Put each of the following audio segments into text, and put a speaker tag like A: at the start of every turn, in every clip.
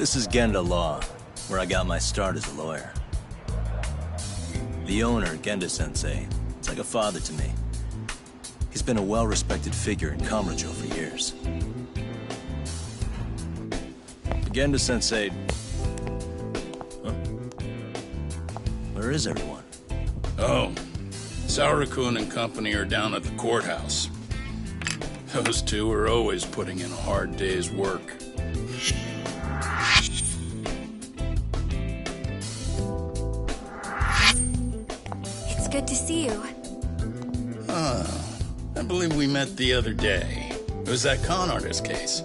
A: This is Genda Law, where I got my start as a lawyer. The owner, Genda-sensei, is like a father to me. He's been a well-respected figure in Kamurocho for years. Genda-sensei... Huh? Where is everyone?
B: Oh, Saura-kun and company are down at the courthouse. Those two are always putting in a hard day's work.
C: It's good to see you.
B: I believe we met the other day. It was that con artist case.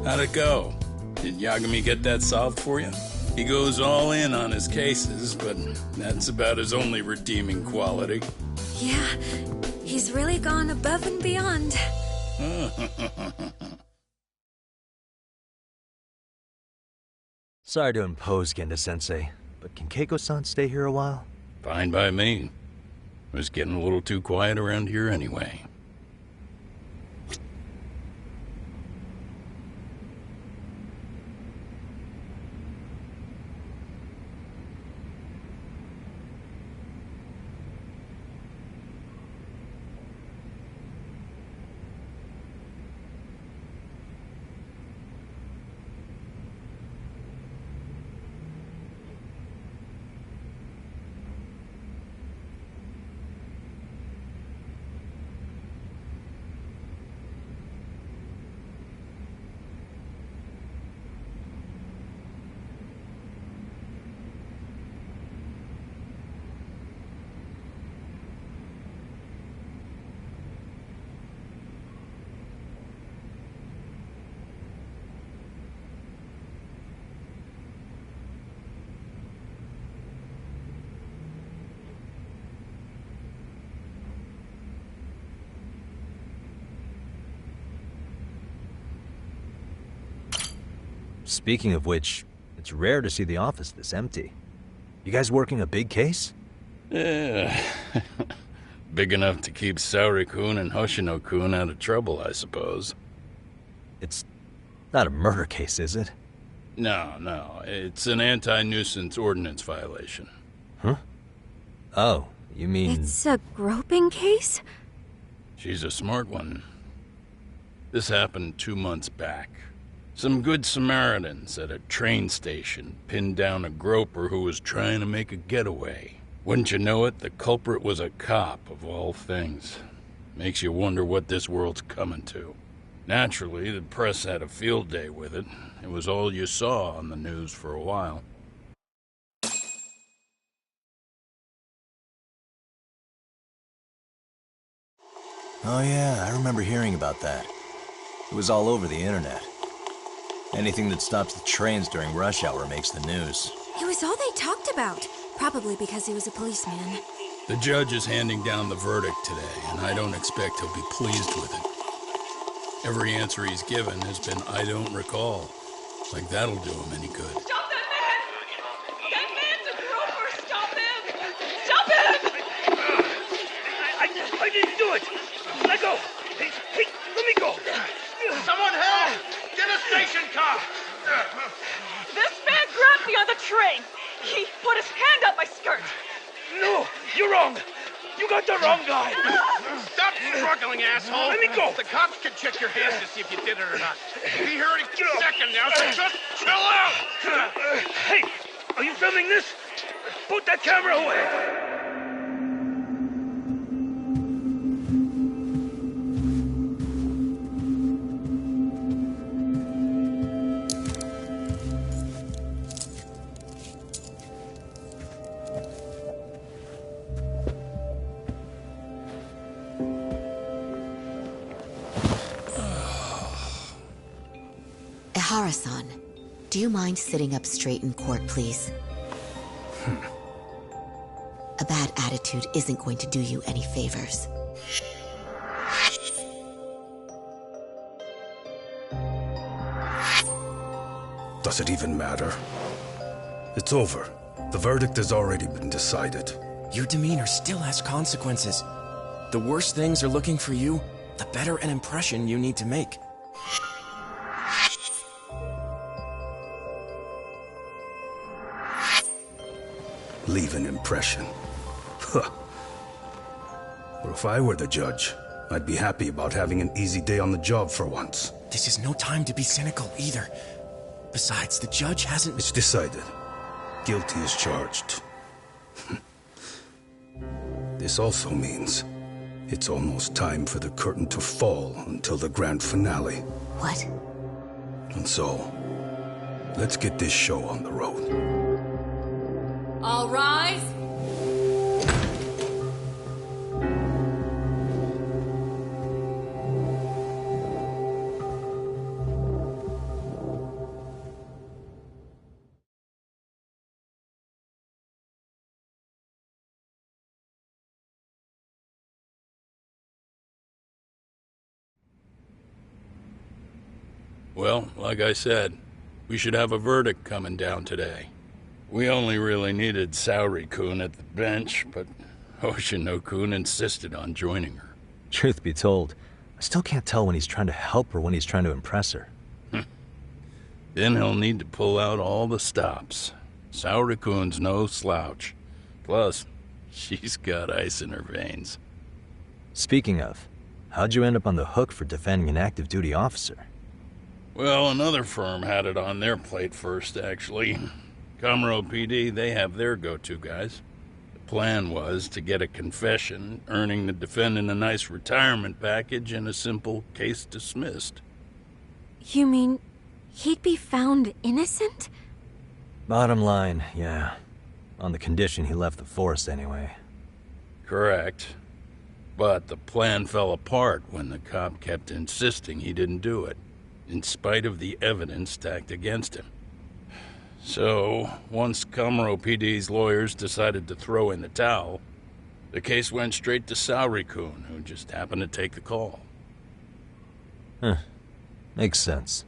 B: How'd it go? Did Yagami get that solved for you? He goes all in on his cases, but that's about his only redeeming quality.
C: Yeah, he's really gone above and beyond.
D: Sorry to impose, Genda-sensei, but can Keiko-san stay here a while?
B: Fine by me. It was getting a little too quiet around here anyway.
D: Speaking of which, it's rare to see the office this empty. You guys working a big case?
B: Yeah. Big enough to keep Saori-kun and Hoshino-kun out of trouble, I suppose.
D: It's not a murder case, is it?
B: No. It's an anti-nuisance ordinance violation.
D: Huh? Oh, you mean...
C: It's a groping case?
B: She's a smart one. This happened 2 months back. Some good Samaritans at a train station pinned down a groper who was trying to make a getaway. Wouldn't you know it, the culprit was a cop, of all things. Makes you wonder what this world's coming to. Naturally, the press had a field day with it. It was all you saw on the news for a while.
A: Oh yeah, I remember hearing about that. It was all over the internet. Anything that stops the trains during rush hour makes the news.
C: It was all they talked about. Probably because he was a policeman.
B: The judge is handing down the verdict today, and I don't expect he'll be pleased with it. Every answer he's given has been, I don't recall. Like that'll do him any good.
E: Stop that man! That man's a groper! Stop him! Stop him!
F: I didn't do it! Let go! Hey, let me go!
G: Someone help! Get a station car!
E: This man grabbed me on the train! He put his hand up my skirt!
F: No! You're wrong! You got the wrong guy!
G: Stop struggling, asshole!
F: Let me go!
G: The cops can check your hands to see if you did it or not. Be here any second now, so just chill out!
F: Hey! Are you filming this? Put that camera away!
H: Ihara-san, do you mind sitting up straight in court, please? A bad attitude isn't going to do you any favors.
I: Does it even matter? It's over. The verdict has already been decided.
J: Your demeanor still has consequences. The worse things are looking for you, the better an impression you need to make.
I: leave an impression. Huh. Or if I were the judge, I'd be happy about having an easy day on the job for once.
J: This is no time to be cynical either. Besides, the judge hasn't...
I: It's decided. Guilty is charged. This also means it's almost time for the curtain to fall until the grand finale.
H: What?
I: And so, let's get this show on the road.
E: All rise.
B: Well, like I said, we should have a verdict coming down today. We only really needed Saori-kun at the bench, but Hoshino-kun insisted on joining her.
D: Truth be told, I still can't tell when he's trying to help or when he's trying to impress her.
B: Then he'll need to pull out all the stops. Saori-kun's no slouch. Plus, she's got ice in her veins.
D: Speaking of, how'd you end up on the hook for defending an active duty officer?
B: Well, another firm had it on their plate first, actually. Comro PD, they have their go-to guys. The plan was to get a confession, earning the defendant a nice retirement package and a simple case dismissed.
C: You mean he'd be found innocent?
D: Bottom line, yeah. On the condition he left the force anyway.
B: Correct. But the plan fell apart when the cop kept insisting he didn't do it, in spite of the evidence stacked against him. So, once Comro PD's lawyers decided to throw in the towel, the case went straight to Saori-kun, who just happened to take the call.
D: Huh. Makes sense.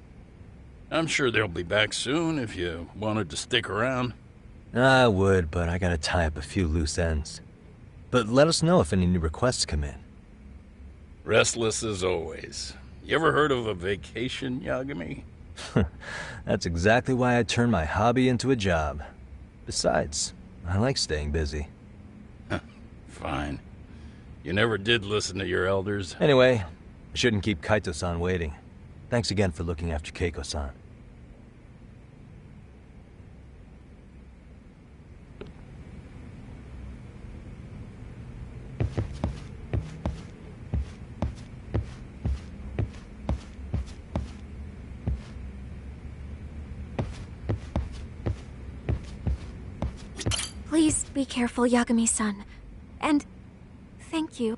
B: I'm sure they'll be back soon if you wanted to stick around.
D: I would, but I gotta tie up a few loose ends. But let us know if any new requests come in.
B: Restless as always. You ever heard of a vacation, Yagami?
D: That's exactly why I turned my hobby into a job. Besides, I like staying busy.
B: Fine. You never did listen to your elders.
D: Anyway, I shouldn't keep Kaito-san waiting. Thanks again for looking after Keiko-san.
C: Please be careful, Yagami-san. And thank you.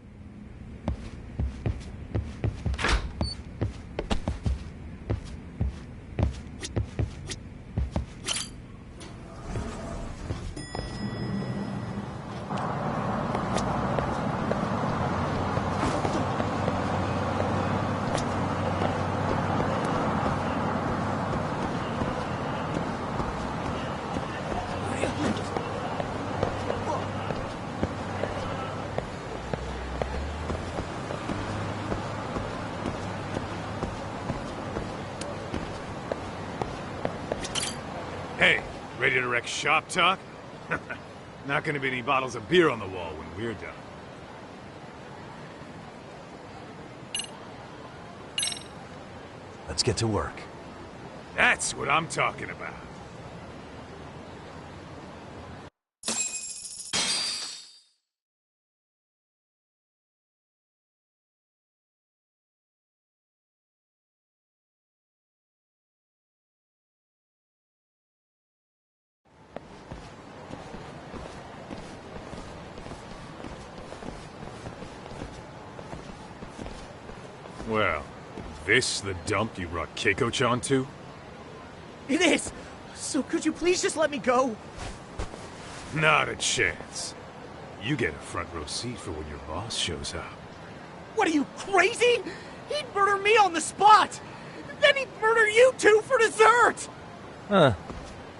K: Hey, ready to wreck shop talk? Not gonna be any bottles of beer on the wall when we're done.
D: Let's get to work.
K: That's what I'm talking about. Well, this the dump you brought Keiko-chan to?
L: It is! So could you please just let me go?
K: Not a chance. You get a front row seat for when your boss shows up.
L: What are you, crazy? He'd murder me on the spot! Then he'd murder you two for dessert!
D: Huh.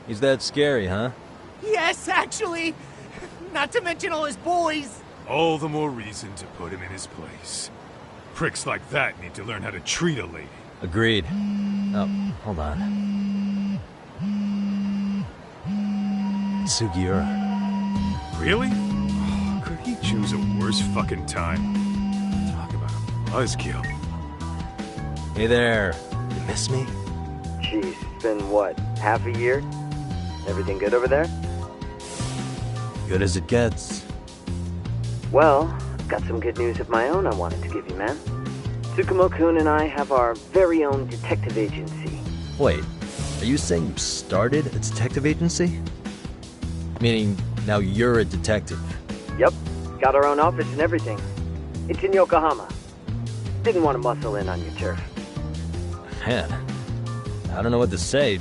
D: He's that scary, huh?
L: Yes, actually. Not to mention all his boys.
K: All the more reason to put him in his place. Pricks like that need to learn how to treat a lady.
D: Agreed. Oh, hold on. Sugiura.
K: Really? Oh, could he choose a worse fucking time? Talk about a buzzkill.
D: Hey there. You miss me?
M: Jeez, it's been what, half a year? Everything good over there?
D: Good as it gets.
M: Well, I've got some good news of my own I wanted to give you, man. Tsukumo-kun and I have our very own detective agency.
D: Wait, are you saying you started a detective agency? Meaning, now you're a detective?
M: Yep, got our own office and everything. It's in Yokohama. Didn't want to muscle in on your turf.
D: Man, I don't know what to say.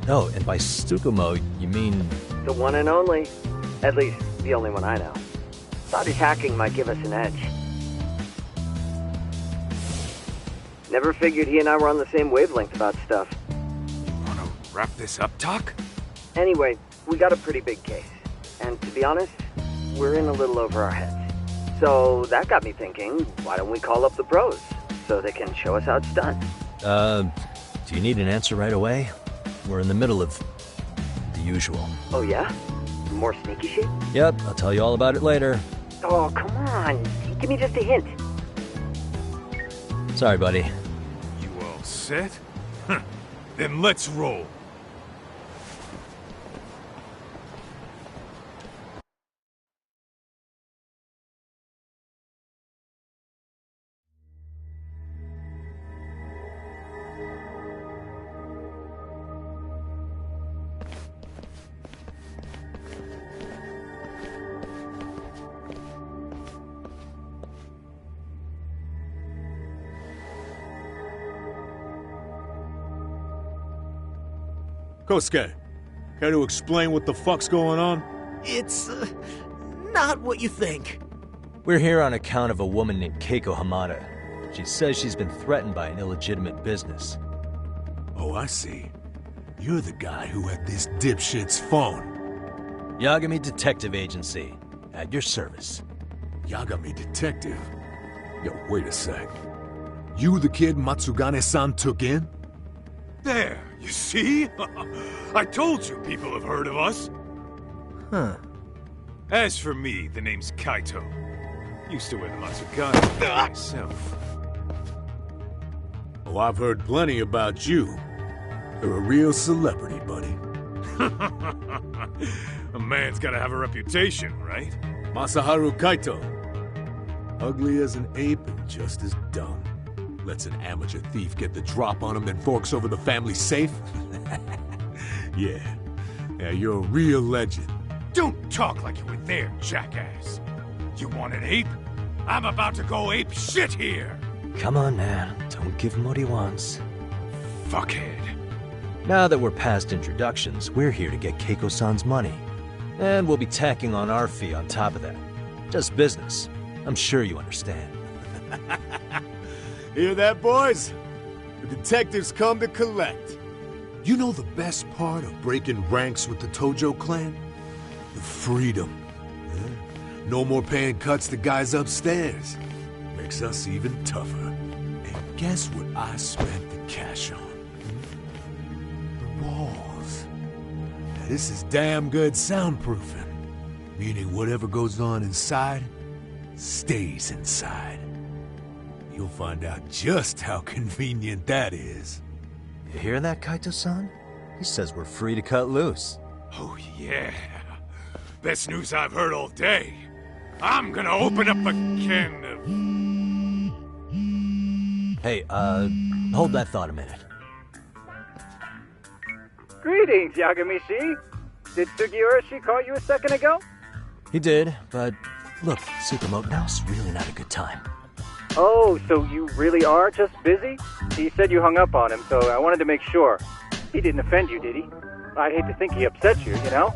D: Oh, and by Tsukumo, you mean...
M: The one and only. At least, the only one I know. Thought his hacking might give us an edge. Never figured he and I were on the same wavelength about stuff.
K: Wanna wrap this up, Doc?
M: Anyway, we got a pretty big case. And to be honest, we're in a little over our heads. So that got me thinking, why don't we call up the pros so they can show us how it's done?
D: Do you need an answer right away? We're in the middle of the usual.
M: Oh yeah? More sneaky shit?
D: Yep, I'll tell you all about it later.
M: Oh, come on. Give me just a hint.
D: Sorry, buddy.
K: You all set? Then let's roll.
N: Kosuke, care to explain what the fuck's going on?
L: It's, not what you think.
D: We're here on account of a woman named Keiko Hamada. She says she's been threatened by an illegitimate business.
N: Oh, I see. You're the guy who had this dipshit's phone.
D: Yagami Detective Agency. At your service.
N: Yagami Detective? Yo, wait a sec. You the kid Matsugane-san took in?
K: There, you see? I told you people have heard of us.
L: Huh.
K: As for me, the name's Kaito. Used to wear the Matsugane myself.
N: Oh, I've heard plenty about you. You're a real celebrity, buddy.
K: A man's gotta have a reputation, right?
N: Masaharu Kaito. Ugly as an ape and just as dumb. Lets an amateur thief get the drop on him, then forks over the family safe? Yeah, you're a real legend.
K: Don't talk like you were there, jackass. You want an ape? I'm about to go ape shit here!
D: Come on, man. Don't give him what he wants.
K: Fuckhead.
D: Now that we're past introductions, we're here to get Keiko-san's money. And we'll be tacking on our fee on top of that. Just business. I'm sure you understand.
N: Hear that, boys? The detectives come to collect. You know the best part of breaking ranks with the Tojo clan? The freedom. Yeah? No more paying cuts to guys upstairs. Makes us even tougher. And guess what I spent the cash on? The walls. Now, this is damn good soundproofing. Meaning whatever goes on inside, stays inside. You'll find out just how convenient that is.
D: You hear that, Kaito-san? He says we're free to cut loose.
K: Oh, yeah. Best news I've heard all day. I'm gonna open up a can of...
D: Hey, hold that thought a minute.
O: Greetings, Yagami-shi. Did Sugiura-shi call you a second ago?
D: He did, but look, Tsukumo, now's really not a good time.
O: Oh, so you really are just busy? He said you hung up on him, so I wanted to make sure. He didn't offend you, did he? I'd hate to think he upset you, you know?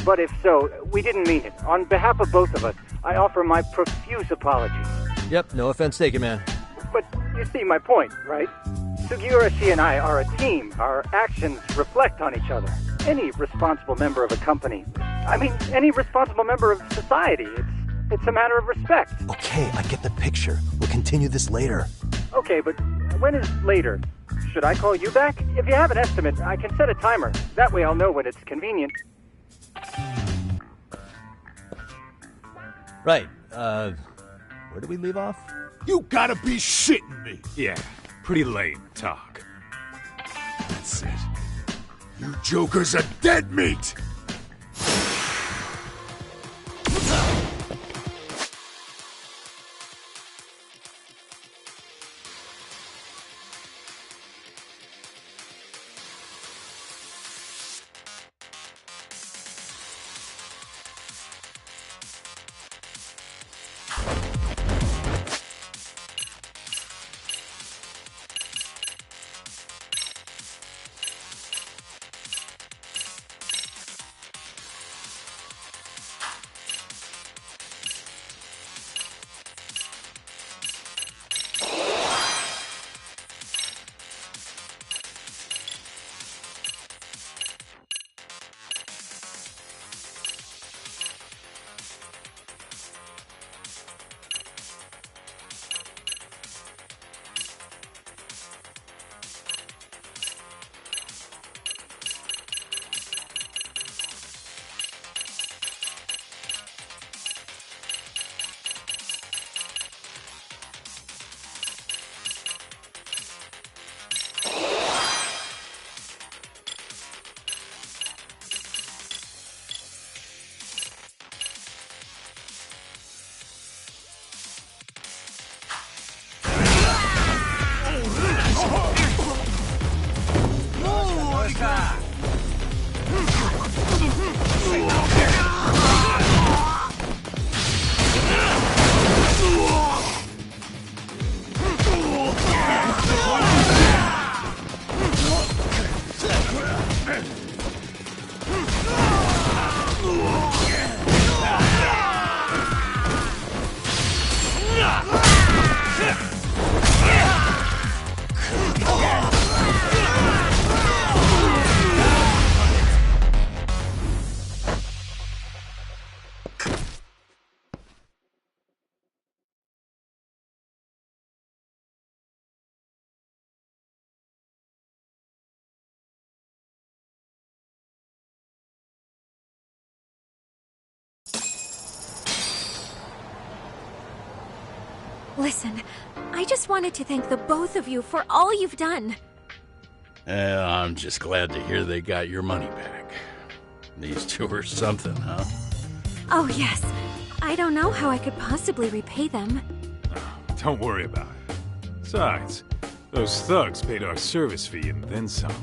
O: But if so, we didn't mean it. On behalf of both of us, I offer my profuse apologies.
D: Yep, no offense taken, man.
O: But you see my point, right? Sugiura-shi and I are a team. Our actions reflect on each other. Any responsible member of a company, any responsible member of society, it's a matter of respect.
D: Okay, I get the picture. We'll continue this later.
O: Okay, but when is later? Should I call you back? If you have an estimate, I can set a timer. That way I'll know when it's convenient.
D: Right, where did we leave off?
N: You gotta be shitting me!
K: Yeah, pretty lame talk.
N: That's it. You jokers are dead meat!
C: Listen, I just wanted to thank the both of you for all you've done.
B: I'm just glad to hear they got your money back. These two are something, huh?
C: Oh, yes. I don't know how I could possibly repay them.
K: Don't worry about it. Besides, those thugs paid our service fee and then some.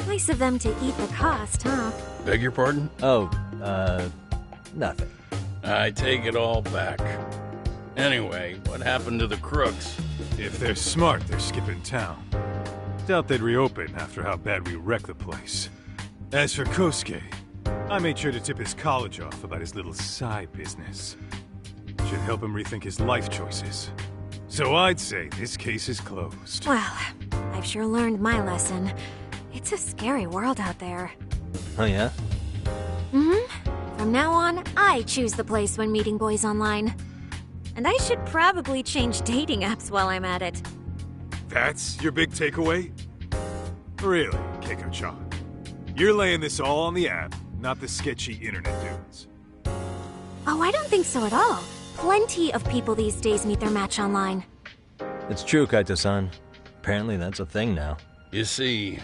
C: Nice of them to eat the cost, huh?
B: Beg your pardon?
D: Oh, nothing.
B: I take it all back. Anyway, what happened to the crooks?
K: If they're smart, they're skipping town. Doubt they'd reopen after how bad we wrecked the place. As for Kosuke, I made sure to tip his college off about his little side business. Should help him rethink his life choices. So I'd say this case is closed.
C: Well, I've sure learned my lesson. It's a scary world out there.
D: Oh, yeah?
C: Mm-hmm. From now on, I choose the place when meeting boys online. And I should probably change dating apps while I'm at it.
K: That's your big takeaway? Really, Keiko-chan? You're laying this all on the app, not the sketchy internet dudes.
C: Oh, I don't think so at all. Plenty of people these days meet their match online.
D: It's true, Kaito-san. Apparently that's a thing now.
B: You see,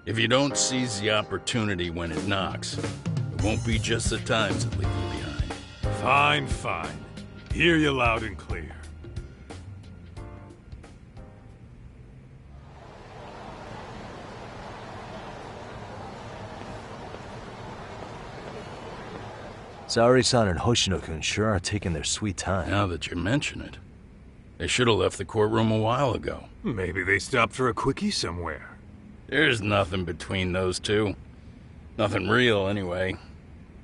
B: if you don't seize the opportunity when it knocks, it won't be just the times that leave you behind.
K: Fine, fine. Hear you loud and clear.
D: Saori-san and Hoshino-kun sure are taking their sweet time.
B: Now that you mention it, they should have left the courtroom a while ago.
K: Maybe they stopped for a quickie somewhere.
B: There's nothing between those two. Nothing real, anyway.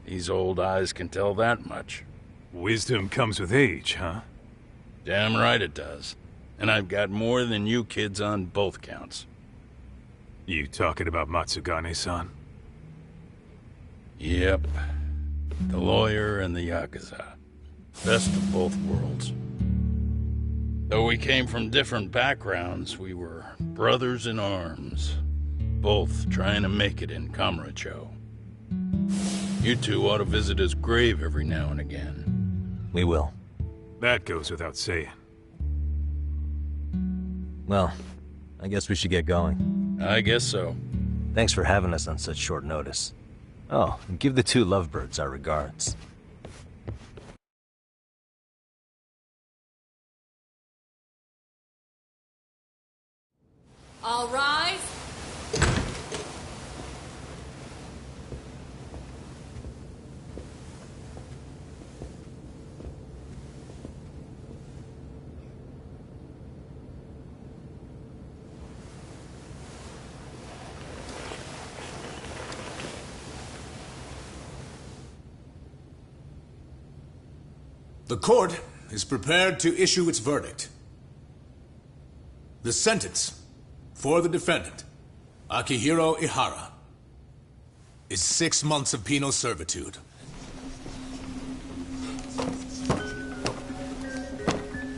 B: These old eyes can tell that much.
K: Wisdom comes with age, huh?
B: Damn right it does. And I've got more than you kids on both counts.
K: You talking about Matsugane-san?
B: Yep. The lawyer and the Yakuza. Best of both worlds. Though we came from different backgrounds, we were brothers in arms. Both trying to make it in Kamurocho. You two ought to visit his grave every now and again.
D: We will.
K: That goes without saying.
D: Well, I guess we should get going.
B: I guess so.
D: Thanks for having us on such short notice. Oh, and give the two lovebirds our regards.
E: All rise.
N: The court is prepared to issue its verdict. The sentence for the defendant, Akihiro Ihara, is 6 months of penal servitude.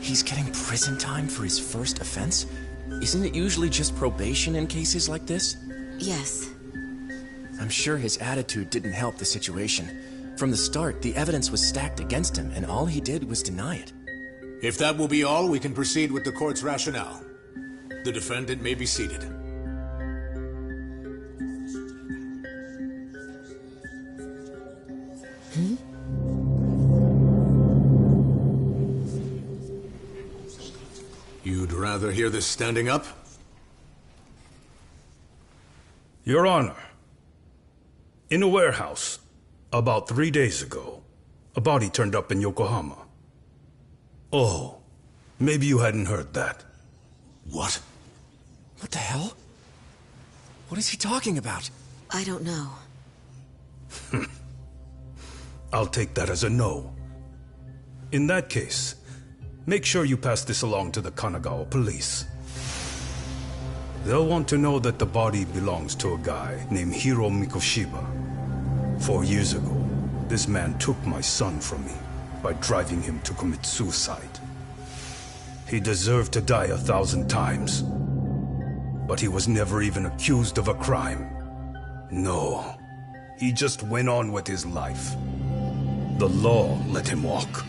J: He's getting prison time for his first offense? Isn't it usually just probation in cases like this?
H: Yes.
J: I'm sure his attitude didn't help the situation. From the start, the evidence was stacked against him, and all he did was deny it.
N: If that will be all, we can proceed with the court's rationale. The defendant may be seated. You'd rather hear this standing up?
I: Your Honor, in a warehouse, about 3 days ago, a body turned up in Yokohama. Oh, maybe you hadn't heard that.
N: What?
J: What the hell? What is he talking about?
H: I don't know.
I: I'll take that as a no. In that case, make sure you pass this along to the Kanagawa police. They'll want to know that the body belongs to a guy named Hiro Mikoshiba. 4 years ago, this man took my son from me by driving him to commit suicide. He deserved to die 1,000 times, but he was never even accused of a crime. No, he just went on with his life. The law let him walk.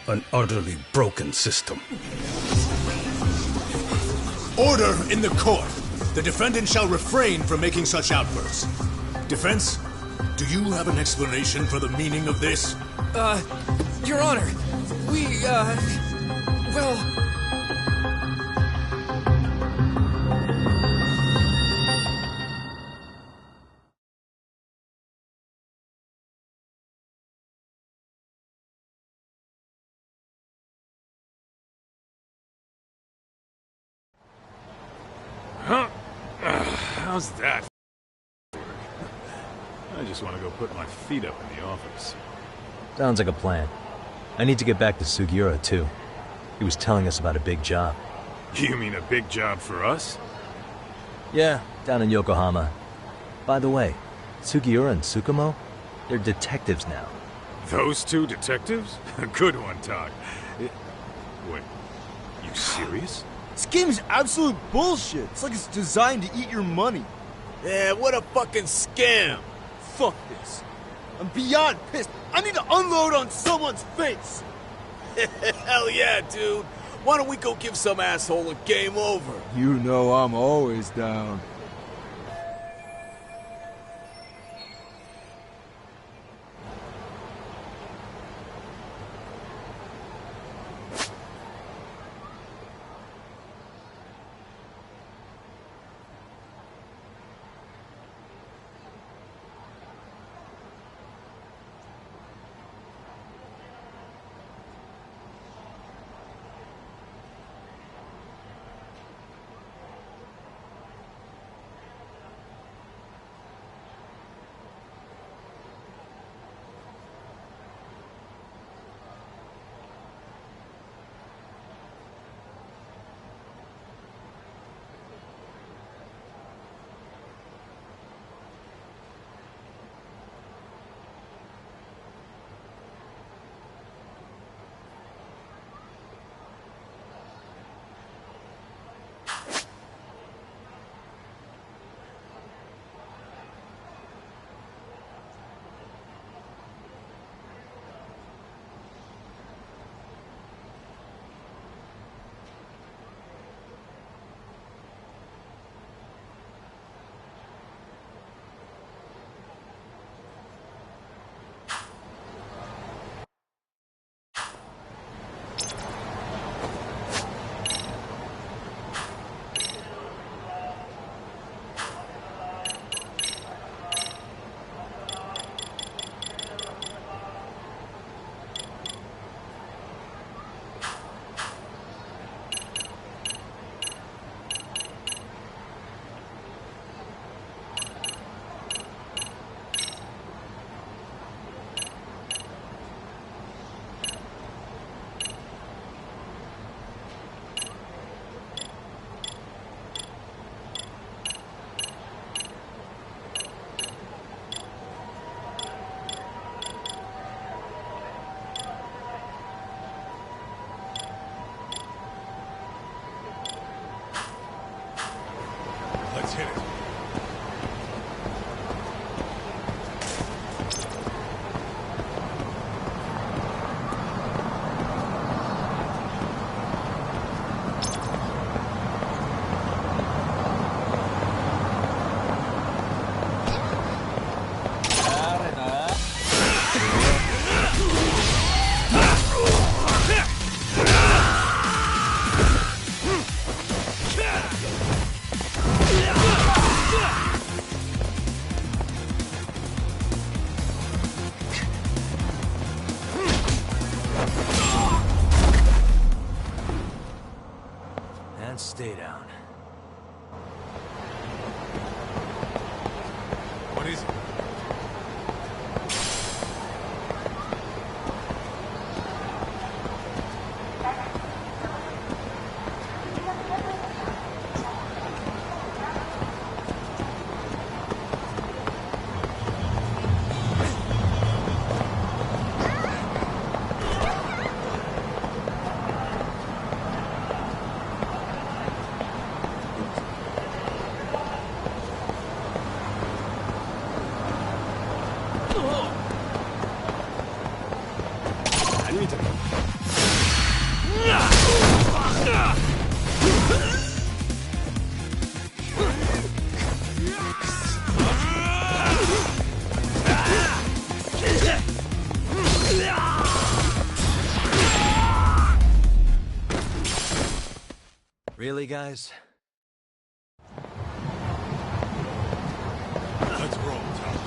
I: An utterly broken system.
N: Order in the court! The defendant shall refrain from making such outbursts. Defense, do you have an explanation for the meaning of this?
J: Your Honor, well...
K: Huh? How's that? I just want to go put my feet up in the office.
D: Sounds like a plan. I need to get back to Sugiura, too. He was telling us about a big job.
K: You mean a big job for us?
D: Yeah, down in Yokohama. By the way, Sugiura and Tsukumo, they're detectives now.
K: Those two detectives? Good one, Todd. Wait, you serious?
L: This game is absolute bullshit. It's like it's designed to eat your money.
P: Yeah, what a fucking scam.
L: Fuck this. I'm beyond pissed. I need to unload on someone's face.
P: Hell yeah, dude. Why don't we go give some asshole a game over?
L: You know I'm always down.
K: Let's hit it.
D: And stay down.
K: What is it?
D: Really, guys?
K: Let's roll, Tom.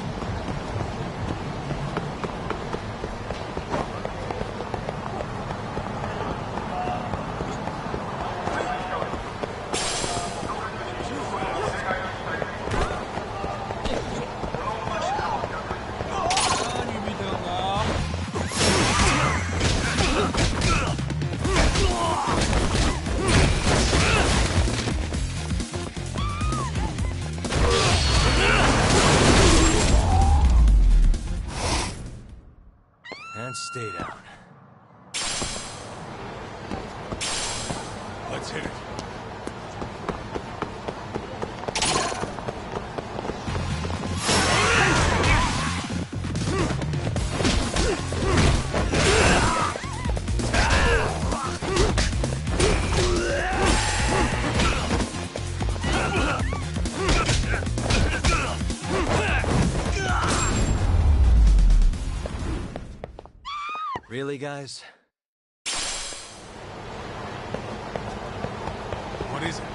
D: And stay down.
K: Let's hit it.
D: Really, guys?
K: What is it?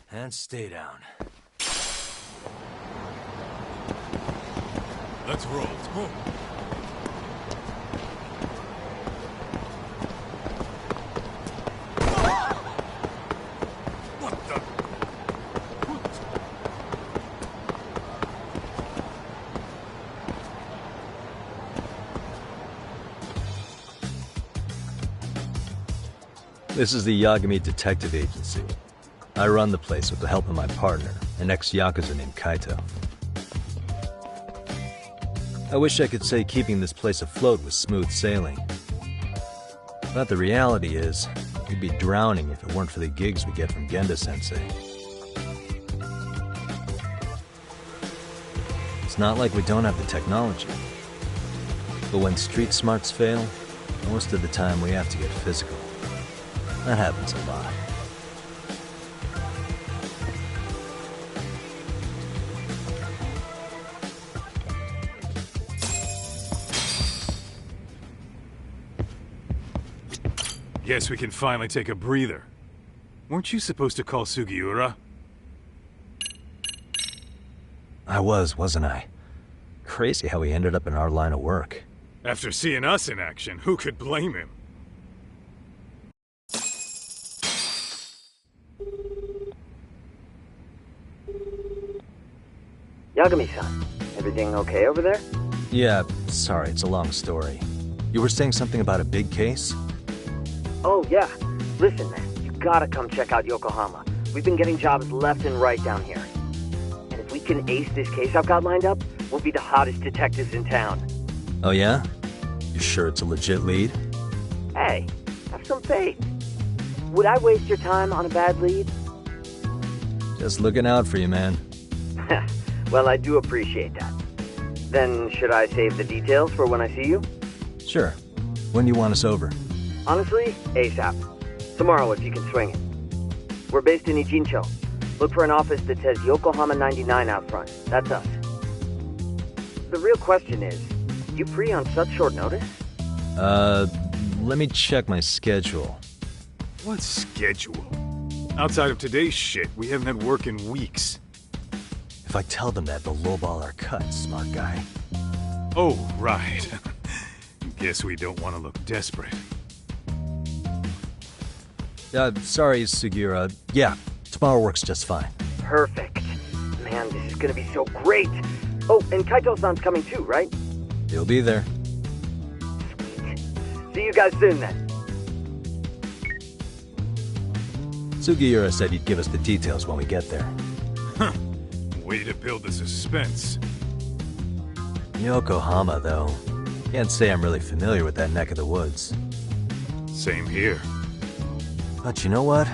D: And stay down.
K: Let's roll. What the?
D: This is the Yagami Detective Agency. I run the place with the help of my partner, an ex-Yakuza named Kaito. I wish I could say keeping this place afloat was smooth sailing. But the reality is, we'd be drowning if it weren't for the gigs we get from Genda-sensei. It's not like we don't have the technology. But when street smarts fail, most of the time we have to get physical. That happens a lot.
K: Guess we can finally take a breather. Weren't you supposed to call Sugiura?
D: I wasn't I? Crazy how he ended up in our line of work.
K: After seeing us in action, who could blame him?
M: Yagami-san, everything okay over there?
D: Yeah, sorry, it's a long story. You were saying something about a big case?
M: Oh, yeah. Listen, man, you gotta come check out Yokohama. We've been getting jobs left and right down here. And if we can ace this case I've got lined up, we'll be the hottest detectives in town.
D: Oh yeah? You sure it's a legit lead?
M: Hey, have some faith. Would I waste your time on a bad lead?
D: Just looking out for you, man.
M: Well, I do appreciate that. Then, should I save the details for when I see you?
D: Sure. When do you want us over?
M: Honestly, ASAP. Tomorrow if you can swing it. We're based in Ijincho. Look for an office that says Yokohama 99 out front. That's us. The real question is, you free on such short notice?
D: Let me check my schedule.
K: What schedule? Outside of today's shit, we haven't had work in weeks.
D: If I tell them that, they'll lowball our cut, smart guy.
K: Oh, right. Guess we don't want to look desperate.
D: Sorry, Sugiura. Yeah, tomorrow works just fine.
M: Perfect. Man, this is gonna be so great. Oh, and Kaito-san's coming too, right?
D: He'll be there.
M: Sweet. See you guys soon then.
D: Sugiura said he'd give us the details when we get there.
K: Huh. Way to build the suspense.
D: Yokohama, though. Can't say I'm really familiar with that neck of the woods.
K: Same here.
D: But you know what?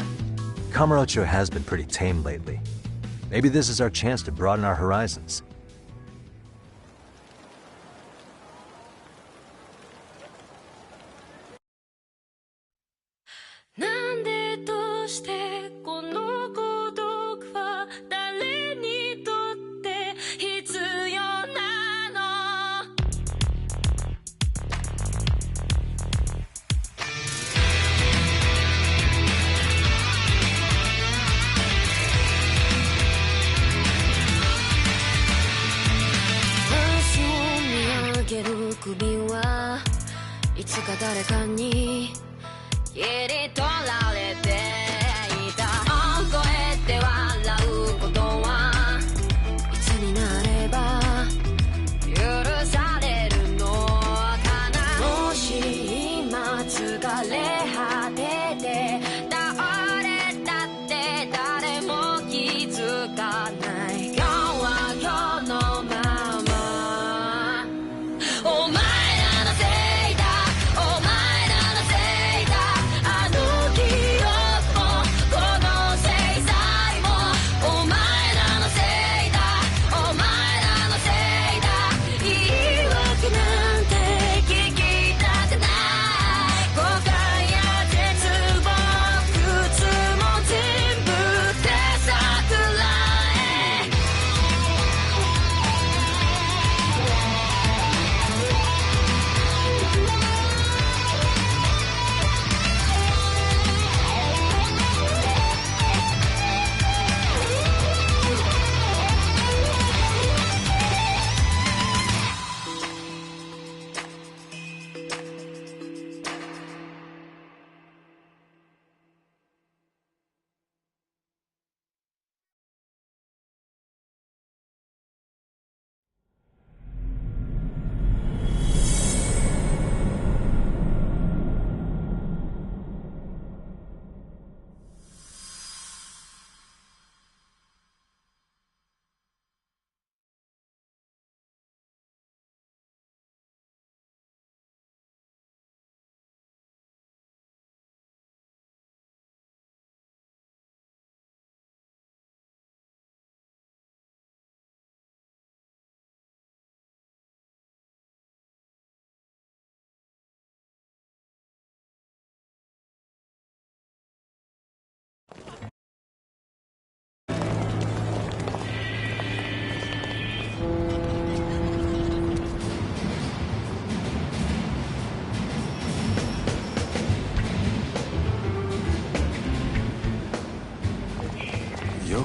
D: Kamurocho has been pretty tame lately. Maybe this is our chance to broaden our horizons.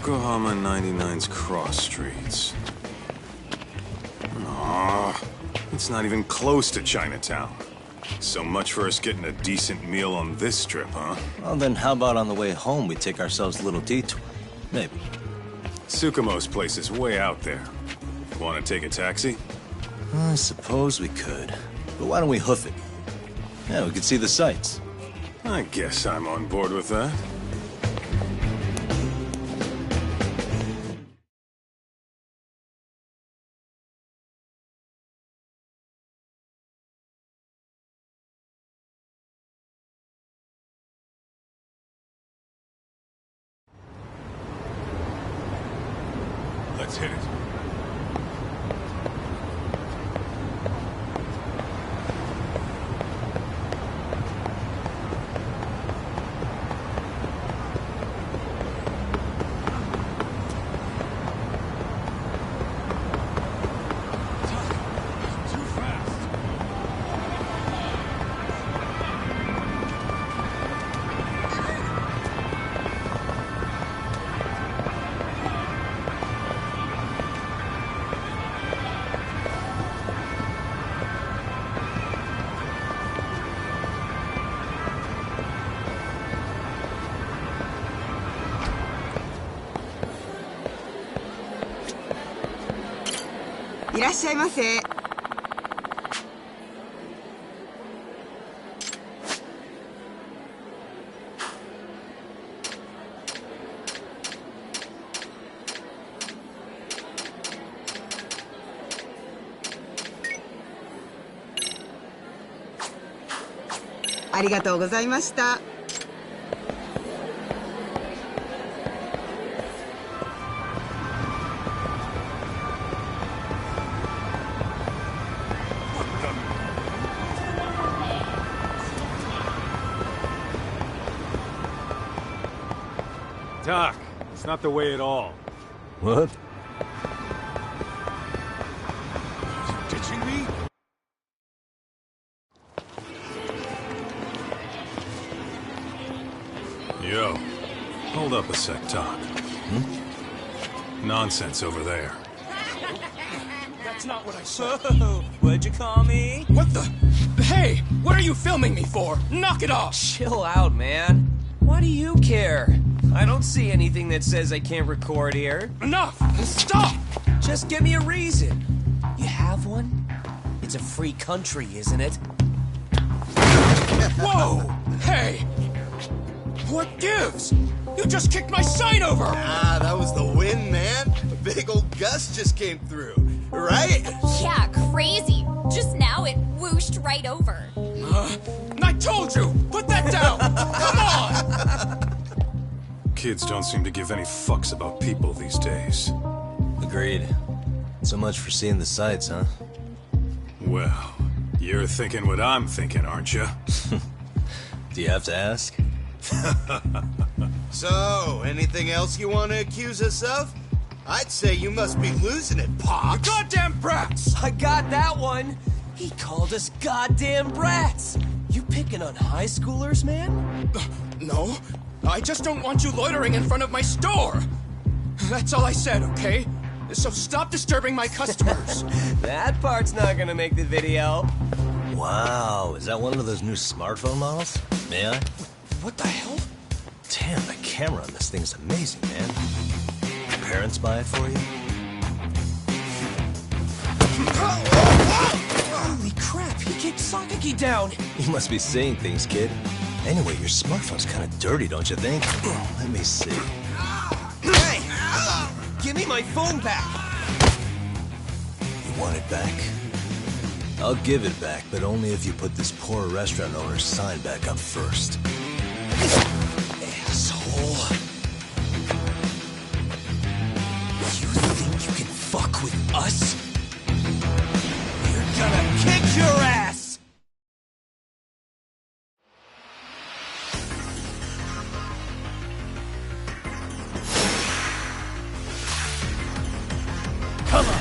K: Yokohama 99's cross streets. Aw, it's not even close to Chinatown. So much for us getting a decent meal on this trip, huh?
A: Well, then how about on the way home we take ourselves a little detour? Maybe.
K: Tsukumo's place is way out there. Want to take a taxi?
A: I suppose we could. But why don't we hoof it? Yeah, we could see the sights.
K: I guess I'm on board with that. Let's hit it.
Q: いらっしゃいませ。ありがとうございました。
K: Doc, it's not the way at all.
A: What?
K: Ditching me? Yo, hold up a sec, Doc. Nonsense over there.
R: That's not what I said. Whoa, what'd you call me? What the? Hey, what are you filming me for? Knock it off!
S: Chill out, man. Why do you care? I don't see anything that says I can't record here.
R: Enough! Stop!
S: Just give me a reason. You have one? It's a free country, isn't it?
R: Whoa! Hey! What gives? You just kicked my sign over!
P: Ah, that was the wind, man. A big old gust just came through, right?
T: Yeah, crazy. Just now it whooshed right over.
R: I told you! Put that down! Come on!
K: Kids don't seem to give any fucks about people these days.
A: Agreed. So much for seeing the sights, huh?
K: Well, you're thinking what I'm thinking, aren't you?
A: Do you have to ask?
P: So, anything else you want to accuse us of? I'd say you must be losing it, Pops.
R: You goddamn brats!
S: I got that one! He called us goddamn brats! You picking on high schoolers, man?
R: No, I just don't want you loitering in front of my store! That's all I said, okay? So stop disturbing my customers!
S: That part's not gonna make the video.
A: Wow, is that one of those new smartphone models? May I?
R: What the hell?
A: Damn, the camera on this thing's amazing, man. Your parents buy it for you?
S: Holy crap, he kicked Sakaki down!
A: You must be seeing things, kid. Anyway, your smartphone's kind of dirty, don't you think? Let me see.
S: Hey! Give me my phone back!
A: You want it back? I'll give it back, but only if you put this poor restaurant owner's sign back up first.
S: Asshole. You think you can fuck with us? You're gonna kick your ass!
A: Come on!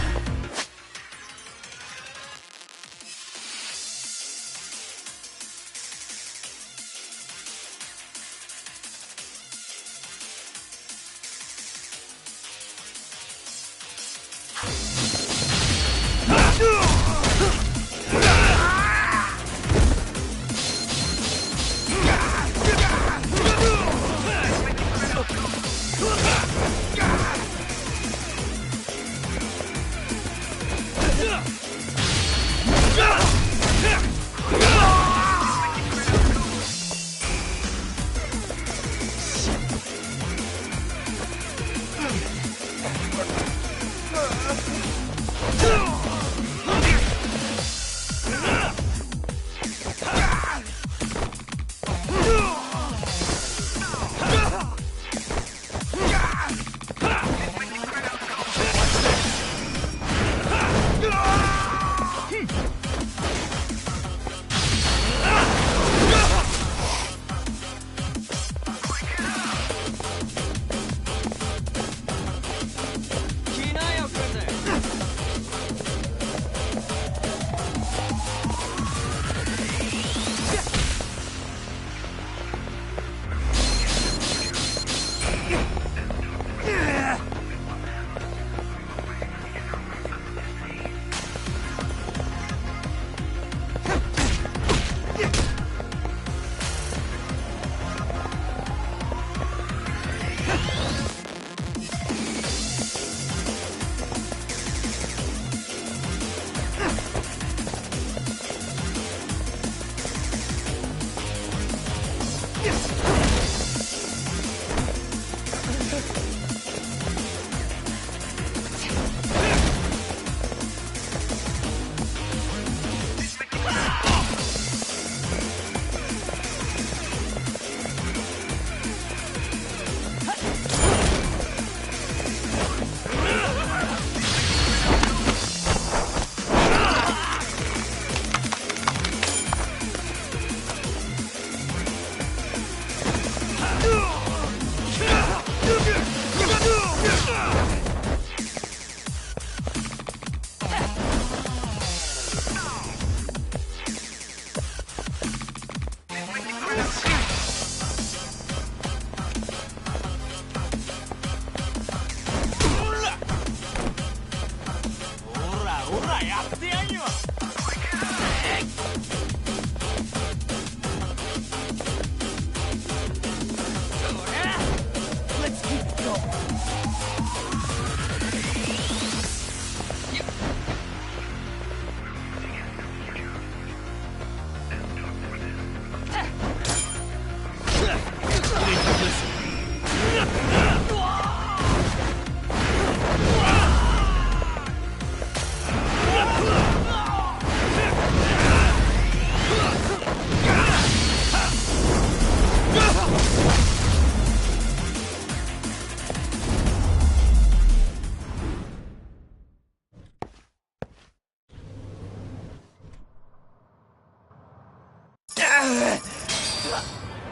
L: Let's keep it going.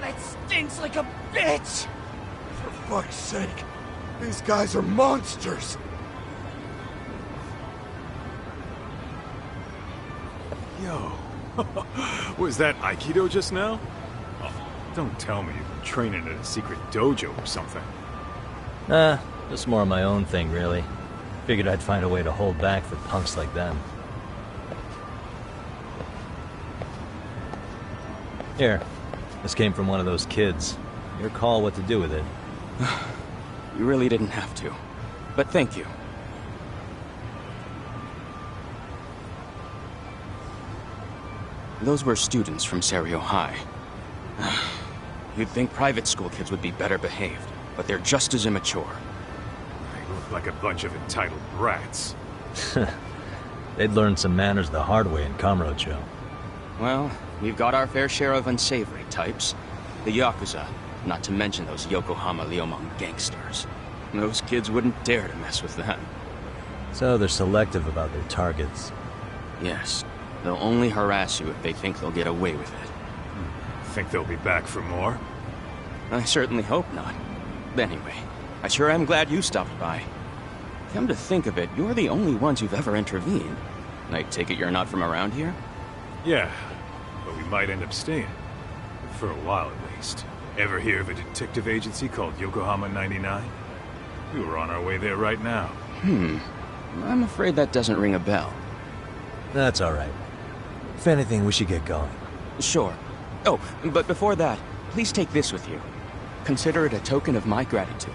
L: That stinks like a bitch!
N: For fuck's sake, these guys are monsters!
K: Yo, was that Aikido just now? Oh, don't tell me you've been training at a secret dojo or something.
D: Just more of my own thing, really. Figured I'd find a way to hold back for punks like them. Here, this came from one of those kids. Your call what to do with it.
J: You really didn't have to. But thank you. Those were students from Serio High. You'd think private school kids would be better behaved, but they're just as immature.
K: They look like a bunch of entitled brats.
D: They'd learned some manners the hard way in Kamurocho.
J: Well, we've got our fair share of unsavory types. The Yakuza, not to mention those Yokohama Liomon gangsters. Those kids wouldn't dare to mess with them.
D: So they're selective about their targets.
J: Yes. They'll only harass you if they think they'll get away with it.
K: Think they'll be back for more?
J: I certainly hope not. Anyway, I sure am glad you stopped by. Come to think of it, you're the only ones who've ever intervened. I take it you're not from around here?
K: Yeah, but we might end up staying. For a while, at least. Ever hear of a detective agency called Yokohama 99? We were on our way there right now.
J: I'm afraid that doesn't ring a bell.
D: That's alright. If anything, we should get going.
J: Sure. Oh, but before that, please take this with you. Consider it a token of my gratitude.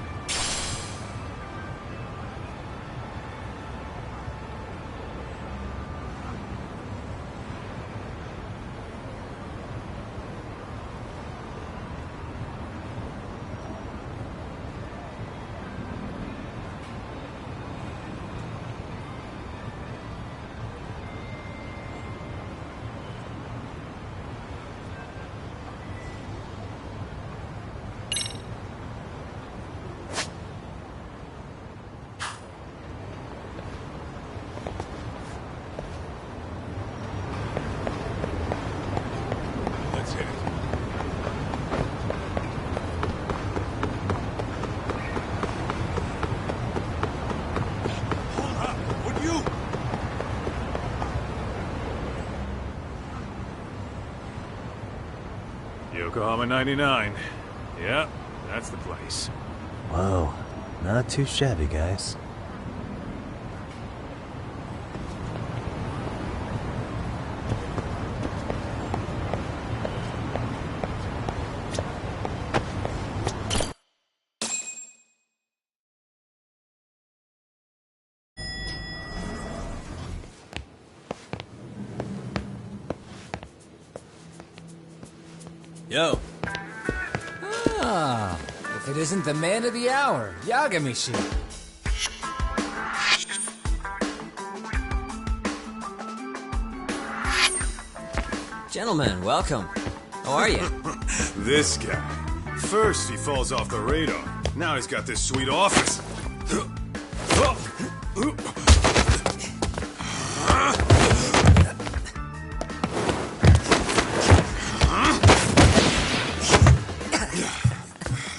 K: Yokohama 99. Yeah, that's the place.
D: Whoa, not too shabby, guys.
A: Yo.
U: Ah, if it isn't the man of the hour, Yagamishi.
V: Gentlemen, welcome. How are you?
N: This guy. First he falls off the radar. Now he's got this sweet office.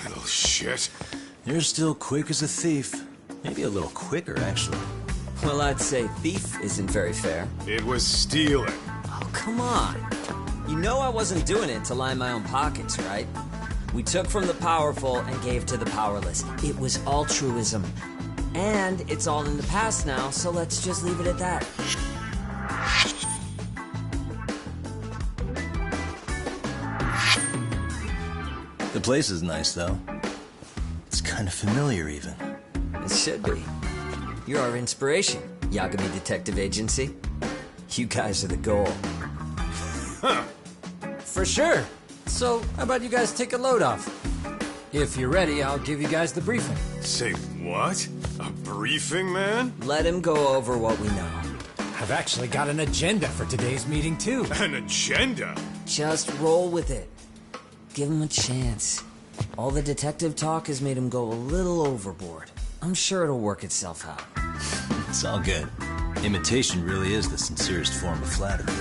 N: Little shit.
A: You're still quick as a thief. Maybe a little quicker, actually.
V: Well, I'd say thief isn't very fair.
N: It was stealing.
V: Oh, come on. You know I wasn't doing it to line my own pockets, right? We took from the powerful and gave to the powerless. It was altruism. And it's all in the past now, so let's just leave it at that.
A: The place is nice, though. It's kind of familiar, even.
V: It should be. You're our inspiration, Yagami Detective Agency. You guys are the goal.
K: Huh.
U: For sure. So, how about you guys take a load off? If you're ready, I'll give you guys the briefing.
K: Say what? A briefing, man?
V: Let him go over what we know.
U: I've actually got an agenda for today's meeting, too.
K: An agenda?
V: Just roll with it. Give him a chance. All the detective talk has made him go a little overboard. I'm sure it'll work itself out.
A: It's all good. Imitation really is the sincerest form of flattery.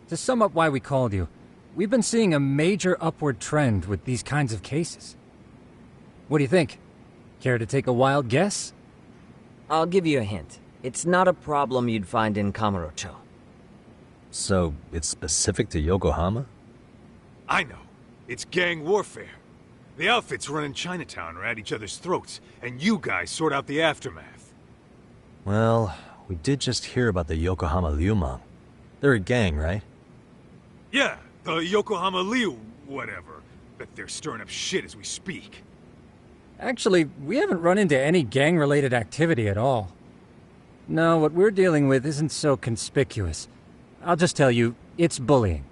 F: To sum up why we called you, we've been seeing a major upward trend with these kinds of cases. What do you think? Care to take a wild guess?
V: I'll give you a hint. It's not a problem you'd find in Kamurocho.
D: So, it's specific to Yokohama?
K: I know. It's gang warfare. The outfits running Chinatown are at each other's throats, and you guys sort out the aftermath.
D: Well, we did just hear about the Yokohama Liumang. They're a gang, right?
K: Yeah, the Yokohama Liu, whatever. But they're stirring up shit as we speak.
F: Actually, we haven't run into any gang-related activity at all. No, what we're dealing with isn't so conspicuous. I'll just tell you, it's bullying.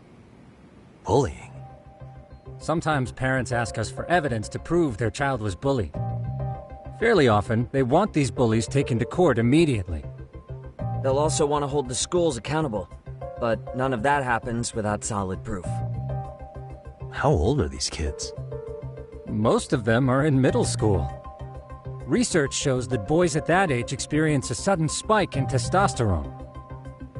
D: Bullying?
F: Sometimes parents ask us for evidence to prove their child was bullied. Fairly often, they want these bullies taken to court immediately.
V: They'll also want to hold the schools accountable, but none of that happens without solid proof.
D: How old are these kids?
F: Most of them are in middle school. Research shows that boys at that age experience a sudden spike in testosterone.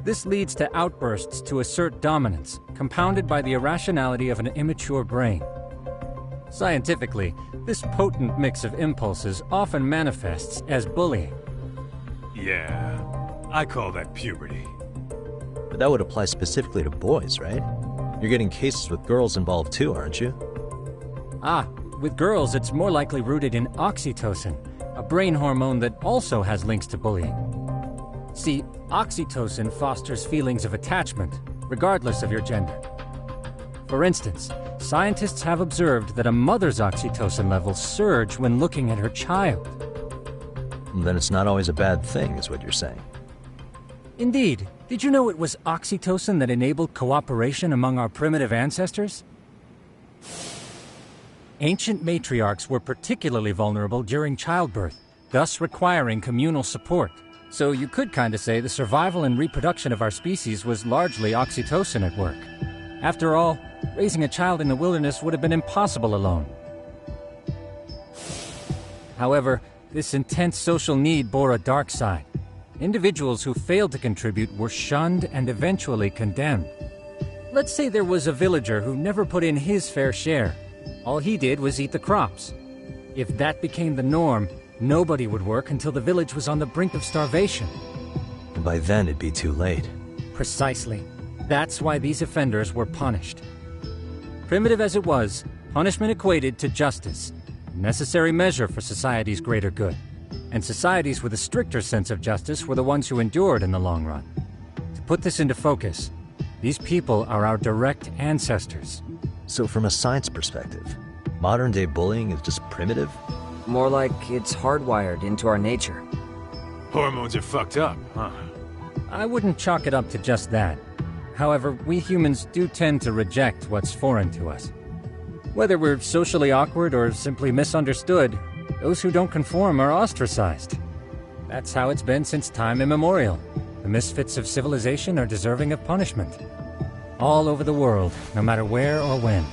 F: This leads to outbursts to assert dominance, compounded by the irrationality of an immature brain. Scientifically, this potent mix of impulses often manifests as bullying.
K: Yeah, I call that puberty.
D: But that would apply specifically to boys, right? You're getting cases with girls involved too, aren't you?
F: Ah, with girls it's more likely rooted in oxytocin, a brain hormone that also has links to bullying. See, oxytocin fosters feelings of attachment, regardless of your gender. For instance, scientists have observed that a mother's oxytocin levels surge when looking at her child.
D: Then it's not always a bad thing, is what you're saying.
F: Indeed. Did you know it was oxytocin that enabled cooperation among our primitive ancestors? Ancient matriarchs were particularly vulnerable during childbirth, thus requiring communal support. So you could kinda say the survival and reproduction of our species was largely oxytocin at work. After all, raising a child in the wilderness would have been impossible alone. However, this intense social need bore a dark side. Individuals who failed to contribute were shunned and eventually condemned. Let's say there was a villager who never put in his fair share. All he did was eat the crops. If that became the norm, nobody would work until the village was on the brink of starvation.
D: And by then it'd be too late.
F: Precisely. That's why these offenders were punished. Primitive as it was, punishment equated to justice, a necessary measure for society's greater good. And societies with a stricter sense of justice were the ones who endured in the long run. To put this into focus, these people are our direct ancestors.
D: So from a science perspective, modern-day bullying is just primitive?
V: More like it's hardwired into our nature.
K: Hormones are fucked up, huh?
F: I wouldn't chalk it up to just that. However, we humans do tend to reject what's foreign to us. Whether we're socially awkward or simply misunderstood, those who don't conform are ostracized. That's how it's been since time immemorial. The misfits of civilization are deserving of punishment. All over the world, no matter where or when.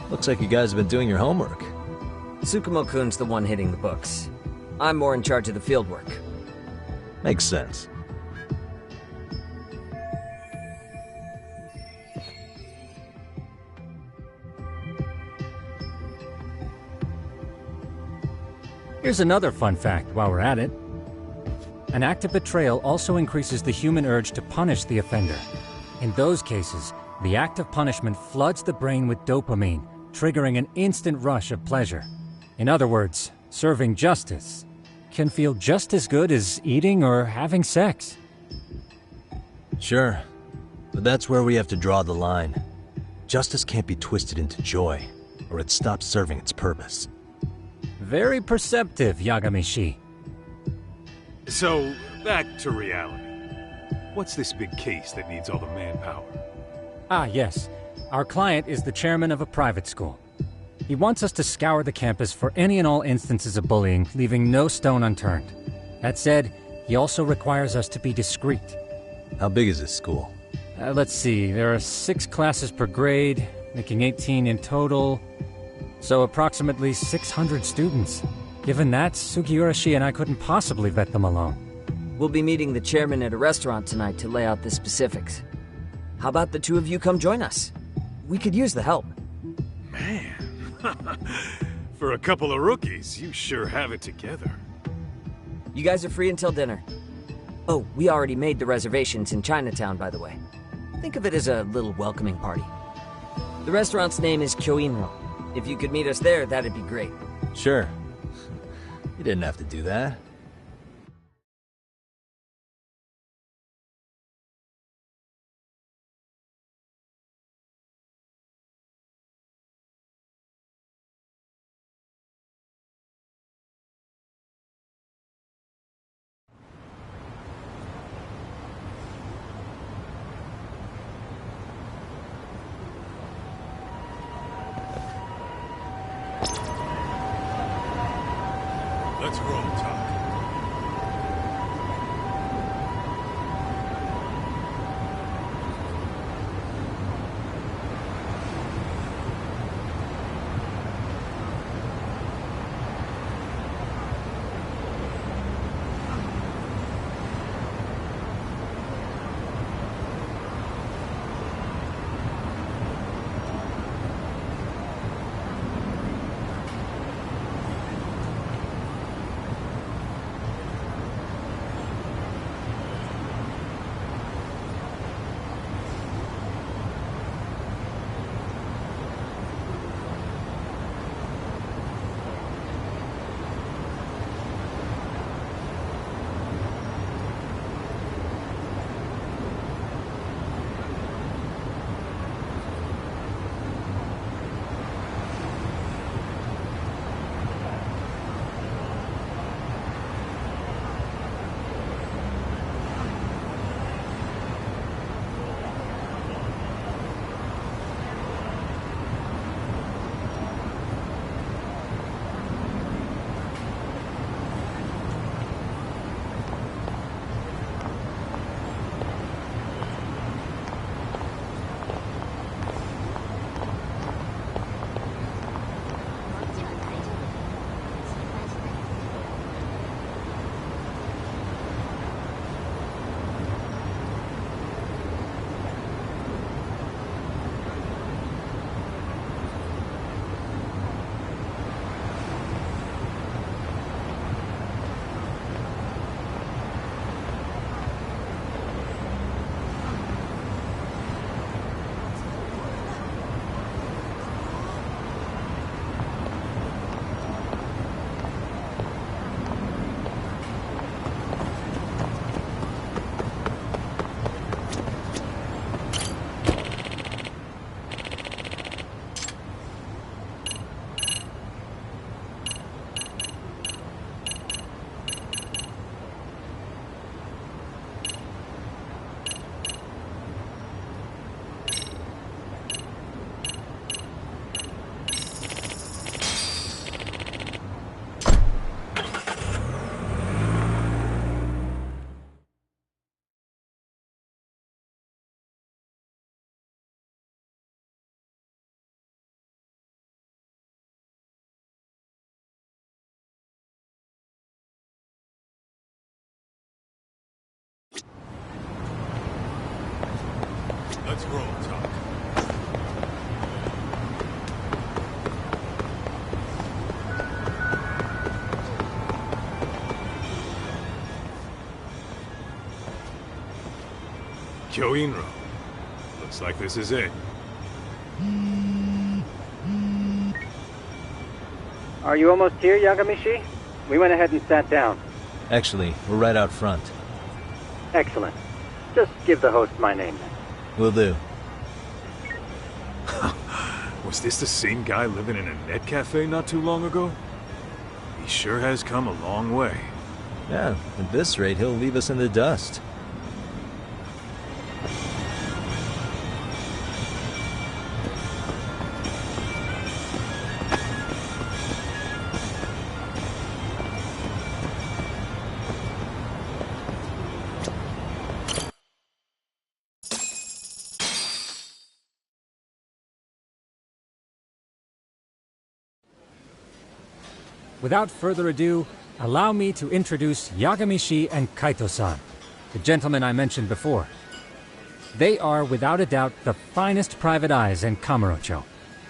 D: Looks like you guys have been doing your homework.
V: Tsukumo-kun's the one hitting the books. I'm more in charge of the field work.
D: Makes sense.
F: Here's another fun fact while we're at it. An act of betrayal also increases the human urge to punish the offender. In those cases, the act of punishment floods the brain with dopamine, triggering an instant rush of pleasure. In other words, serving justice can feel just as good as eating or having sex.
D: Sure, but that's where we have to draw the line. Justice can't be twisted into joy, or it stops serving its purpose.
F: Very perceptive, Yagami-shi.
K: So, back to reality. What's this big case that needs all the manpower?
F: Ah, yes. Our client is the chairman of a private school. He wants us to scour the campus for any and all instances of bullying, leaving no stone unturned. That said, he also requires us to be discreet.
D: How big is this school?
F: Let's see, there are 6 classes per grade, making 18 in total. So approximately 600 students. Given that, Sugiurashi and I couldn't possibly vet them alone.
V: We'll be meeting the chairman at a restaurant tonight to lay out the specifics. How about the two of you come join us? We could use the help.
K: Man, for a couple of rookies, you sure have it together.
V: You guys are free until dinner. Oh, we already made the reservations in Chinatown, by the way. Think of it as a little welcoming party. The restaurant's name is Kyoinro. If you could meet us there, that'd be great.
D: Sure. You didn't have to do that.
K: Let's roll, Talk. Let's roll, Talk. Kyoinro. Looks like this is it.
G: Are you almost here, Yagamishi? We went ahead and sat down.
D: Actually, we're right out front.
G: Excellent. Just give the host my name then.
D: Will do.
K: Was this the same guy living in a net cafe not too long ago? He sure has come a long way.
D: Yeah, at this rate, he'll leave us in the dust.
F: Without further ado, allow me to introduce Yagamishi and Kaito-san, the gentlemen I mentioned before. They are, without a doubt, the finest private eyes in Kamurocho.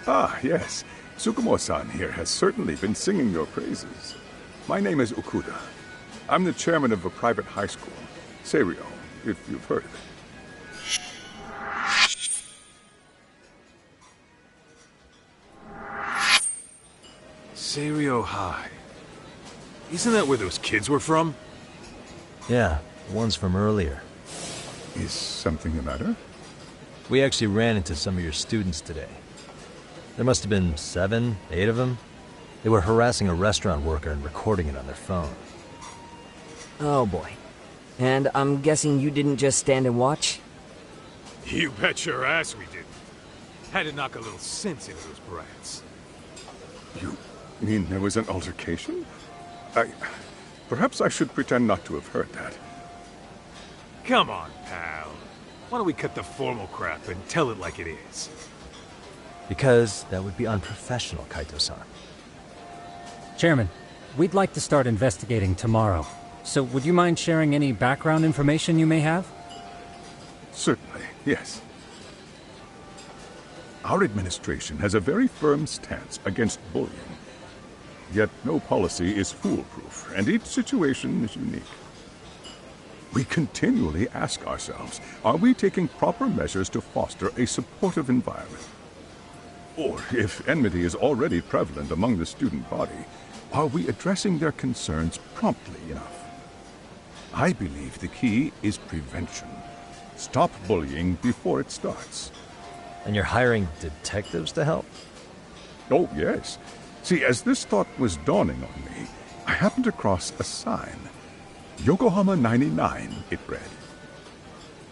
O: Ah, yes. Tsukumo-san here has certainly been singing your praises. My name is Okuda. I'm the chairman of a private high school, Seiryo, if you've heard of it.
K: Seiryo High. Isn't that where those kids were from?
D: Yeah, the ones from earlier.
O: Is something the matter?
D: We actually ran into some of your students today. There must have been 7, 8 of them. They were harassing a restaurant worker and recording it on their phone.
V: Oh boy. And I'm guessing you didn't just stand and watch?
K: You bet your ass we did. Had to knock a little sense into those brats.
O: You mean there was an altercation? Perhaps I should pretend not to have heard that.
K: Come on, pal. Why don't we cut the formal crap and tell it like it is?
D: Because that would be unprofessional, Kaito-san.
F: Chairman, we'd like to start investigating tomorrow. So would you mind sharing any background information you may have?
O: Certainly, yes. Our administration has a very firm stance against bullying. Yet no policy is foolproof, and each situation is unique. We continually ask ourselves, are we taking proper measures to foster a supportive environment? Or, if enmity is already prevalent among the student body, are we addressing their concerns promptly enough? I believe the key is prevention. Stop bullying before it starts.
D: And you're hiring detectives to help?
O: Oh, yes. See, as this thought was dawning on me, I happened across a sign. Yokohama 99, it read.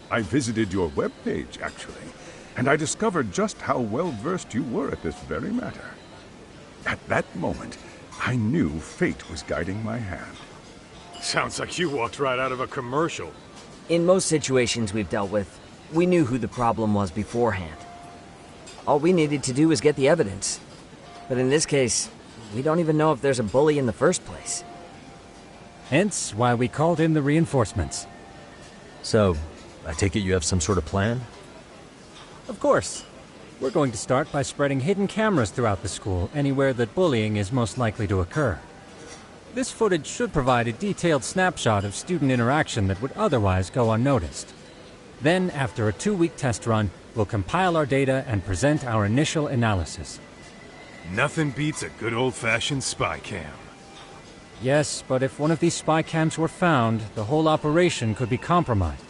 O: I visited your webpage, actually, and I discovered just how well-versed you were at this very matter. At that moment, I knew fate was guiding my hand.
K: Sounds like you walked right out of a commercial.
V: In most situations we've dealt with, we knew who the problem was beforehand. All we needed to do was get the evidence. But in this case, we don't even know if there's a bully in the first place.
F: Hence why we called in the reinforcements.
D: So, I take it you have some sort of plan?
F: Of course. We're going to start by spreading hidden cameras throughout the school, anywhere that bullying is most likely to occur. This footage should provide a detailed snapshot of student interaction that would otherwise go unnoticed. Then, after a 2-week test run, we'll compile our data and present our initial analysis.
K: Nothing beats a good old-fashioned spy cam.
F: Yes, but if one of these spy cams were found, the whole operation could be compromised.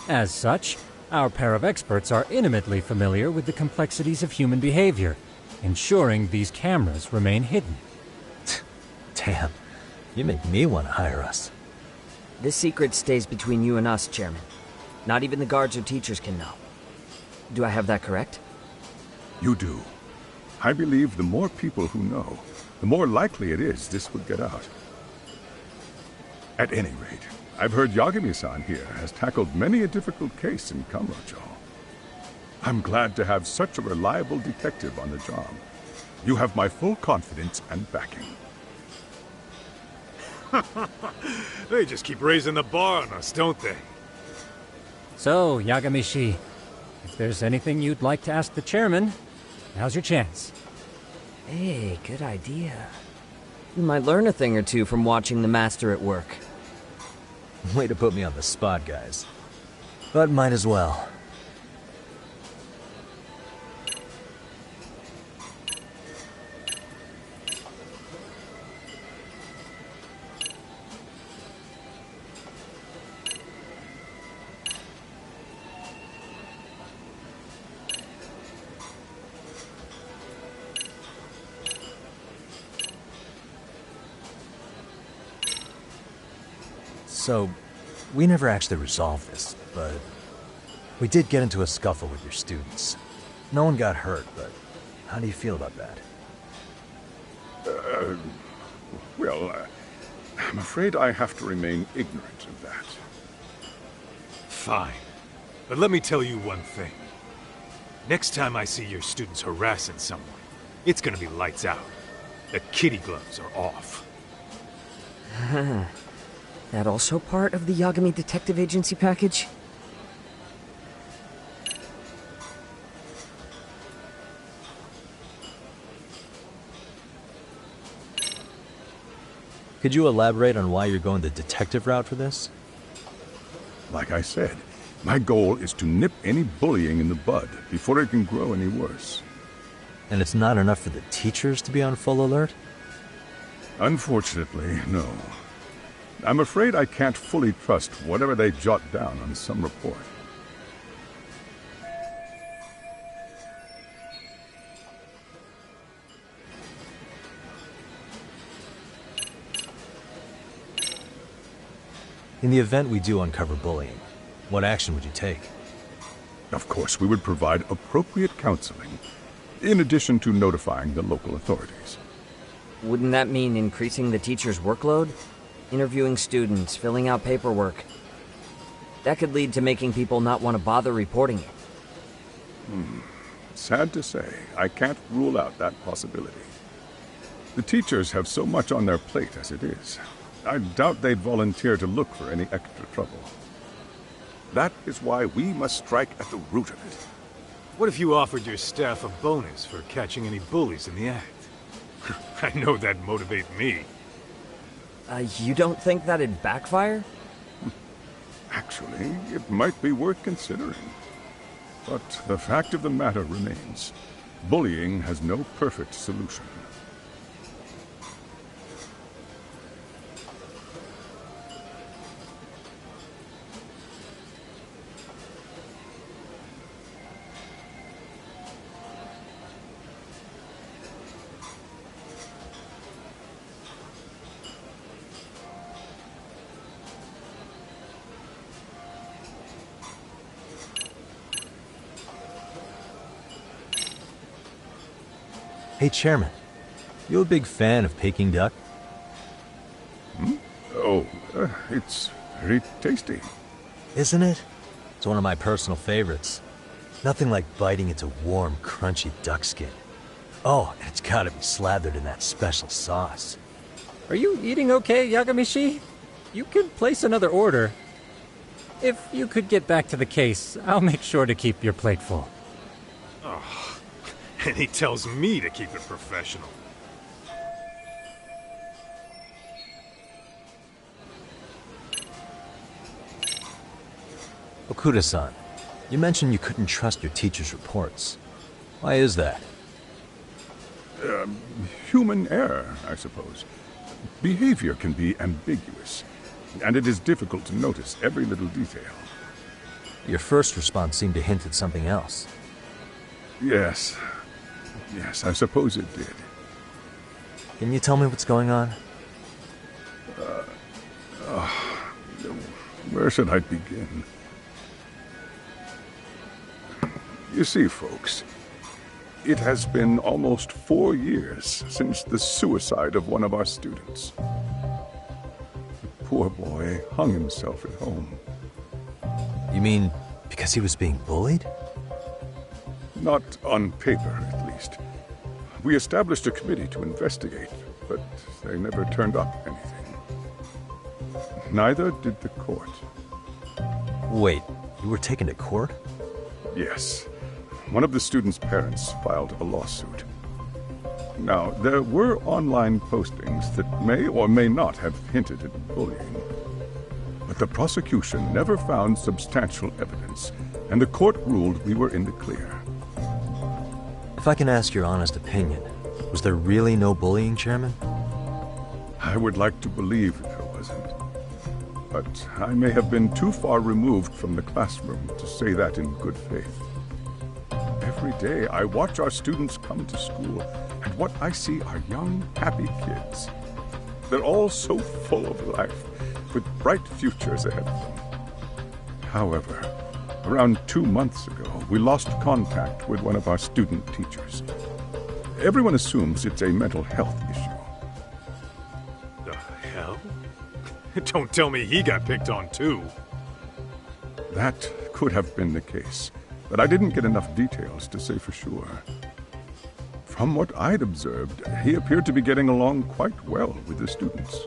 F: As such, our pair of experts are intimately familiar with the complexities of human behavior, ensuring these cameras remain hidden.
D: Damn, you make me want to hire us.
V: This secret stays between you and us, Chairman. Not even the guards or teachers can know. Do I have that correct?
O: You do. I believe the more people who know, the more likely it is this would get out. At any rate, I've heard Yagami-san here has tackled many a difficult case in Kamurocho. I'm glad to have such a reliable detective on the job. You have my full confidence and backing.
K: They just keep raising the bar on us, don't they?
F: So, Yagamishi, If there's anything you'd like to ask the chairman, now's your chance.
V: Hey, good idea. You might learn a thing or two from watching the master at work.
D: Way to put me on the spot, guys. But might as well. So, we never actually resolved this, but we did get into a scuffle with your students. No one got hurt, but how do you feel about that?
O: I'm afraid I have to remain ignorant of that.
K: Fine. But let me tell you one thing. Next time I see your students harassing someone, it's gonna be lights out. The kitty gloves are off.
V: That also part of the Yagami Detective Agency package?
D: Could you elaborate on why you're going the detective route for this?
O: Like I said, my goal is to nip any bullying in the bud before it can grow any worse.
D: And it's not enough for the teachers to be on full alert?
O: Unfortunately, no. I'm afraid I can't fully trust whatever they jot down on some report.
D: In the event we do uncover bullying, what action would you take?
O: Of course, we would provide appropriate counseling, in addition to notifying the local authorities.
V: Wouldn't that mean increasing the teacher's workload? Interviewing students, filling out paperwork. That could lead to making people not want to bother reporting it.
O: Sad to say, I can't rule out that possibility. The teachers have so much on their plate as it is. I doubt they'd volunteer to look for any extra trouble. That is why we must strike at the root of it.
K: What if you offered your staff a bonus for catching any bullies in the act? I know that'd motivate me.
V: You don't think that'd backfire?
O: Actually, it might be worth considering. But the fact of the matter remains, bullying has no perfect solution.
D: Hey, Chairman, you a big fan of Peking duck?
O: Oh, it's very tasty.
D: Isn't it? It's one of my personal favorites. Nothing like biting into warm, crunchy duck skin. Oh, and it's gotta be slathered in that special sauce.
F: Are you eating okay, Yagamishi? You could place another order. If you could get back to the case, I'll make sure to keep your plate full.
K: Oh, and he tells me to keep it professional.
D: Okuda-san, you mentioned you couldn't trust your teacher's reports. Why is that?
O: Human error, I suppose. Behavior can be ambiguous, and it is difficult to notice every little detail.
D: Your first response seemed to hint at something else.
O: Yes. Yes, I suppose it did.
D: Can you tell me what's going on?
O: Where should I begin? You see, folks, it has been almost 4 years since the suicide of one of our students. The poor boy hung himself at home.
D: You mean because he was being bullied?
O: Not on paper, at least. We established a committee to investigate, but they never turned up anything. Neither did the court.
D: Wait, you were taken to court?
O: Yes. One of the students' parents filed a lawsuit. Now, there were online postings that may or may not have hinted at bullying. But the prosecution never found substantial evidence, and the court ruled we were in the clear.
D: If I can ask your honest opinion, was there really no bullying, Chairman?
O: I would like to believe there wasn't. But I may have been too far removed from the classroom to say that in good faith. Every day I watch our students come to school, and what I see are young, happy kids. They're all so full of life, with bright futures ahead of them. However, around 2 months ago, we lost contact with one of our student teachers. Everyone assumes it's a mental health issue.
K: The hell? Don't tell me he got picked on too.
O: That could have been the case, but I didn't get enough details to say for sure. From what I'd observed, he appeared to be getting along quite well with the students.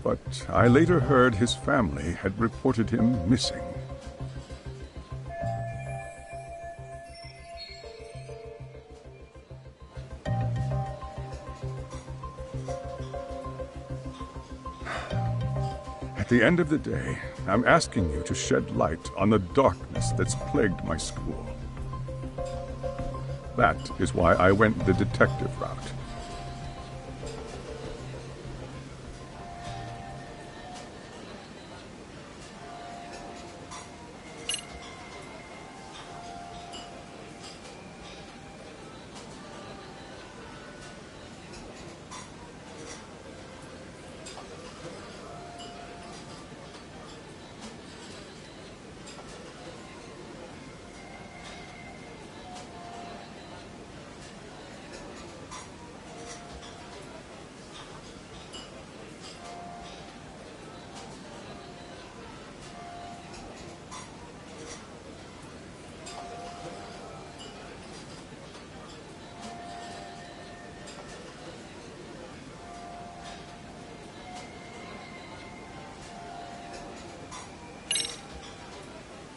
O: But I later heard his family had reported him missing. At the end of the day, I'm asking you to shed light on the darkness that's plagued my school. That is why I went the detective route.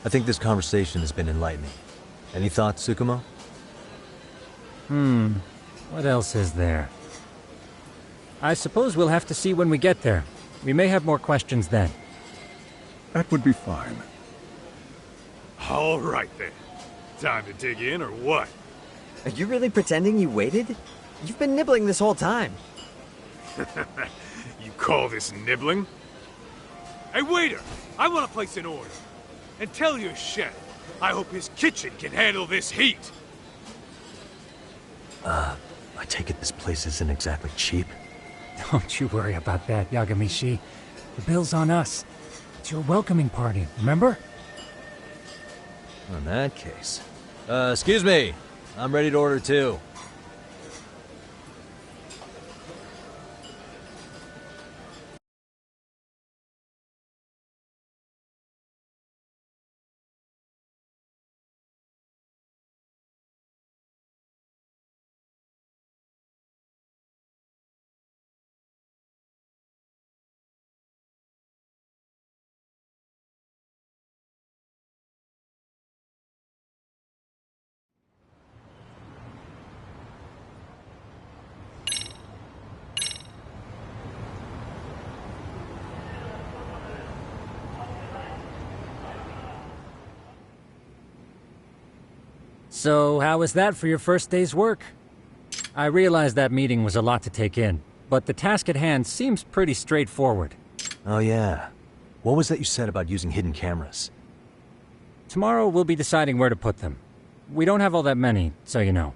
D: I think this conversation has been enlightening. Any thoughts, Tsukumo?
F: What else is there? I suppose we'll have to see when we get there. We may have more questions then.
O: That would be fine.
K: All right then. Time to dig in or what?
V: Are you really pretending you waited? You've been nibbling this whole time.
K: You call this nibbling? Hey, waiter! I want to place an order. And tell your chef, I hope his kitchen can handle this heat.
D: I take it this place isn't exactly cheap?
F: Don't you worry about that, Yagamishi. The bill's on us. It's your welcoming party, remember?
D: In that case... excuse me. I'm ready to order too.
F: So, how was that for your first day's work? I realized that meeting was a lot to take in, but the task at hand seems pretty straightforward.
D: Oh yeah. What was that you said about using hidden cameras?
F: Tomorrow we'll be deciding where to put them. We don't have all that many, so you know.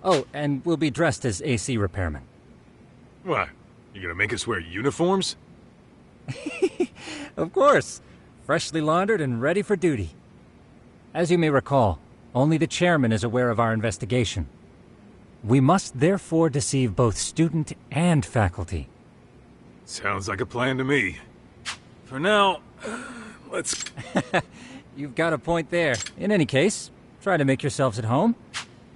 F: Oh, and we'll be dressed as AC repairmen.
K: What? You gonna make us wear uniforms?
F: Of course. Freshly laundered and ready for duty. As you may recall, only the chairman is aware of our investigation. We must therefore deceive both student and faculty.
K: Sounds like a plan to me. For now, let's...
F: You've got a point there. In any case, try to make yourselves at home.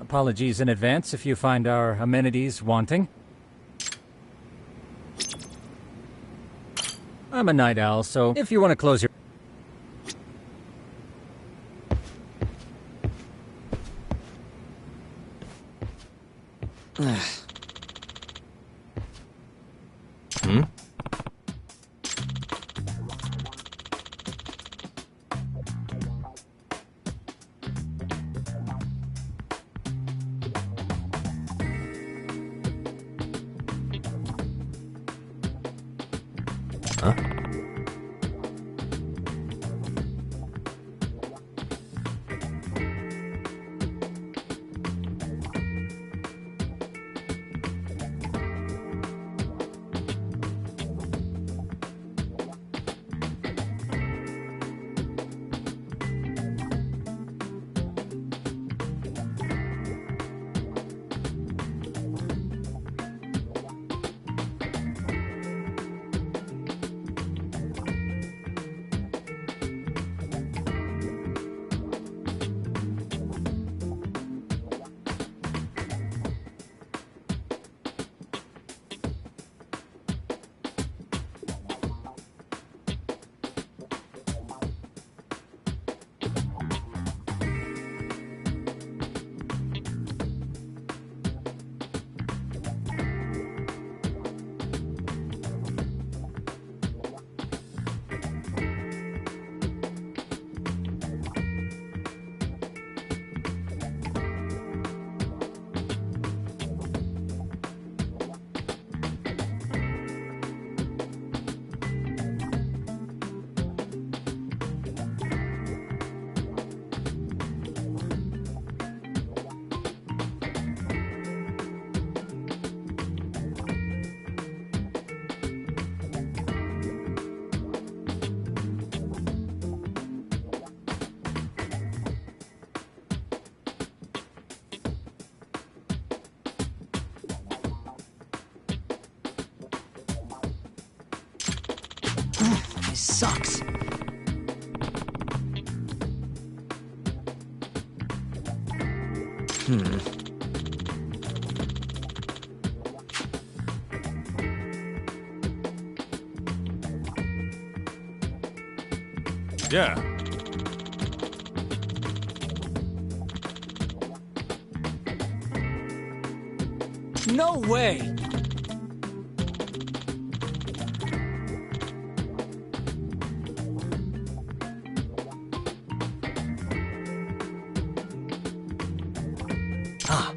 F: Apologies in advance if you find our amenities wanting. I'm a night owl, so if you want to close your...
A: Hmm? Huh?
S: This sucks.
K: Yeah.
U: No way!
S: Ah.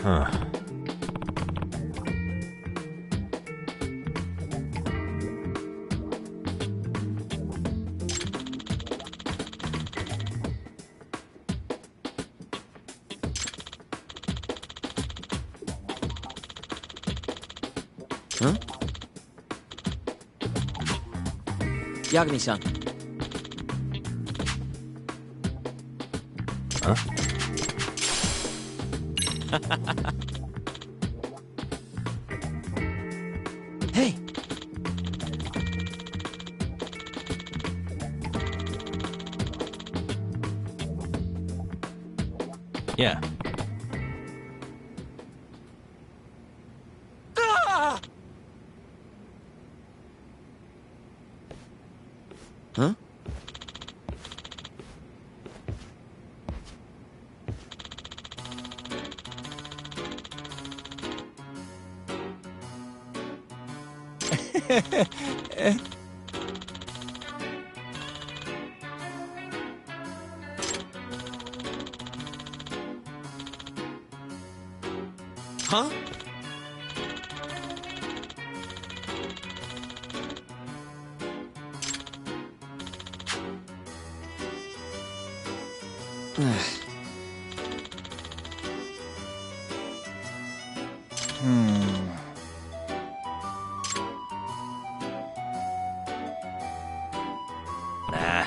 D: Huh.
V: Huh? Yagami-san.
D: Huh?
V: Hey!
A: Yeah.
V: Huh?
J: Huh?
A: Nah.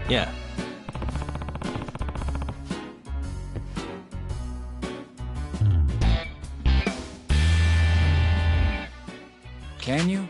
A: Yeah.
F: Can you?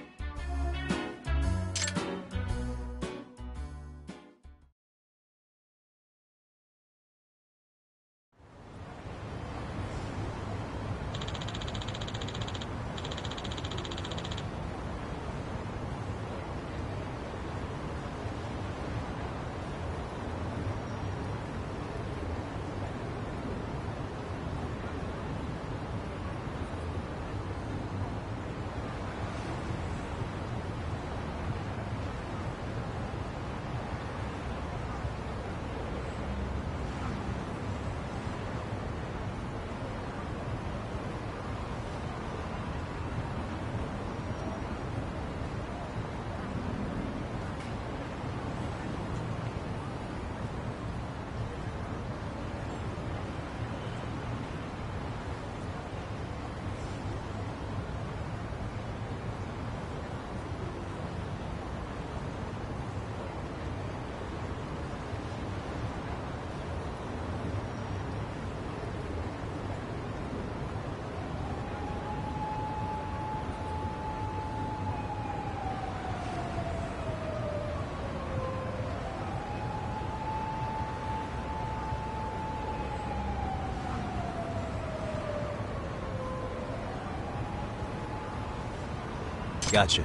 A: Gotcha.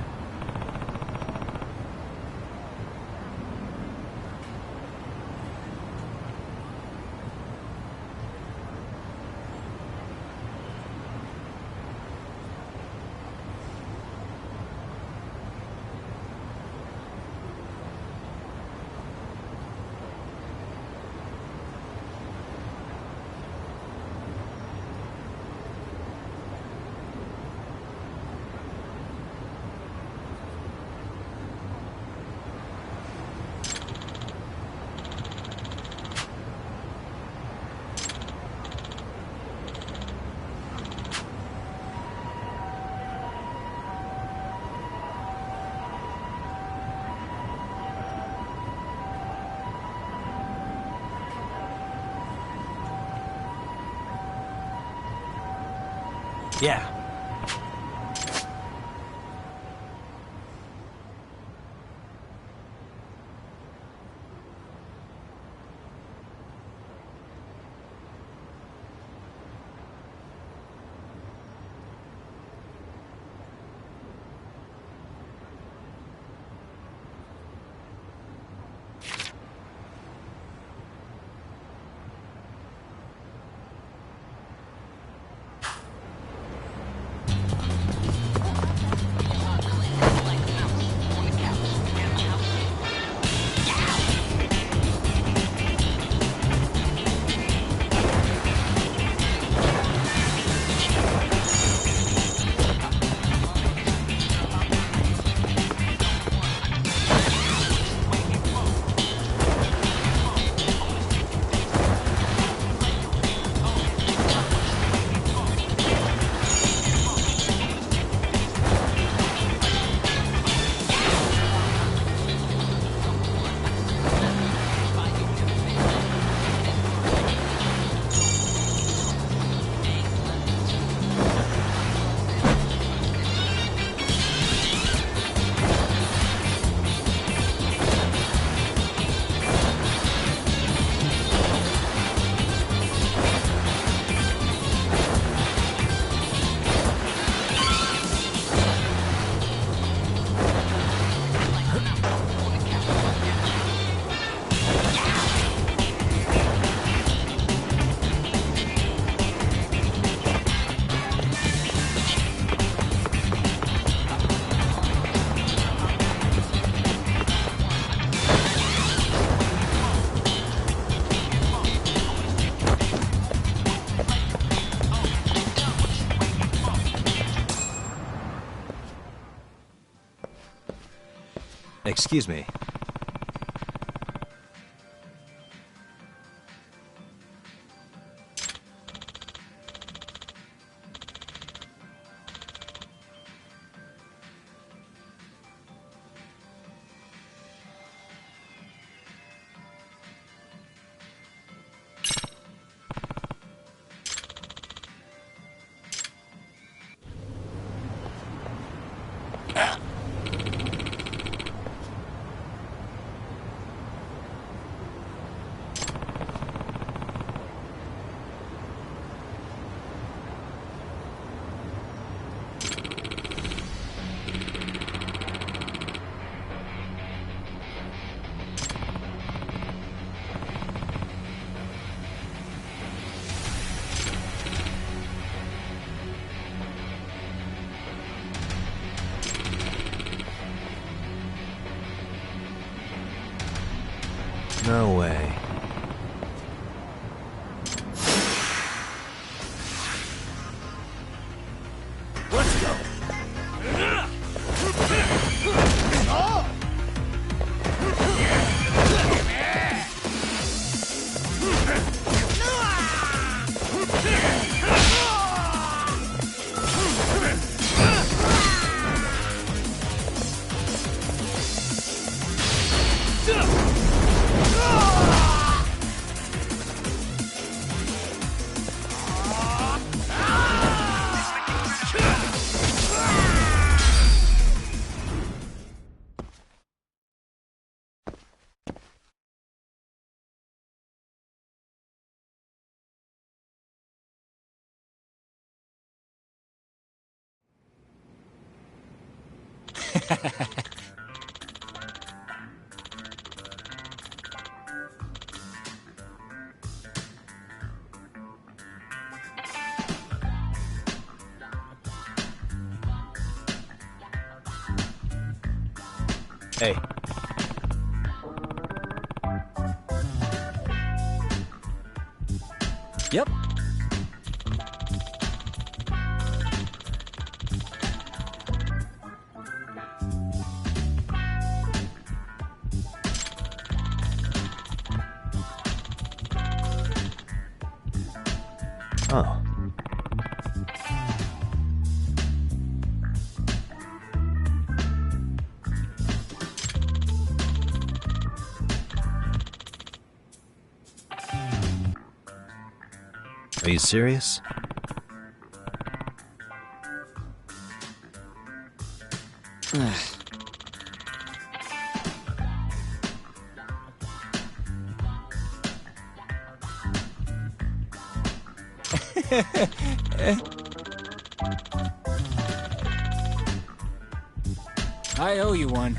A: Yeah. Excuse me. No way.
L: Let's go.
A: Hey.
F: Yep.
A: Oh. Are you serious?
F: I owe you one.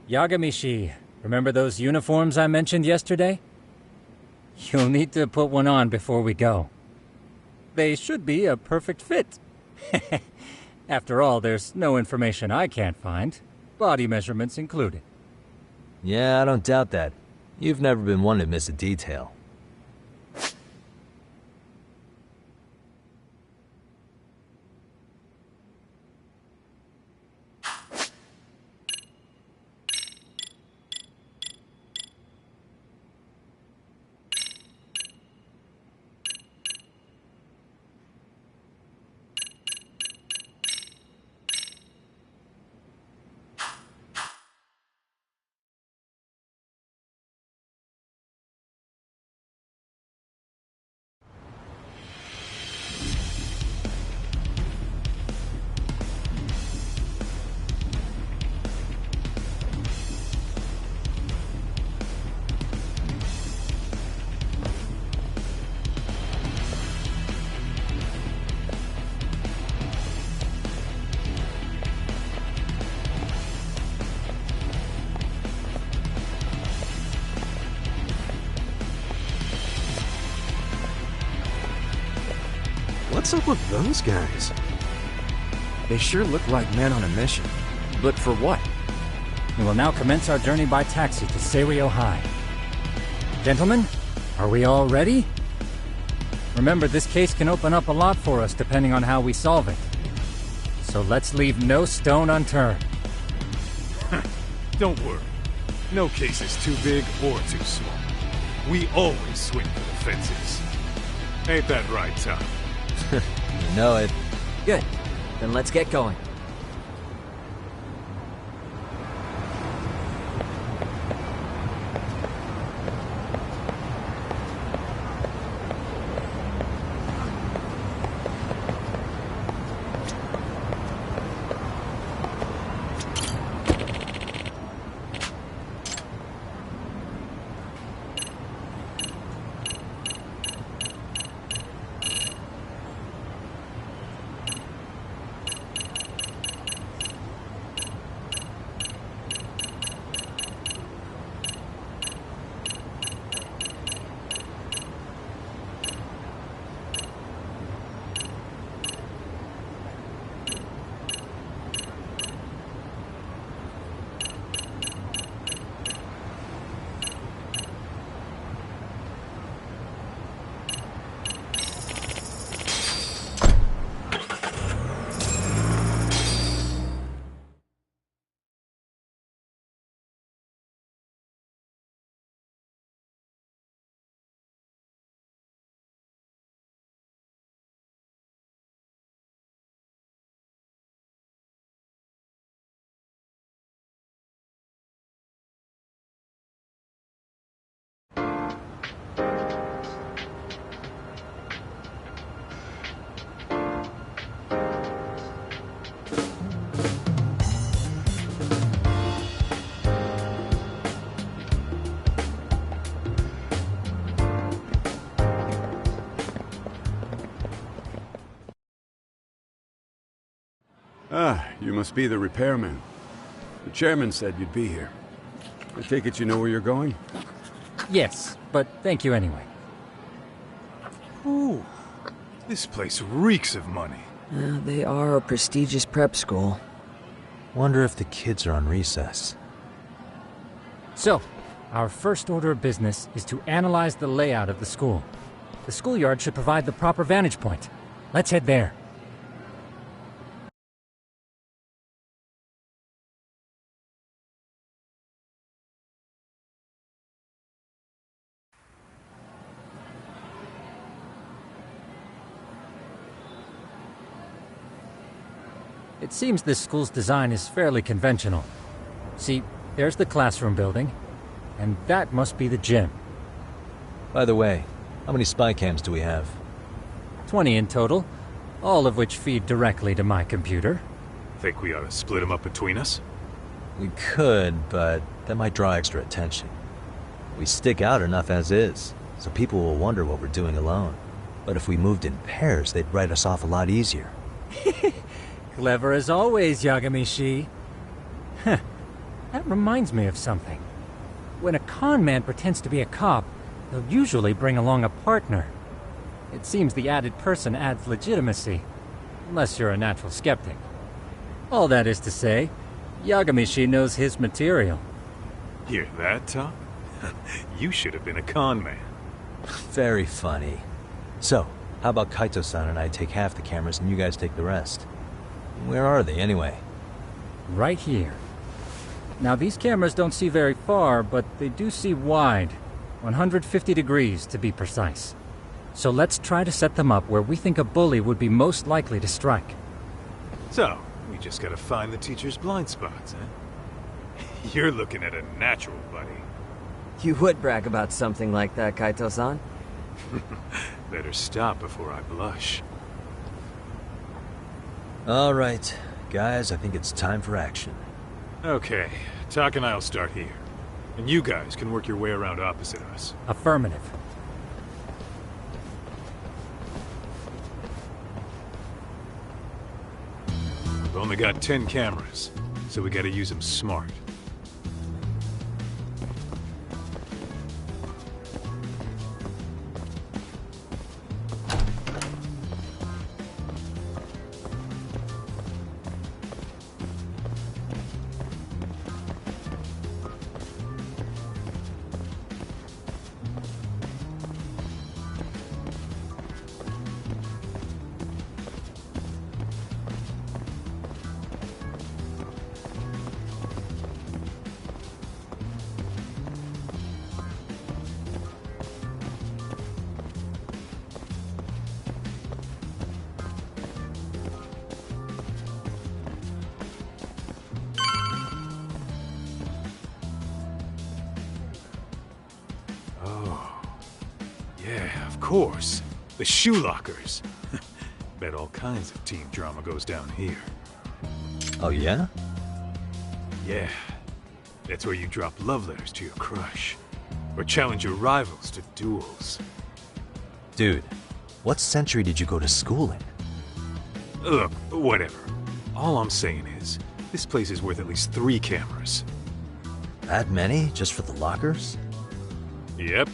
F: Yagamishi, remember those uniforms I mentioned yesterday? You'll need to put one on before we go. They should be a perfect fit. After all, there's no information I can't find, body measurements included.
A: Yeah, I don't doubt that. You've never been one to miss a detail.
B: What's up with those guys?
J: They sure look like men on a mission. But for what?
F: We will now commence our journey by taxi to Serio High. Gentlemen, are we all ready? Remember, this case can open up a lot for us depending on how we solve it. So let's leave no stone unturned.
K: Don't worry. No case is too big or too small. We always swing for the fences. Ain't that right, Tom?
D: You know it.
V: Good. Then let's get going.
B: Ah, you must be the repairman. The chairman said you'd be here. I take it you know where you're going?
F: Yes, but thank you anyway.
K: Ooh, this place reeks of money.
V: They are a prestigious prep school.
D: Wonder if the kids are on recess.
F: So, our first order of business is to analyze the layout of the school. The schoolyard should provide the proper vantage point. Let's head there. It seems this school's design is fairly conventional. See, there's the classroom building, and that must be the gym.
D: By the way, how many spy cams do we have?
F: 20 in total, all of which feed directly to my computer.
K: Think we ought to split them up between us?
D: We could, but that might draw extra attention. We stick out enough as is, so people will wonder what we're doing alone. But if we moved in pairs, they'd write us off a lot easier.
F: Clever as always, Yagami-shi. That reminds me of something. When a con man pretends to be a cop, they'll usually bring along a partner. It seems the added person adds legitimacy, unless you're a natural skeptic. All that is to say, Yagami-shi knows his material.
K: Hear that, Tom? You should have been a con man.
D: Very funny. So, how about Kaito-san and I take half the cameras and you guys take the rest? Where are they, anyway?
F: Right here. Now, these cameras don't see very far, but they do see wide. 150 degrees, to be precise. So let's try to set them up where we think a bully would be most likely to strike.
K: So, we just gotta find the teacher's blind spots, huh? You're looking at a natural, buddy.
V: You would brag about something like that, Kaito-san.
K: Better stop before I blush.
D: All right, guys, I think it's time for action.
K: Okay, Tak and I'll start here. And you guys can work your way around opposite us.
F: Affirmative.
K: We've only got 10 cameras, so we gotta use them smart. of course. The shoe lockers. Bet all kinds of teen drama goes down here.
D: Oh, yeah?
K: Yeah. That's where you drop love letters to your crush. Or challenge your rivals to duels.
D: Dude, what century did you go to school in?
K: Look, whatever. All I'm saying is, this place is worth at least 3 cameras.
D: That many? Just for the lockers?
K: Yep.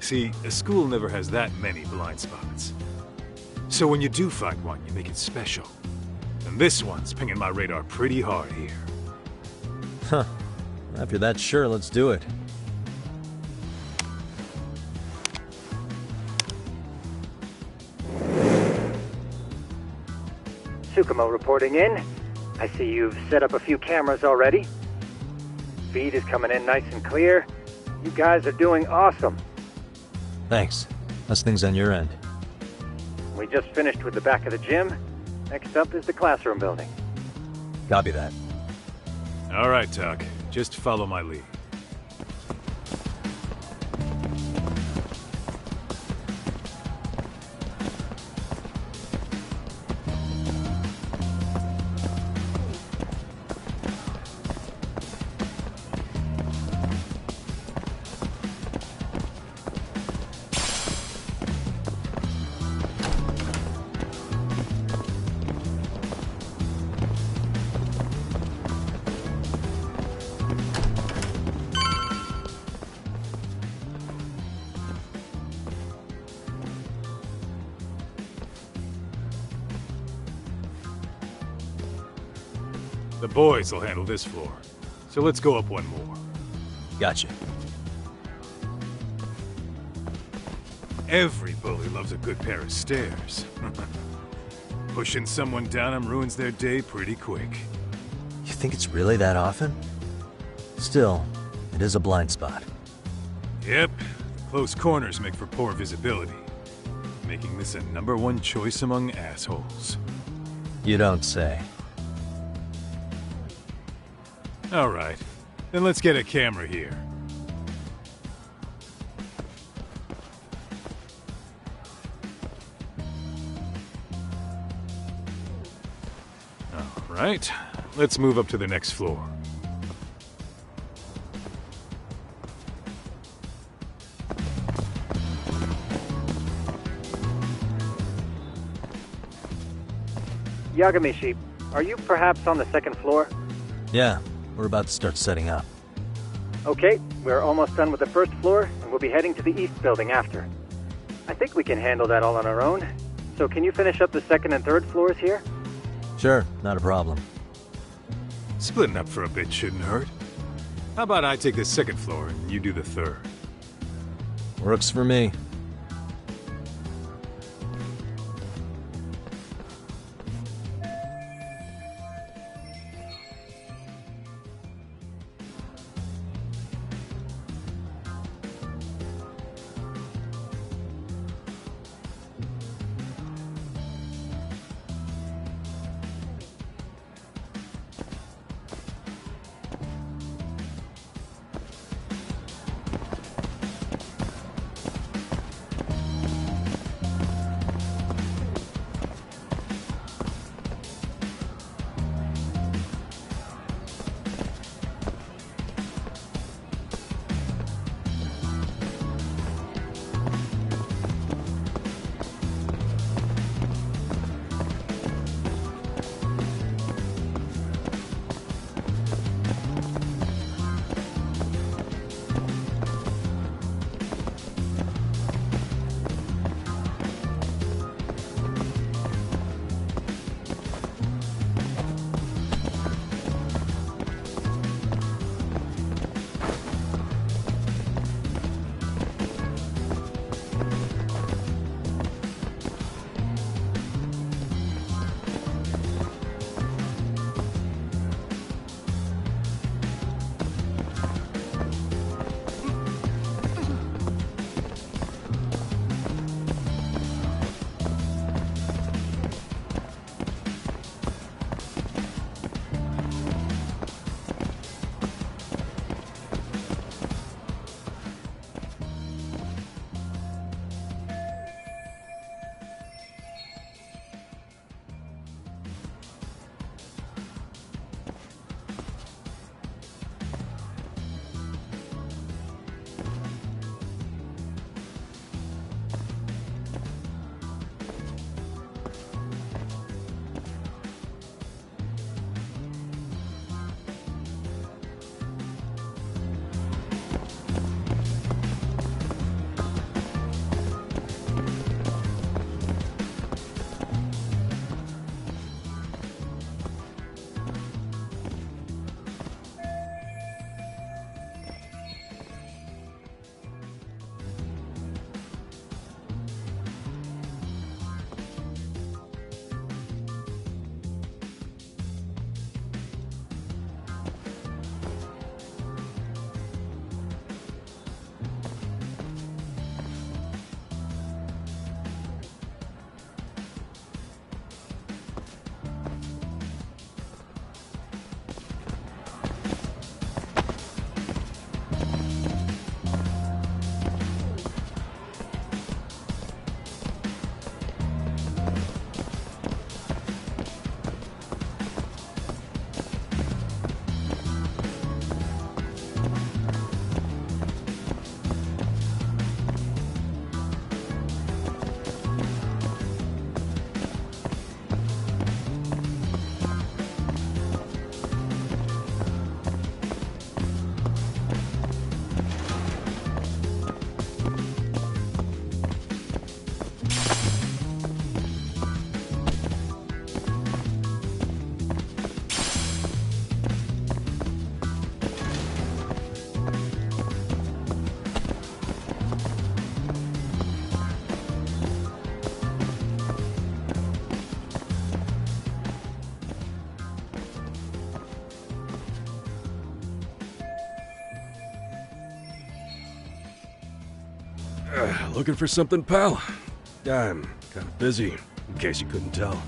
K: See, a school never has that many blind spots. So when you do find one, you make it special. And this one's pinging my radar pretty hard here.
D: Huh. If you're that sure, let's do it.
G: Tsukumo reporting in. I see you've set up a few cameras already. Feed is coming in nice and clear. You guys are doing awesome.
D: Thanks. How's things on your end?
G: We just finished with the back of the gym. Next up is the classroom building.
D: Copy that.
K: All right, Tuck. Just follow my lead. The boys will handle this floor. So let's go up one more.
D: Gotcha.
K: Every bully loves a good pair of stairs. Pushing someone down them ruins their day pretty quick.
D: You think it's really that often? Still, it is a blind spot.
K: Yep. Close corners make for poor visibility. Making this a #1 choice among assholes.
D: You don't say.
K: All right. Then let's get a camera here. All right. Let's move up to the next floor.
G: Yagamishi, are you perhaps on the second floor?
D: Yeah, we're about to start setting up.
G: Okay, we're almost done with the first floor, and we'll be heading to the east building after. I think we can handle that all on our own. So can you finish up the second and third floors here?
D: Sure, not a problem.
K: Splitting up for a bit shouldn't hurt. How about I take the second floor and you do the third?
D: Works for me.
C: Looking for something, pal? I'm kind of busy, in case you couldn't tell.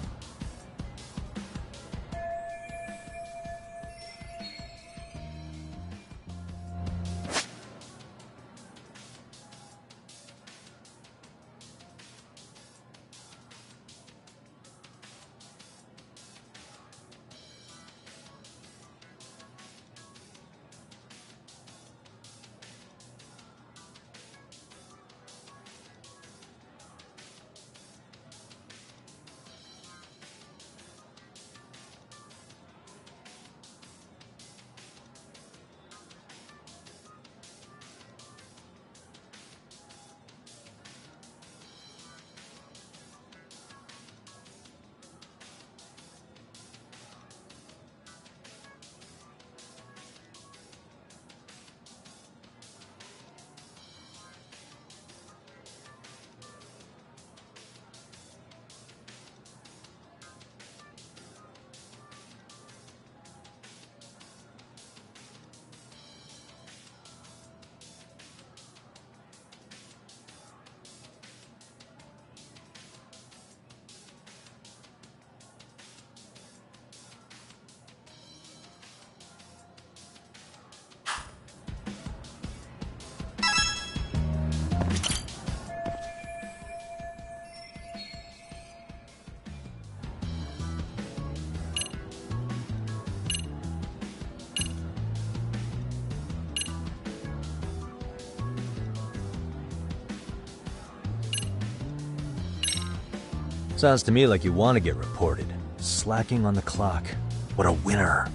D: Sounds to me like you want to get reported. Slacking on the clock. What a winner.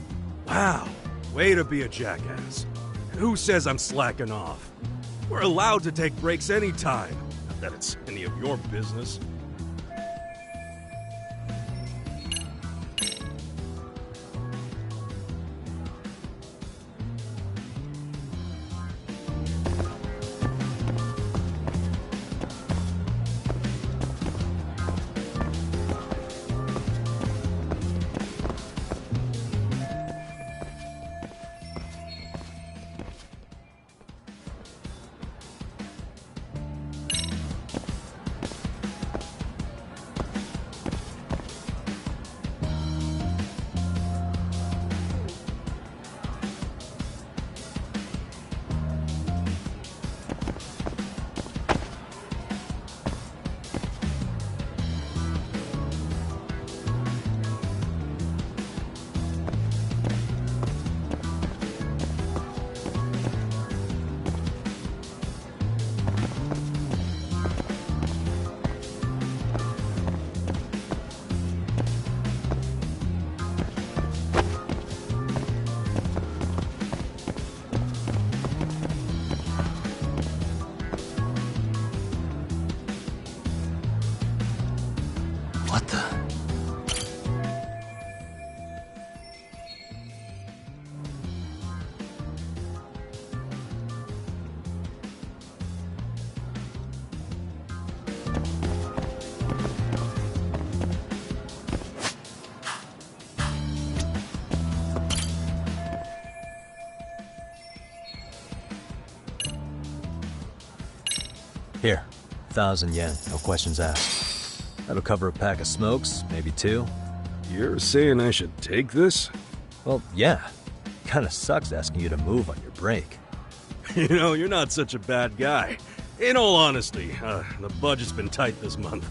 C: Wow, way to be a jackass. Who says I'm slacking off? We're allowed to take breaks anytime. Not that it's any of your business.
D: What the? Here, 1,000 yen, no questions asked. That'll cover a pack of smokes, maybe 2.
C: You're saying I should take this?
D: Well, yeah. Kinda sucks asking you to move on your break.
C: You know, you're not such a bad guy. In all honesty, the budget's been tight this month.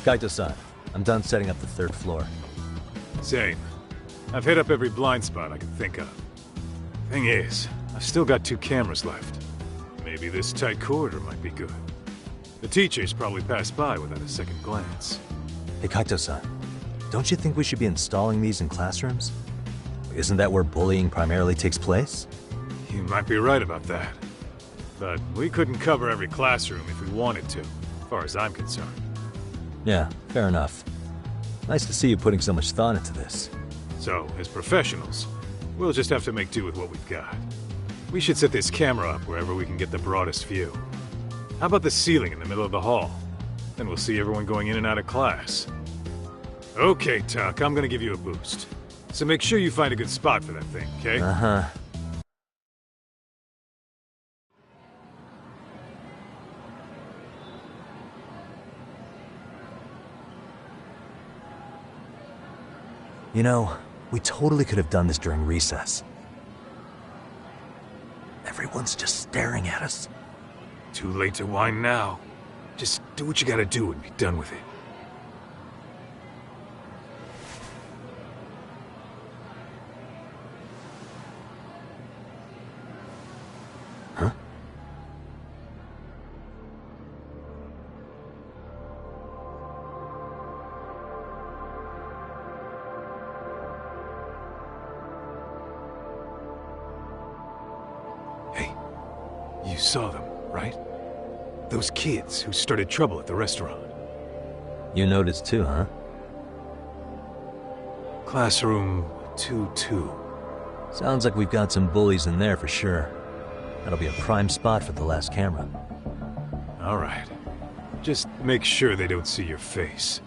D: Kaito-san, I'm done setting up the 3rd floor.
K: Same. I've hit up every blind spot I can think of. Thing is, I've still got 2 cameras left. Maybe this tight corridor might be good. The teachers probably passed by without a second glance.
D: Hey Kaito-san, don't you think we should be installing these in classrooms? Isn't that where bullying primarily takes place?
K: You might be right about that. But we couldn't cover every classroom if we wanted to, as far as I'm concerned.
D: Yeah, fair enough. Nice to see you putting so much thought into this.
K: So, as professionals, we'll just have to make do with what we've got. We should set this camera up wherever we can get the broadest view. How about the ceiling in the middle of the hall? Then we'll see everyone going in and out of class. Okay, Tuck, I'm gonna give you a boost. So make sure you find a good spot for that thing, okay?
D: Uh-huh. You know, we totally could have done this during recess. Everyone's just staring at us.
K: Too late to whine now. Just do what you gotta do and be done with it.
D: Huh?
K: Hey, you saw them, right? Those kids who started trouble at the restaurant.
D: You noticed too, huh?
K: Classroom 2-2.
D: Sounds like we've got some bullies in there for sure. That'll be a prime spot for the last camera.
K: All right. Just make sure they don't see your face.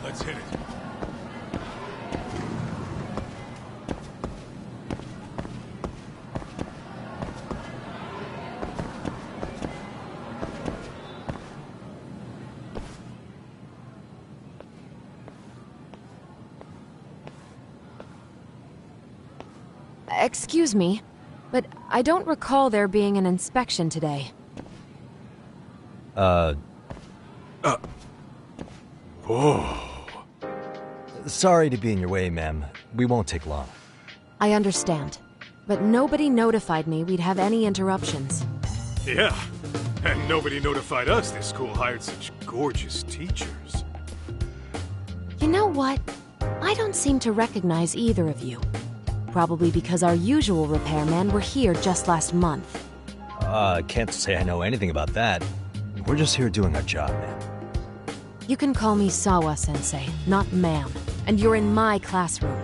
N: Let's hit it.
E: Excuse me, but I don't recall there being an inspection today.
K: Whoa.
D: Sorry to be in your way, ma'am. We won't take long.
E: I understand, but nobody notified me we'd have any interruptions.
K: Yeah, and nobody notified us this school hired such gorgeous teachers.
E: You know what? I don't seem to recognize either of you. Probably because our usual repairmen were here just last month.
D: Can't say I know anything about that. We're just here doing our job, ma'am.
E: You can call me Sawa-sensei, not ma'am, and you're in my classroom.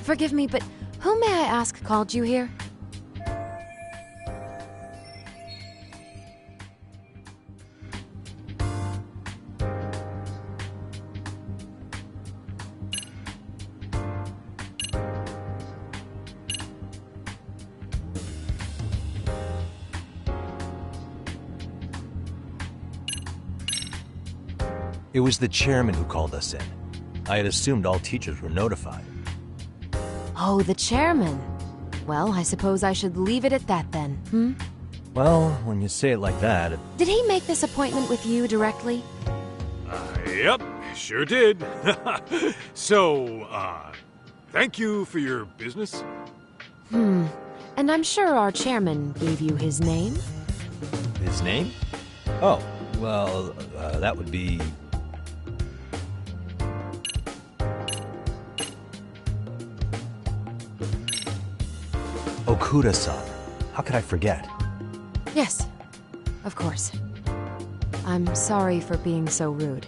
E: Forgive me, but who may I ask called you here?
D: It was the chairman who called us in. I had assumed all teachers were notified.
E: Oh, the chairman. Well, I suppose I should leave it at that then, hmm?
D: Well, when you say it like that...
E: Did he make this appointment with you directly?
K: Yep, sure did. So, thank you for your business.
E: And I'm sure our chairman gave you his name?
D: His name? Oh, well, that would be... Okuda-san. How could I forget?
E: Yes, of course. I'm sorry for being so rude.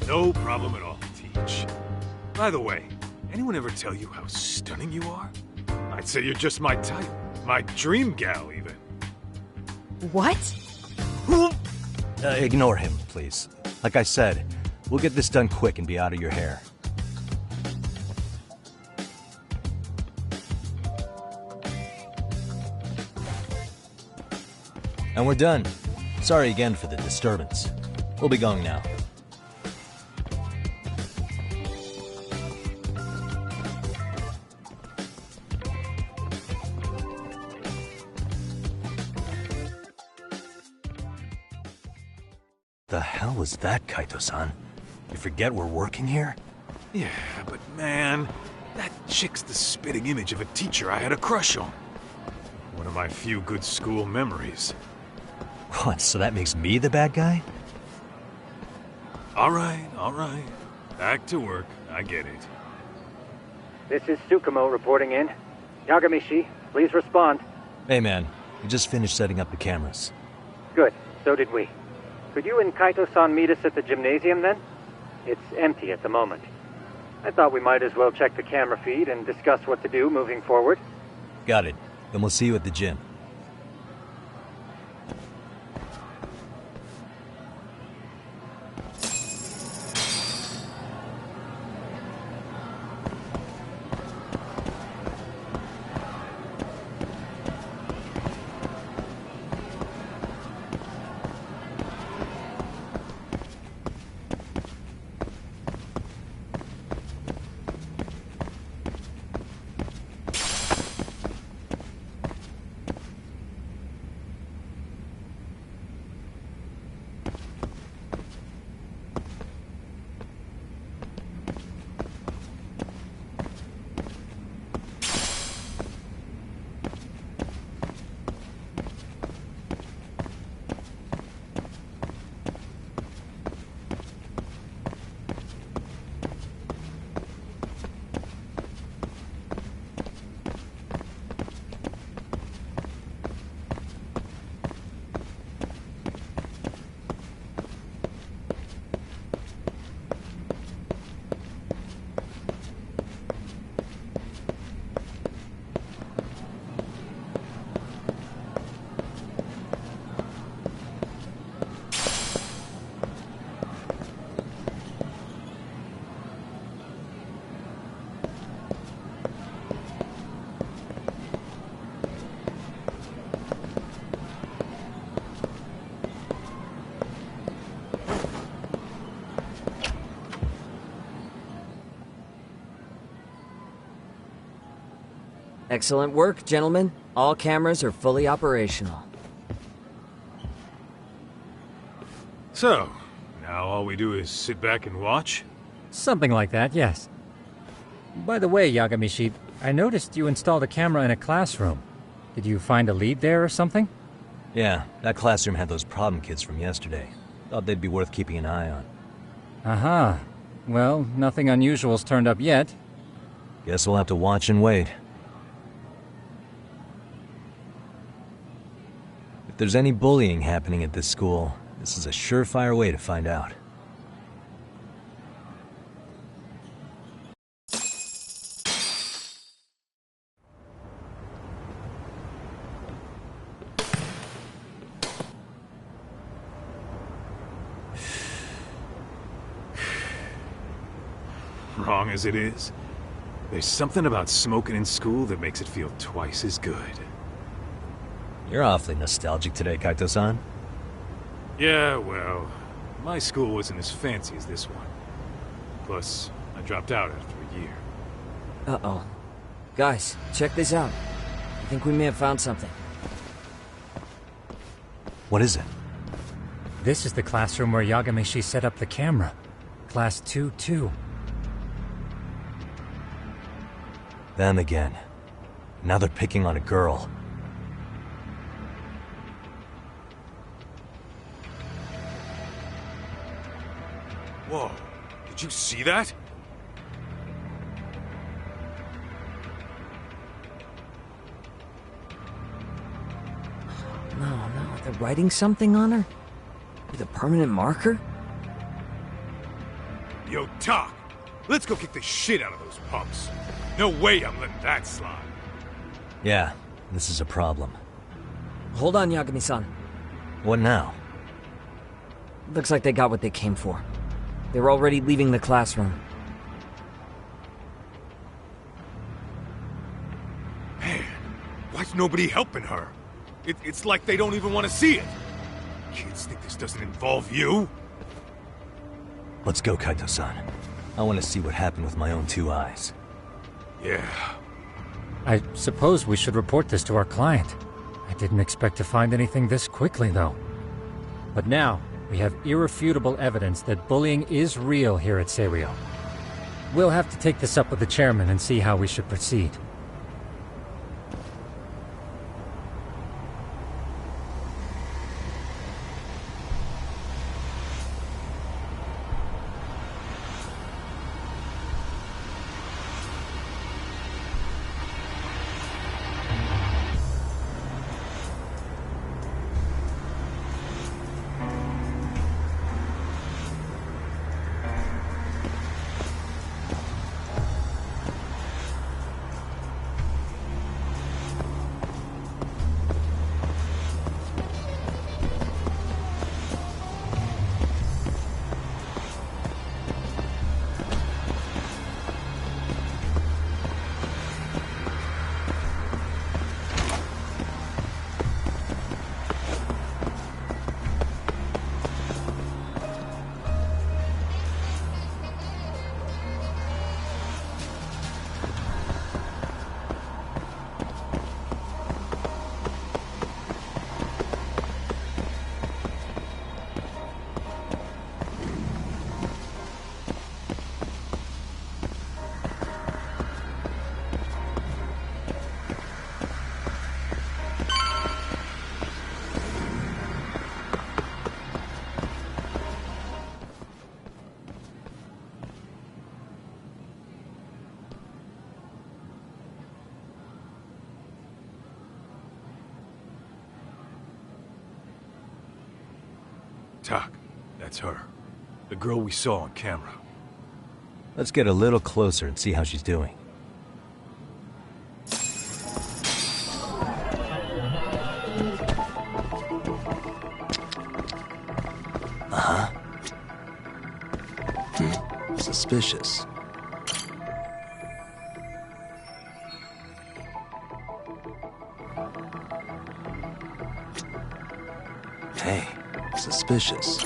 K: No problem at all, Teach. By the way, anyone ever tell you how stunning you are? I'd say you're just my type. My dream gal, even.
E: What?
D: Ignore him, please. Like I said, we'll get this done quick and be out of your hair. And we're done. Sorry again for the disturbance. We'll be going now. The hell was that, Kaito-san? You forget we're working here?
K: Yeah, but man, that chick's the spitting image of a teacher I had a crush on. One of my few good school memories.
D: What, so that makes me the bad guy?
K: All right. Back to work. I get it.
G: This is Tsukumo reporting in. Yagamishi, please respond.
D: Hey man, we just finished setting up the cameras.
G: Good, so did we. Could you and Kaito-san meet us at the gymnasium then? It's empty at the moment. I thought we might as well check the camera feed and discuss what to do moving forward.
D: Got it. Then we'll see you at the gym.
V: Excellent work, gentlemen. All cameras are fully operational.
K: So, now all we do is sit back and watch?
F: Something like that, yes. By the way, Yagamishi, I noticed you installed a camera in a classroom. Did you find a lead there or something?
D: Yeah, that classroom had those problem kids from yesterday. Thought they'd be worth keeping an eye on.
F: Aha. Well, nothing unusual's turned up yet.
D: Guess we'll have to watch and wait. If there's any bullying happening at this school, this is a surefire way to find out.
K: Wrong as it is, there's something about smoking in school that makes it feel twice as good.
D: You're awfully nostalgic today, Kaito-san.
K: Yeah, well, my school wasn't as fancy as this one. Plus, I dropped out after a year.
V: Uh-oh. Guys, check this out. I think we may have found something.
D: What is it?
F: This is the classroom where Yagamishi set up the camera. Class 2-2.
D: Them again. Now they're picking on a girl.
K: Whoa, did you see that?
V: No, they're writing something on her? With a permanent marker?
K: Yo, Doc, let's go kick the shit out of those punks. No way I'm letting that slide.
D: Yeah, this is a problem.
V: Hold on, Yagami-san.
D: What now?
V: Looks like they got what they came for. They're already leaving the classroom.
K: Man, why's nobody helping her? It's like they don't even want to see it. Kids think this doesn't involve you?
D: Let's go, Kaito-san. I want to see what happened with my own two eyes.
K: Yeah.
F: I suppose we should report this to our client. I didn't expect to find anything this quickly, though. But now, We have irrefutable evidence that bullying is real here at Serio. We'll have to take this up with the chairman and see how we should proceed.
K: Doc, that's her. The girl we saw on camera.
D: Let's get a little closer and see how she's doing. Uh-huh. Suspicious. Hey, suspicious.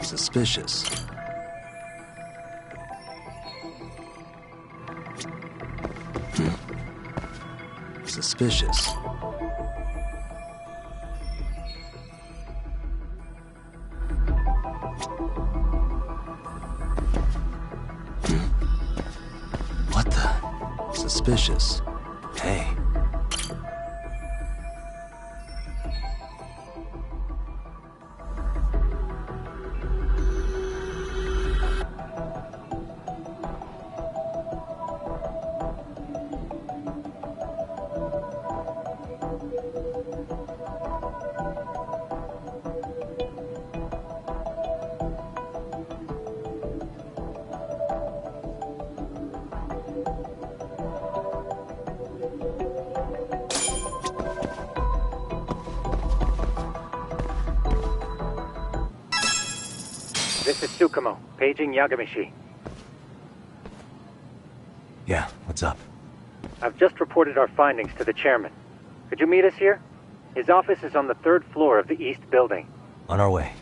D: Suspicious. Suspicious. What the? Suspicious. Hey.
G: This is Tsukumo, paging Yagamishi.
D: Yeah, what's up?
G: I've just reported our findings to the chairman. Could you meet us here? His office is on the 3rd floor of the east building.
D: On our way.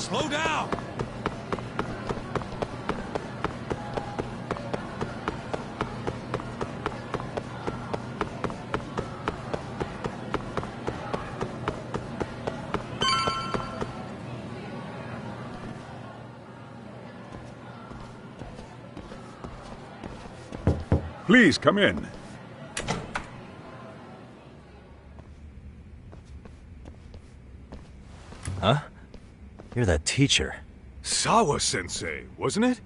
K: Slow down!
O: Please come in.
D: Huh? You're that teacher.
K: Sawa-sensei, wasn't it?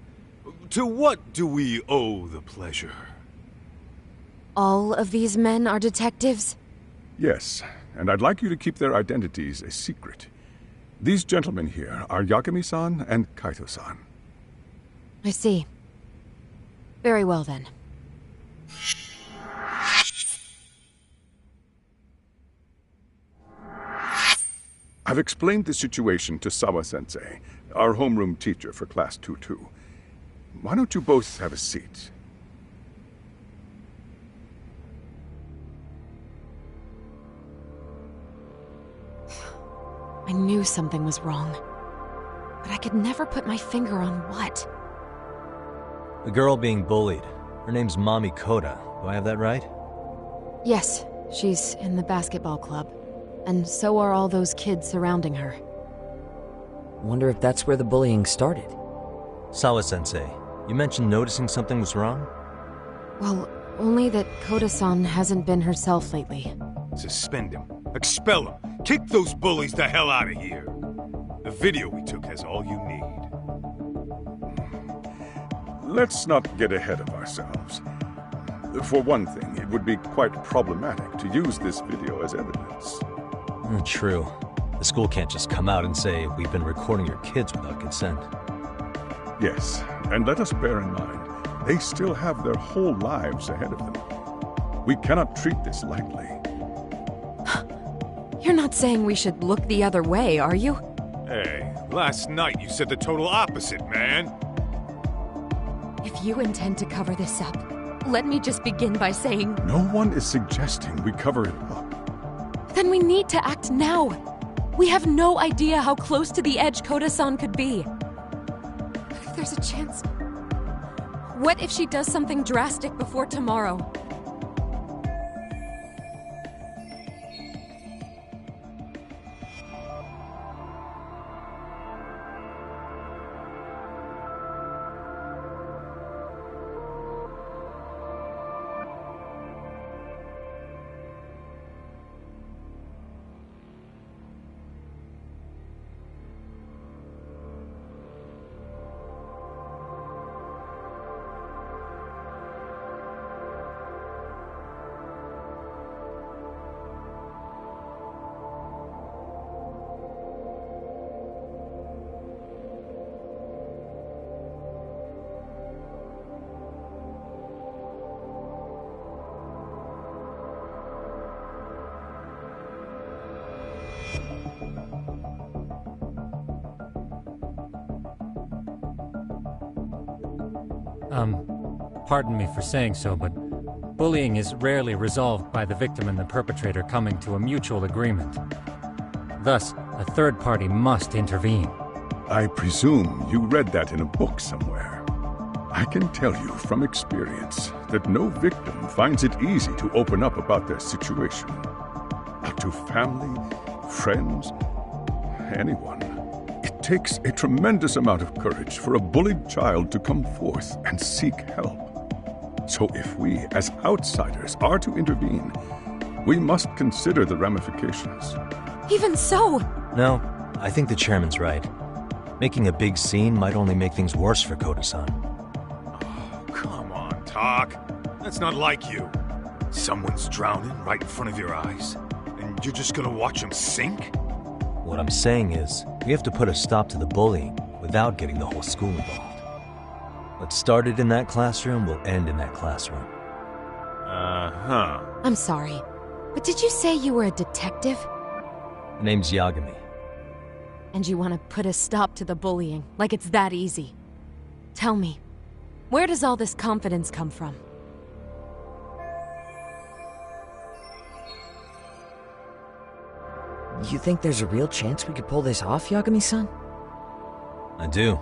K: To what do we owe the pleasure?
E: All of these men are detectives?
O: Yes, and I'd like you to keep their identities a secret. These gentlemen here are Yagami-san and Kaito-san.
E: I see. Very well then.
O: I've explained the situation to Sawa-sensei, our homeroom teacher for Class 2-2. Why don't you both have a seat?
E: I knew something was wrong, but I could never put my finger on what.
D: The girl being bullied. Her name's Mami Koda. Do I have that right?
E: Yes, she's in the basketball club. And so are all those kids surrounding her.
V: Wonder if that's where the bullying started.
D: Sawa-sensei, you mentioned noticing something was wrong?
E: Well, only that Koda-san hasn't been herself lately.
K: Suspend him. Expel him. Kick those bullies the hell out of here. The video we took has all you need.
O: Let's not get ahead of ourselves. For one thing, it would be quite problematic to use this video as evidence.
D: True. The school can't just come out and say, we've been recording your kids without consent.
O: Yes, and let us bear in mind, they still have their whole lives ahead of them. We cannot treat this lightly.
E: You're not saying we should look the other way, are you?
K: Hey, last night you said the total opposite, man.
E: If you intend to cover this up, let me just begin by saying...
O: No one is suggesting we cover it up.
E: Then we need to act now. We have no idea how close to the edge Koda-san could be. If there's a chance... What if she does something drastic before tomorrow?
F: Pardon me for saying so, but bullying is rarely resolved by the victim and the perpetrator coming to a mutual agreement. Thus, a third party must intervene.
O: I presume you read that in a book somewhere. I can tell you from experience that no victim finds it easy to open up about their situation. Not to family, friends, anyone. It takes a tremendous amount of courage for a bullied child to come forth and seek help. So if we, as outsiders, are to intervene, we must consider the ramifications.
E: Even so!
D: No, I think the chairman's right. Making a big scene might only make things worse for Koto-san.
K: Oh, come on, Tak. That's not like you. Someone's drowning right in front of your eyes, and you're just gonna watch him sink?
D: What I'm saying is, we have to put a stop to the bullying without getting the whole school involved. What started in that classroom will end in that classroom.
K: Uh-huh.
E: I'm sorry, but did you say you were a detective?
D: The name's Yagami.
E: And you want to put a stop to the bullying, like it's that easy. Tell me, where does all this confidence come from?
V: You think there's a real chance we could pull this off, Yagami-san?
D: I do.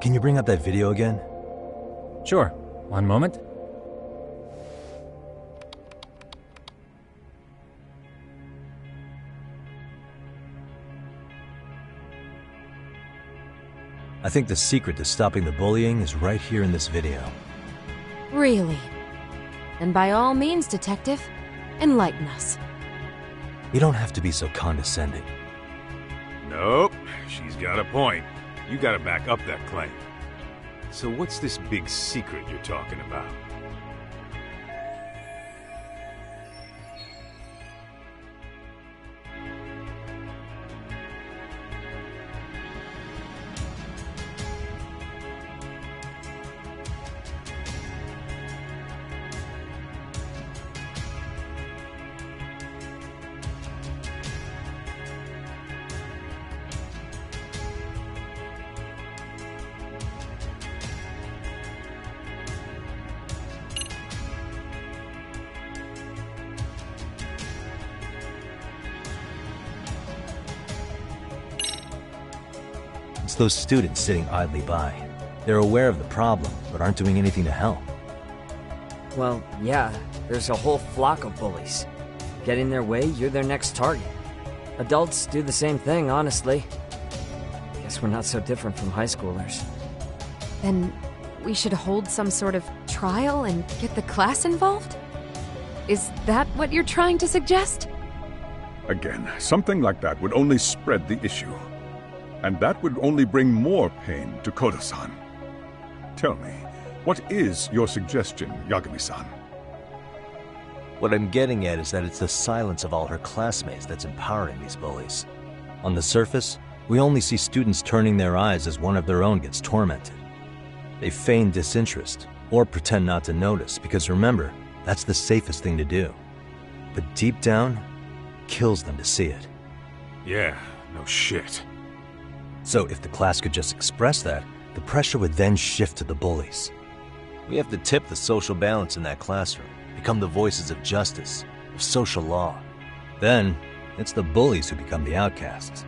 D: Can you bring up that video again?
F: Sure. One moment.
D: I think the secret to stopping the bullying is right here in this video.
E: Really? Then by all means, detective, enlighten us.
D: You don't have to be so condescending.
K: Nope, she's got a point. You gotta back up that claim. So what's this big secret you're talking about?
D: It's those students sitting idly by. They're aware of the problem, but aren't doing anything to help.
V: Well, yeah, there's a whole flock of bullies. Get in their way, you're their next target. Adults do the same thing, honestly. Guess we're not so different from high schoolers.
E: Then we should hold some sort of trial and get the class involved? Is that what you're trying to suggest?
O: Again, something like that would only spread the issue. And that would only bring more pain to Koto-san. Tell me, what is your suggestion, Yagami-san?
D: What I'm getting at is that it's the silence of all her classmates that's empowering these bullies. On the surface, we only see students turning their eyes as one of their own gets tormented. They feign disinterest, or pretend not to notice, because remember, that's the safest thing to do. But deep down, it kills them to see it.
K: Yeah, no shit.
D: So if the class could just express that, the pressure would then shift to the bullies. We have to tip the social balance in that classroom, become the voices of justice, of social law. Then, it's the bullies who become the outcasts.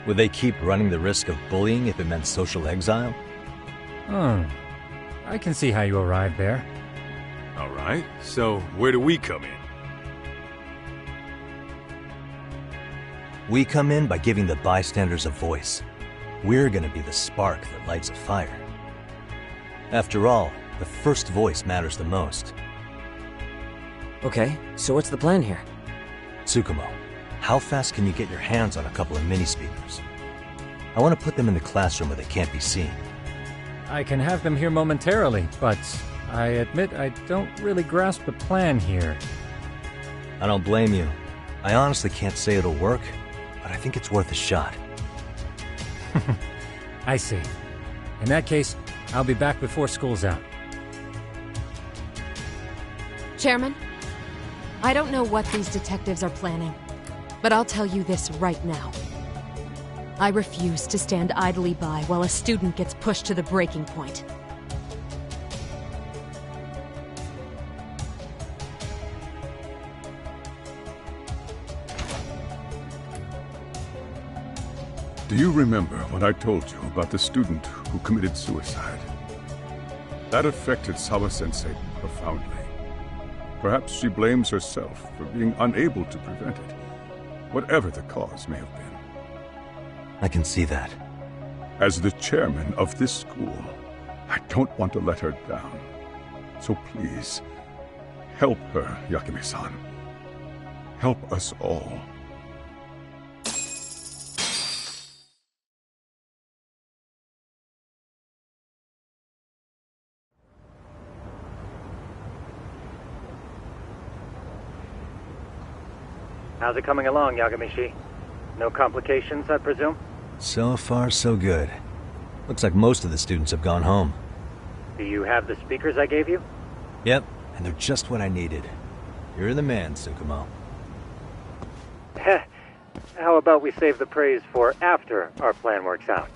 D: Would they keep running the risk of bullying if it meant social exile?
F: I can see how you arrived there.
K: All right, so where do we come in?
D: We come in by giving the bystanders a voice. We're gonna be the spark that lights a fire. After all, the first voice matters the most.
V: Okay, so what's the plan here?
D: Tsukumo, how fast can you get your hands on a couple of mini-speakers? I want to put them in the classroom where they can't be seen.
F: I can have them here momentarily, but I admit I don't really grasp the plan here.
D: I don't blame you. I honestly can't say it'll work, but I think it's worth a shot.
F: I see. In that case, I'll be back before school's out.
E: Chairman, I don't know what these detectives are planning, but I'll tell you this right now. I refuse to stand idly by while a student gets pushed to the breaking point.
O: Do you remember when I told you about the student who committed suicide? That affected Sawa-sensei profoundly. Perhaps she blames herself for being unable to prevent it, whatever the cause may have been.
D: I can see that.
O: As the chairman of this school, I don't want to let her down. So please, help her, Yakime-san. Help us all.
G: How's it coming along, Yagamishi? No complications, I presume?
D: So far, so good. Looks like most of the students have gone home.
G: Do you have the speakers I gave you?
D: Yep, and they're just what I needed. You're the man, Tsukumo.
G: How about we save the praise for after our plan works out?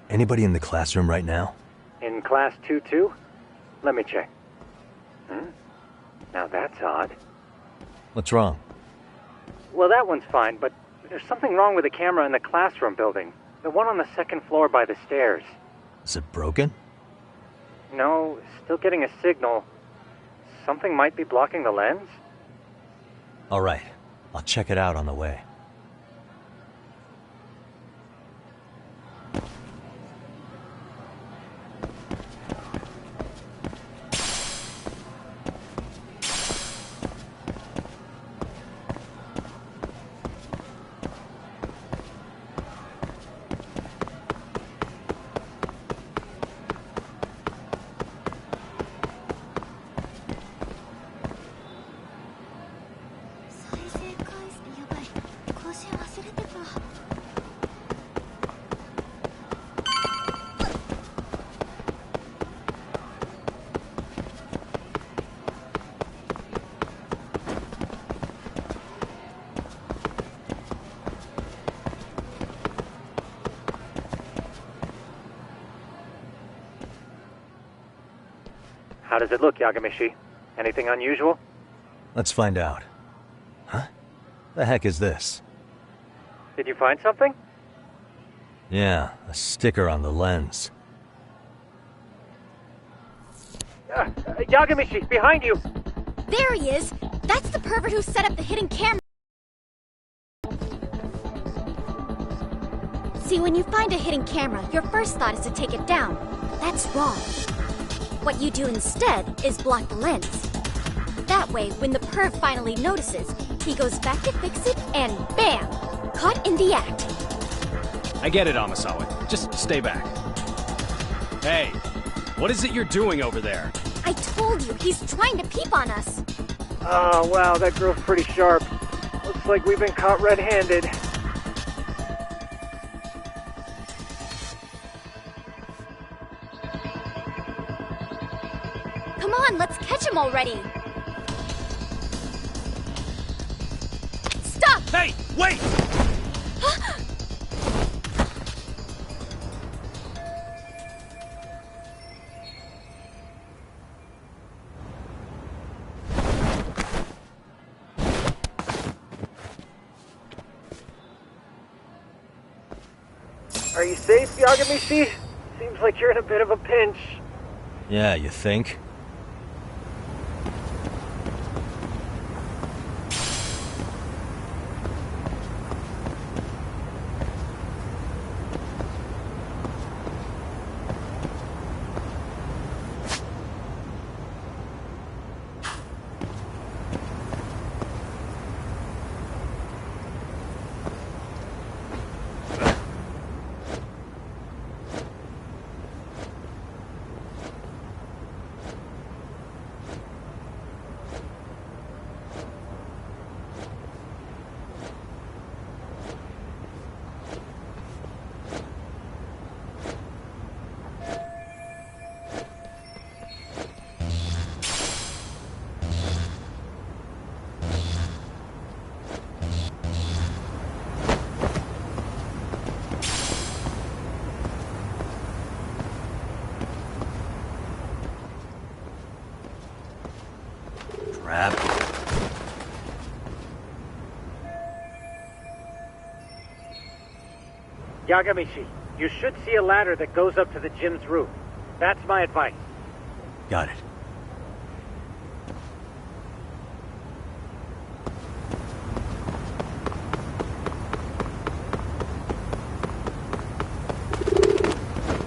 D: Anybody in the classroom right now?
G: In class 2-2? Let me check. Now that's odd.
D: What's wrong?
G: Well, that one's fine, but there's something wrong with the camera in the classroom building. The one on the second floor by the stairs.
D: Is it broken?
G: No, still getting a signal. Something might be blocking the lens?
D: All right, I'll check it out on the way.
G: How does it look, Yagamishi? Anything unusual?
D: Let's find out. Huh? The heck is this?
G: Did you find something?
D: Yeah, a sticker on the lens.
G: Yagamishi, behind you!
T: There he is! That's the pervert who set up the hidden camera. See, when you find a hidden camera, your first thought is to take it down. That's wrong. What you do instead is block the lens. That way, when the perv finally notices, he goes back to fix it and bam! Caught in the act.
J: I get it, Amasawa. Just stay back. Hey, what is it you're doing over there?
T: I told you, he's trying to peep on us.
G: Oh, wow, that girl's pretty sharp. Looks like we've been caught red-handed.
T: Come on, let's catch him already. Stop!
C: Hey, wait!
G: Are you safe, Yagamishi? Seems like you're in a bit of a pinch.
D: Yeah, you think?
G: Yagamishi, you should see a ladder that goes up to the gym's roof. That's my advice.
D: Got it.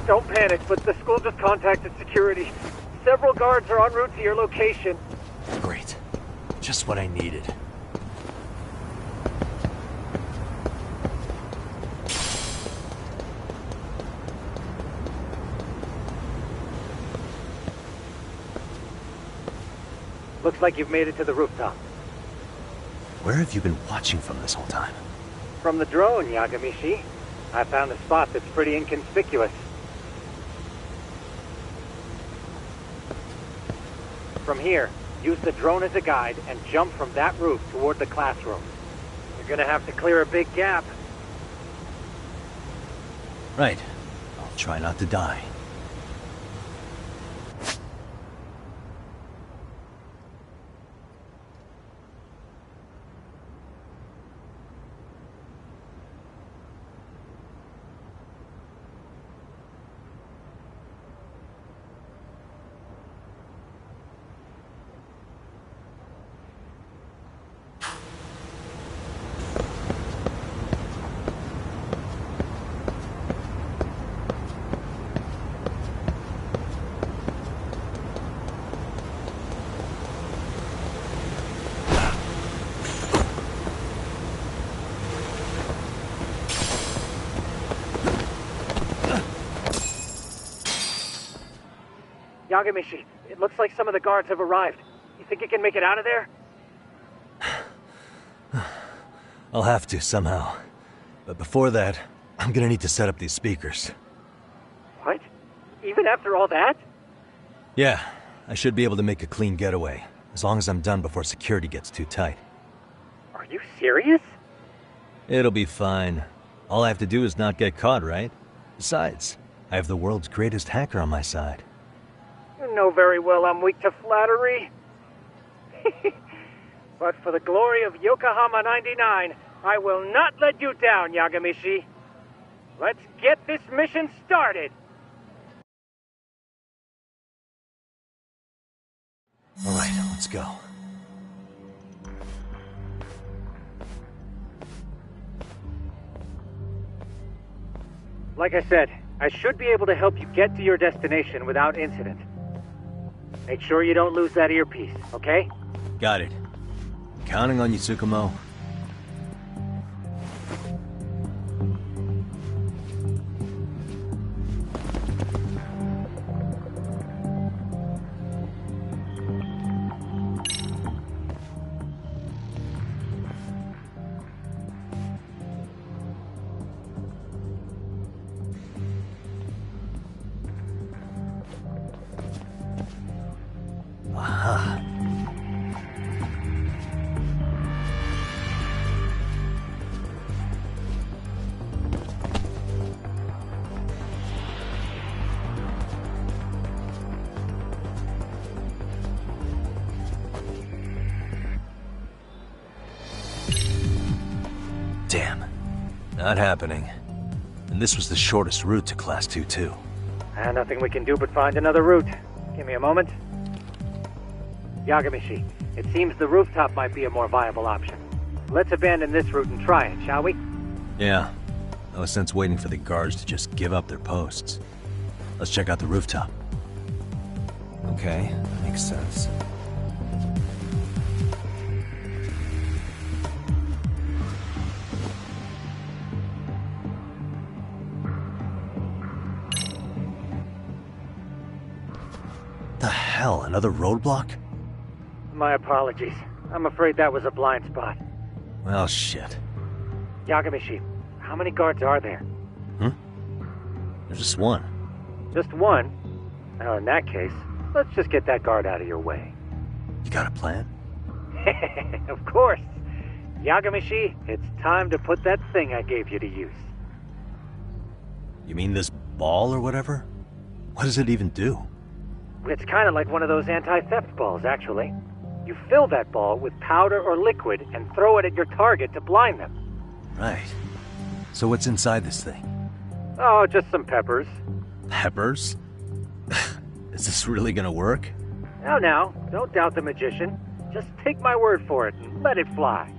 G: Don't panic, but the school just contacted security. Several guards are en route to your location.
D: Great. Just what I needed.
G: Looks like you've made it to the rooftop.
D: Where have you been watching from this whole time?
G: From the drone, Yagamishi. I found a spot that's pretty inconspicuous. From here, use the drone as a guide and jump from that roof toward the classroom. You're gonna have to clear a big gap.
D: Right. I'll try not to die.
G: Yagamishi, it looks like some of the guards have arrived. You think you can make it out of there?
D: I'll have to, somehow. But before that, I'm gonna need to set up these speakers.
G: What? Even after all that?
D: Yeah, I should be able to make a clean getaway, as long as I'm done before security gets too tight.
G: Are you serious?
D: It'll be fine. All I have to do is not get caught, right? Besides, I have the world's greatest hacker on my side.
G: You know very well I'm weak to flattery. But for the glory of Yokohama 99, I will not let you down, Yagamishi. Let's get this mission started!
D: Alright, let's go.
G: Like I said, I should be able to help you get to your destination without incident. Make sure you don't lose that earpiece, okay?
D: Got it. Counting on you, Tsukumo. Aha. Damn. Not happening. And this was the shortest route to Class 2, too.
G: Nothing we can do but find another route. Give me a moment. Yagamishi, it seems the rooftop might be a more viable option. Let's abandon this route and try it, shall we?
D: Yeah. No sense waiting for the guards to just give up their posts. Let's check out the rooftop. Okay, that makes sense. The hell, another roadblock?
G: My apologies. I'm afraid that was a blind spot.
D: Well, shit.
G: Yagamishi, how many guards are there?
D: There's just one.
G: Just one? Well, in that case, let's just get that guard out of your way.
D: You got a plan?
G: Of course. Yagamishi, it's time to put that thing I gave you to use.
D: You mean this ball or whatever? What does it even do?
G: It's kind of like one of those anti-theft balls, actually. You fill that ball with powder or liquid and throw it at your target to blind them.
D: Right. So what's inside this thing?
G: Oh, just some peppers.
A: Peppers? Is this really gonna work?
G: Now, don't doubt the magician. Just take my word for it and let it fly.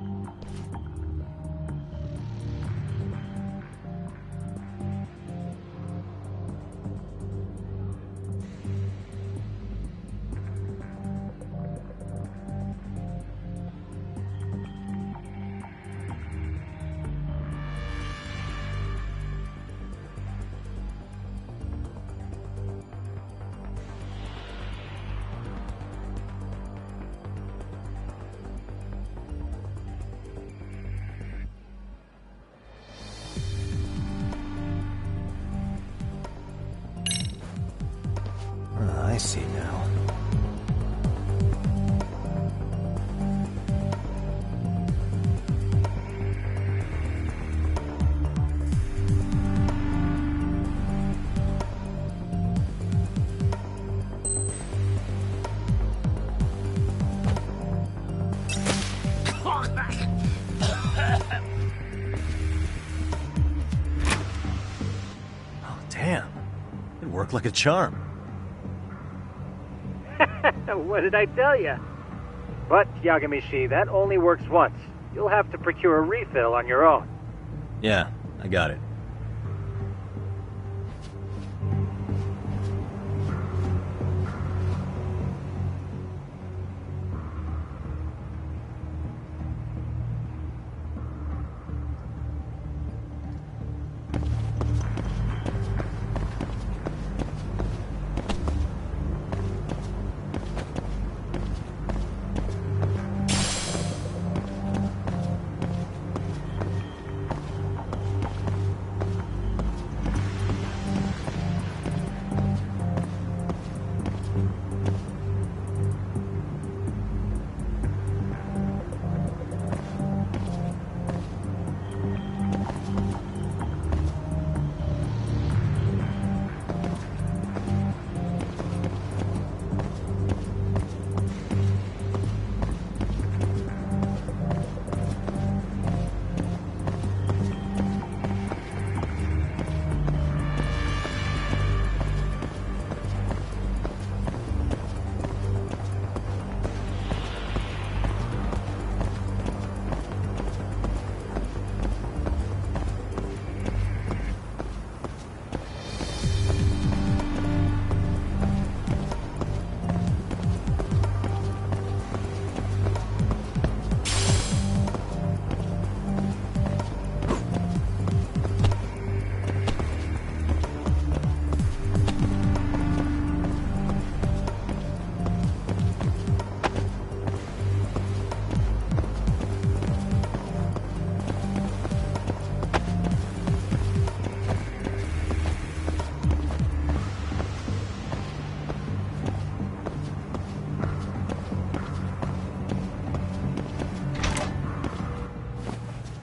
D: I see now.
A: Oh, damn. It worked like a charm.
G: What did I tell you? But, Yagamishi, that only works once. You'll have to procure a refill on your own.
A: Yeah, I got it.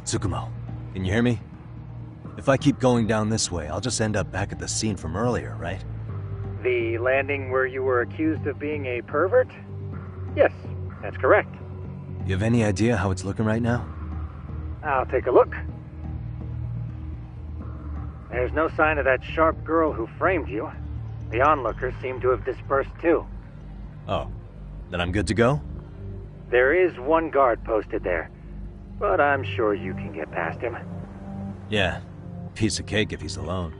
A: Tsukumo, can you hear me? If I keep going down this way, I'll just end up back at the scene from earlier, right?
G: The landing where you were accused of being a pervert? Yes, that's correct.
A: You have any idea how it's looking right now?
G: I'll take a look. There's no sign of that sharp girl who framed you. The onlookers seem to have dispersed too.
A: Oh, then I'm good to go?
G: There is one guard posted there, but I'm sure you can get past him.
A: Yeah, piece of cake if he's alone.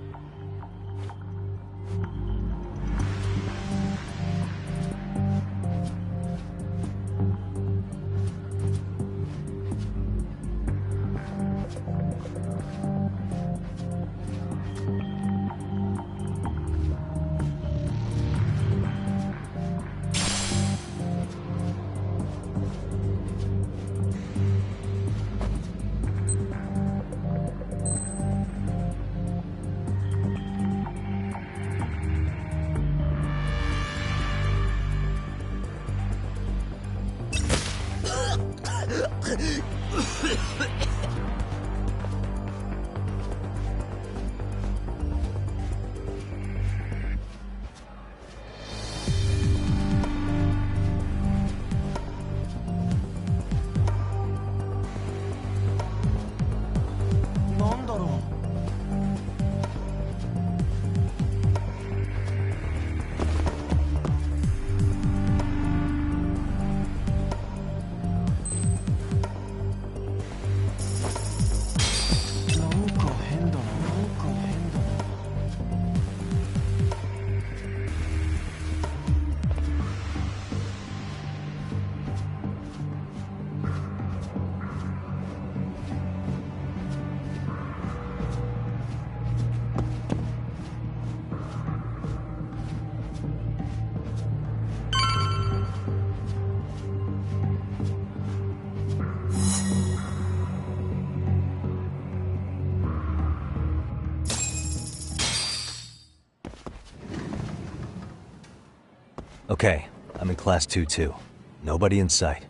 D: Okay, I'm in Class 2-2. Nobody in sight.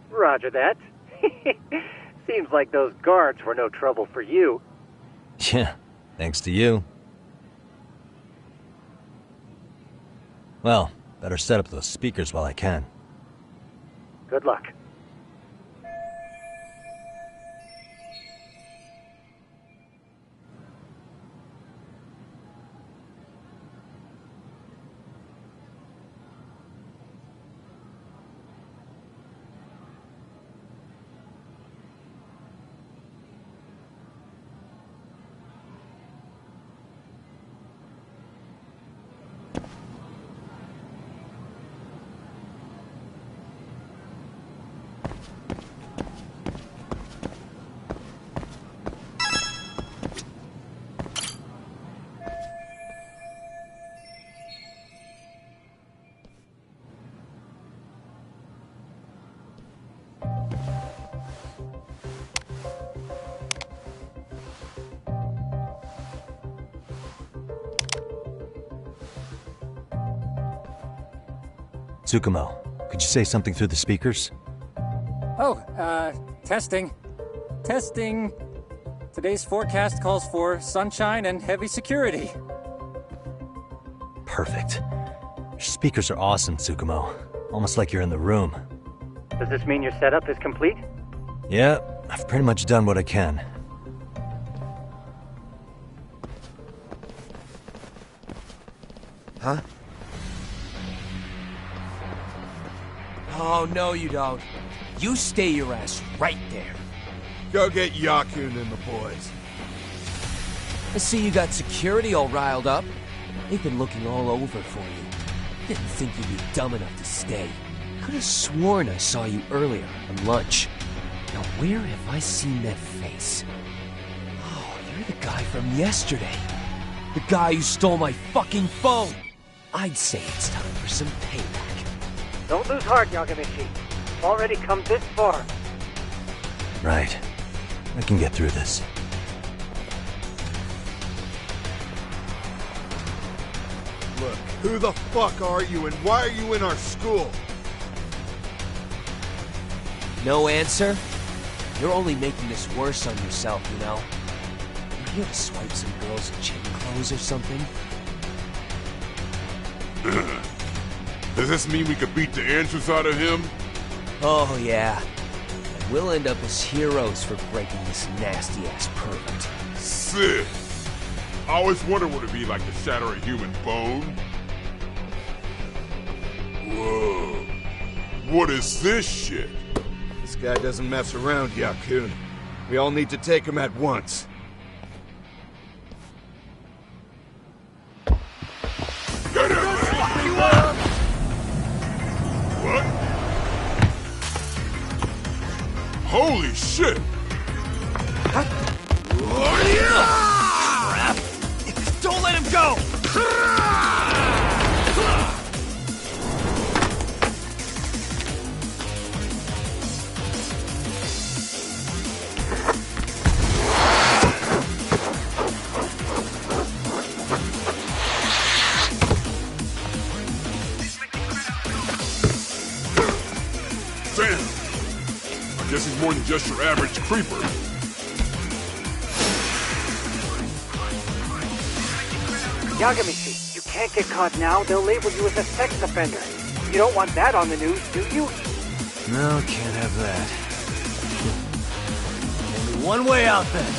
G: Roger that. Seems like those guards were no trouble for you.
D: Yeah, thanks to you. Well, better set up those speakers while I can.
G: Good luck.
D: Tsukumo, could you say something through the speakers?
F: Oh, testing. Testing. Today's forecast calls for sunshine and heavy security.
D: Perfect. Your speakers are awesome, Tsukumo. Almost like you're in the room.
G: Does this mean your setup is complete?
D: Yeah, I've pretty much done what I can.
S: Huh? Oh, no you don't. You stay your ass right there.
N: Go get Yakun and the boys.
S: I see you got security all riled up. They've been looking all over for you. Didn't think you'd be dumb enough to stay. Could have sworn I saw you earlier on lunch. Now where have I seen that face? Oh, you're the guy from yesterday. The guy who stole my fucking phone. I'd say it's time for some payback.
G: Don't lose heart, Yagamichi. You've already come this far.
D: Right. I can get through this.
N: Look, who the fuck are you and why are you in our school?
S: No answer? You're only making this worse on yourself, you know? You're here to swipe some girls' gym clothes or something?
N: Does this mean we could beat the answers out of him?
S: Oh, yeah. And we'll end up as heroes for breaking this nasty-ass pervert.
N: Sick! I always wondered what it'd be like to shatter a human bone. Whoa. What is this shit? This guy doesn't mess around, Yakun. We all need to take him at once. Get him! What? Holy shit!
L: Crap! Don't let him go!
N: Damn! I guess he's more than just your average creeper.
G: Yagamichi, you can't get caught now. They'll label you as a sex offender. You don't want that on the news, do you?
D: No, can't have that.
L: Only one way out then.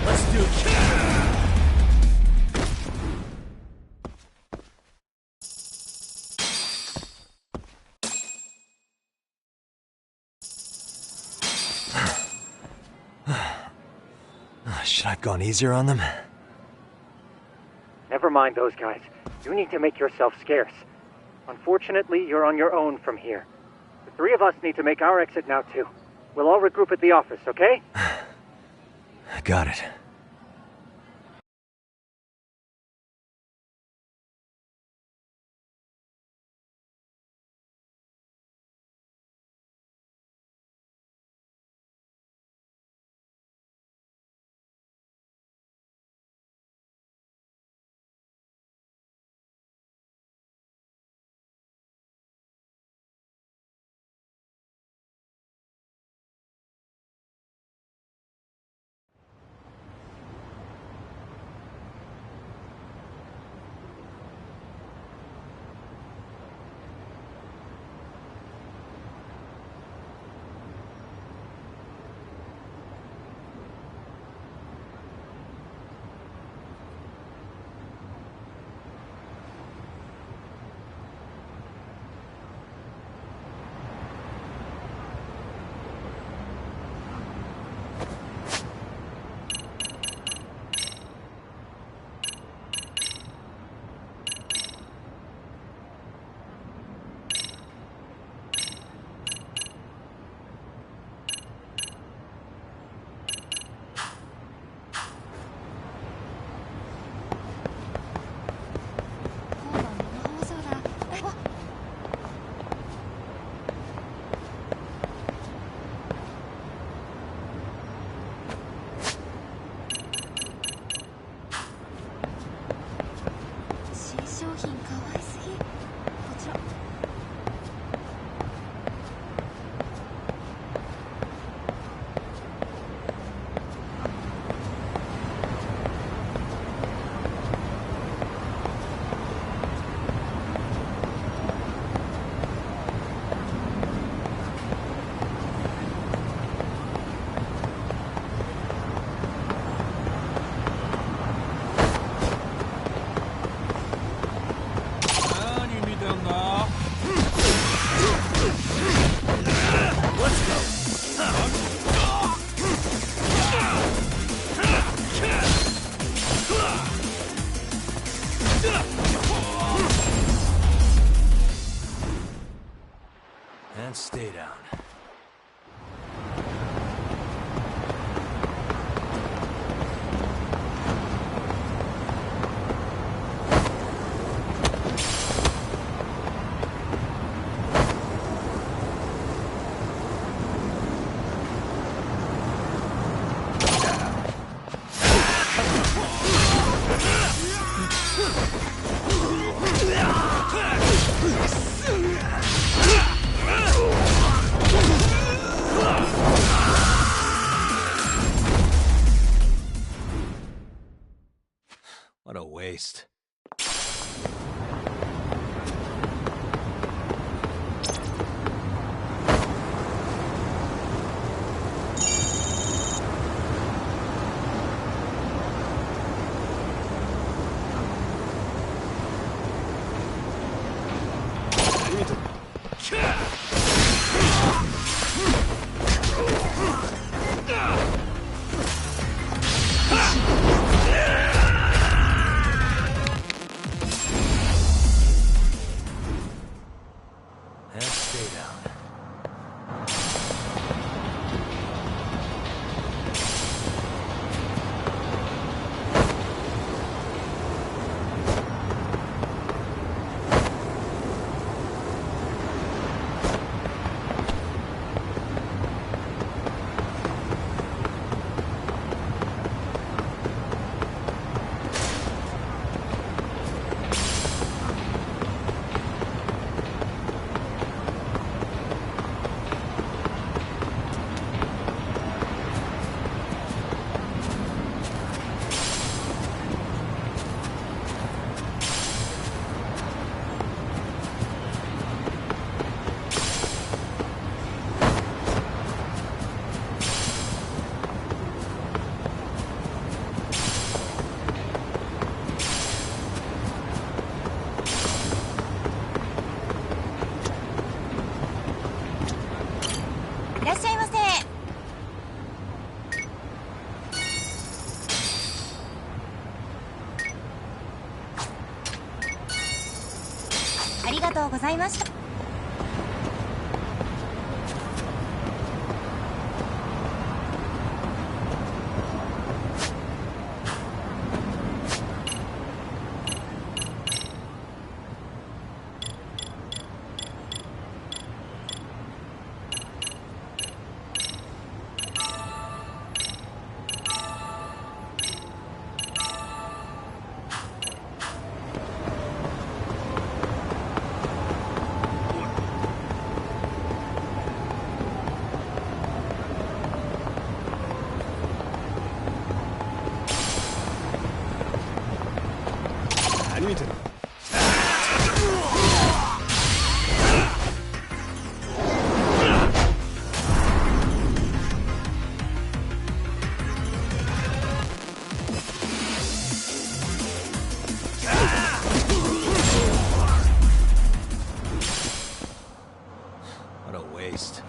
L: Let's do it.
D: Should I have gone easier on them?
G: Never mind those guys. You need to make yourself scarce. Unfortunately, you're on your own from here. The three of us need to make our exit now, too. We'll all regroup at the office, okay?
D: Got it. And stay down. What a waste.
H: がとうございました。
C: 何見てるの？What
A: a waste.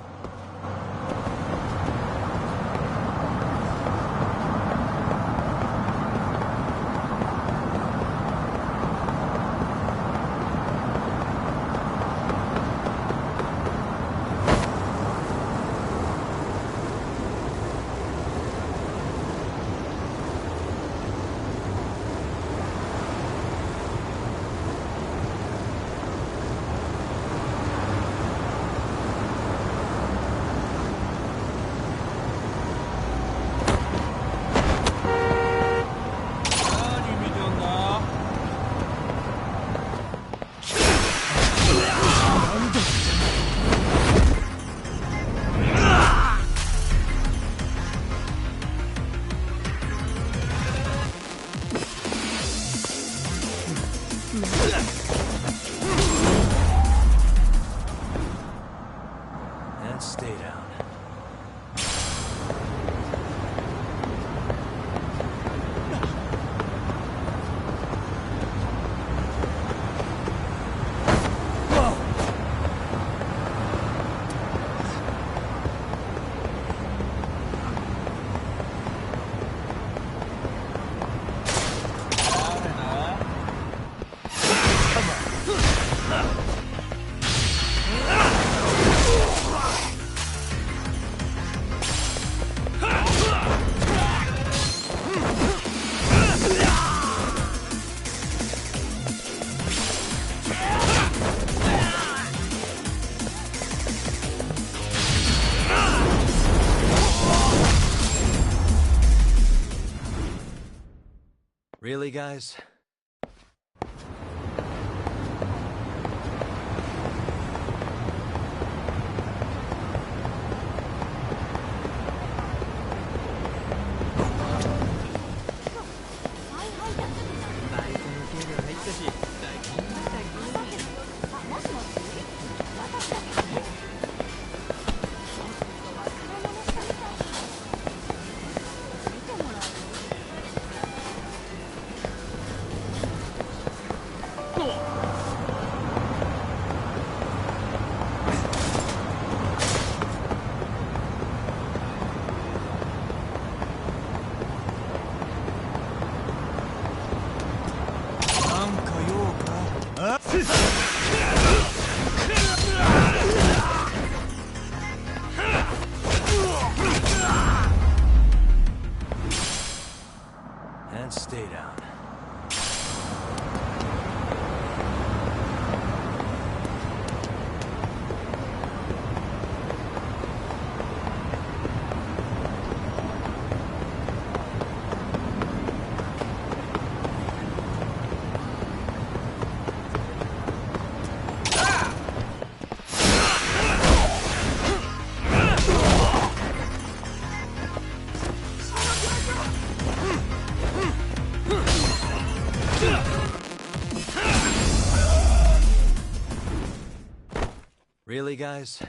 A: And stay down. Really, guys? And stay down. Really, guys?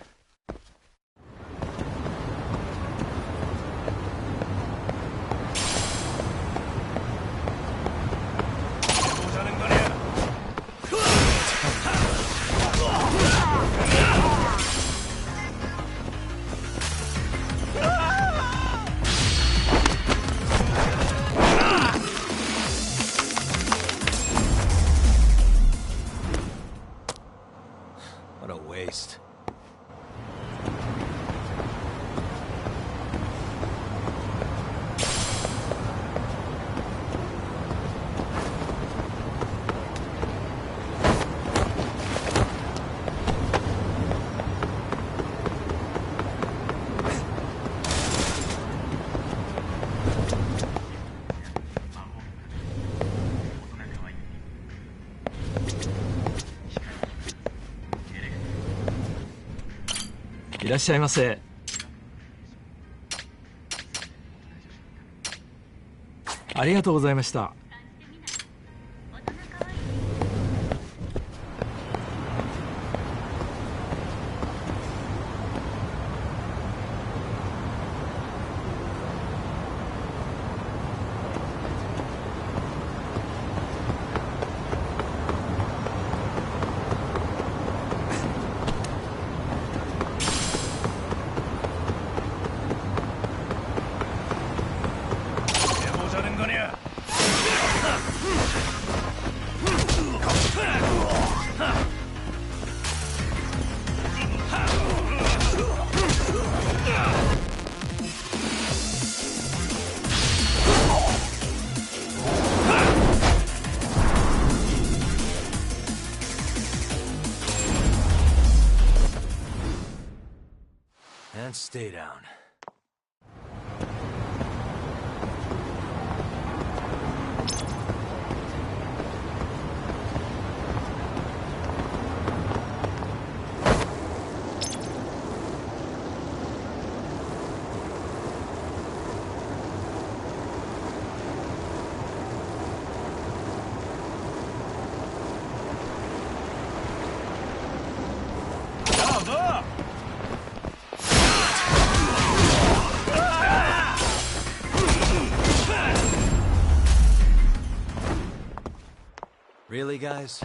H: いらっしゃいませ。ありがとうございました。
D: And stay down. Really, guys?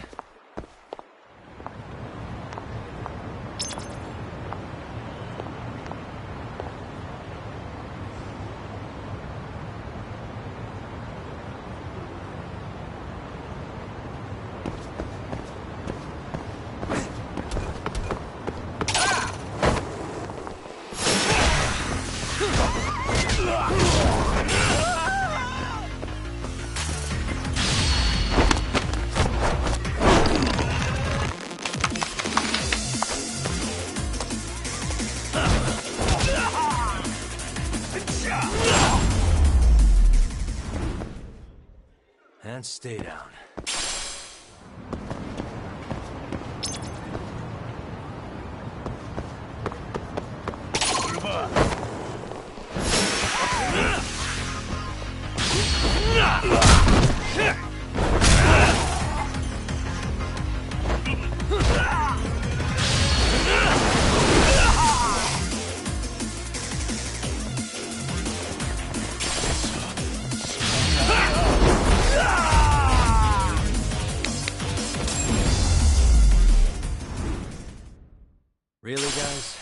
D: And stay down. Really, guys?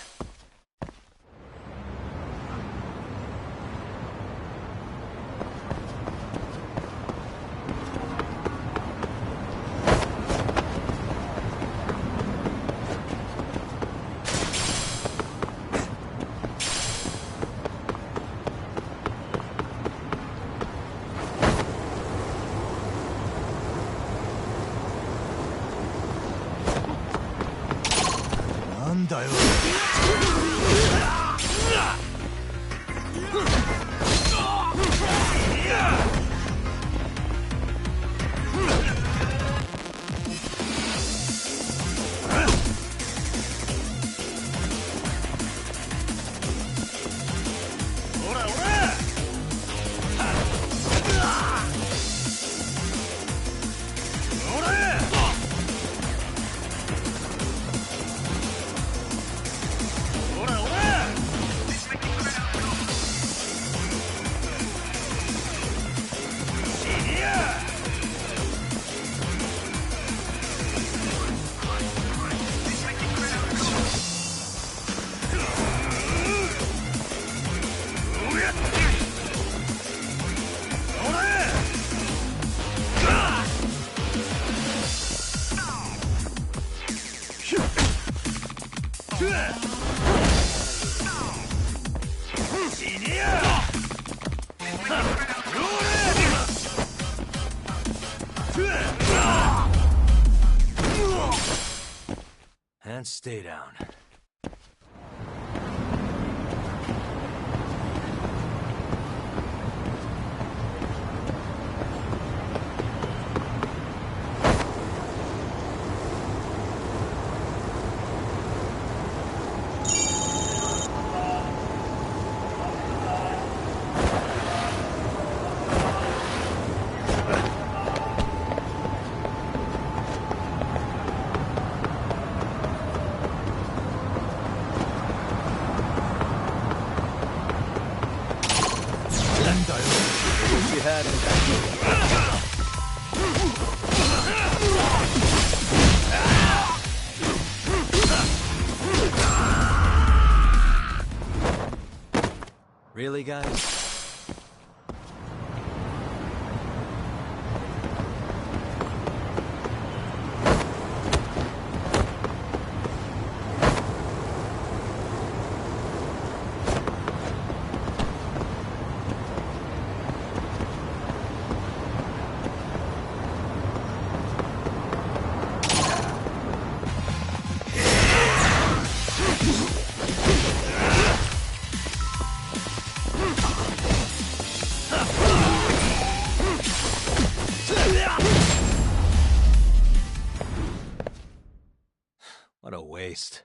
D: And stay down. Wish you hadn't. Really, guys? What a waste.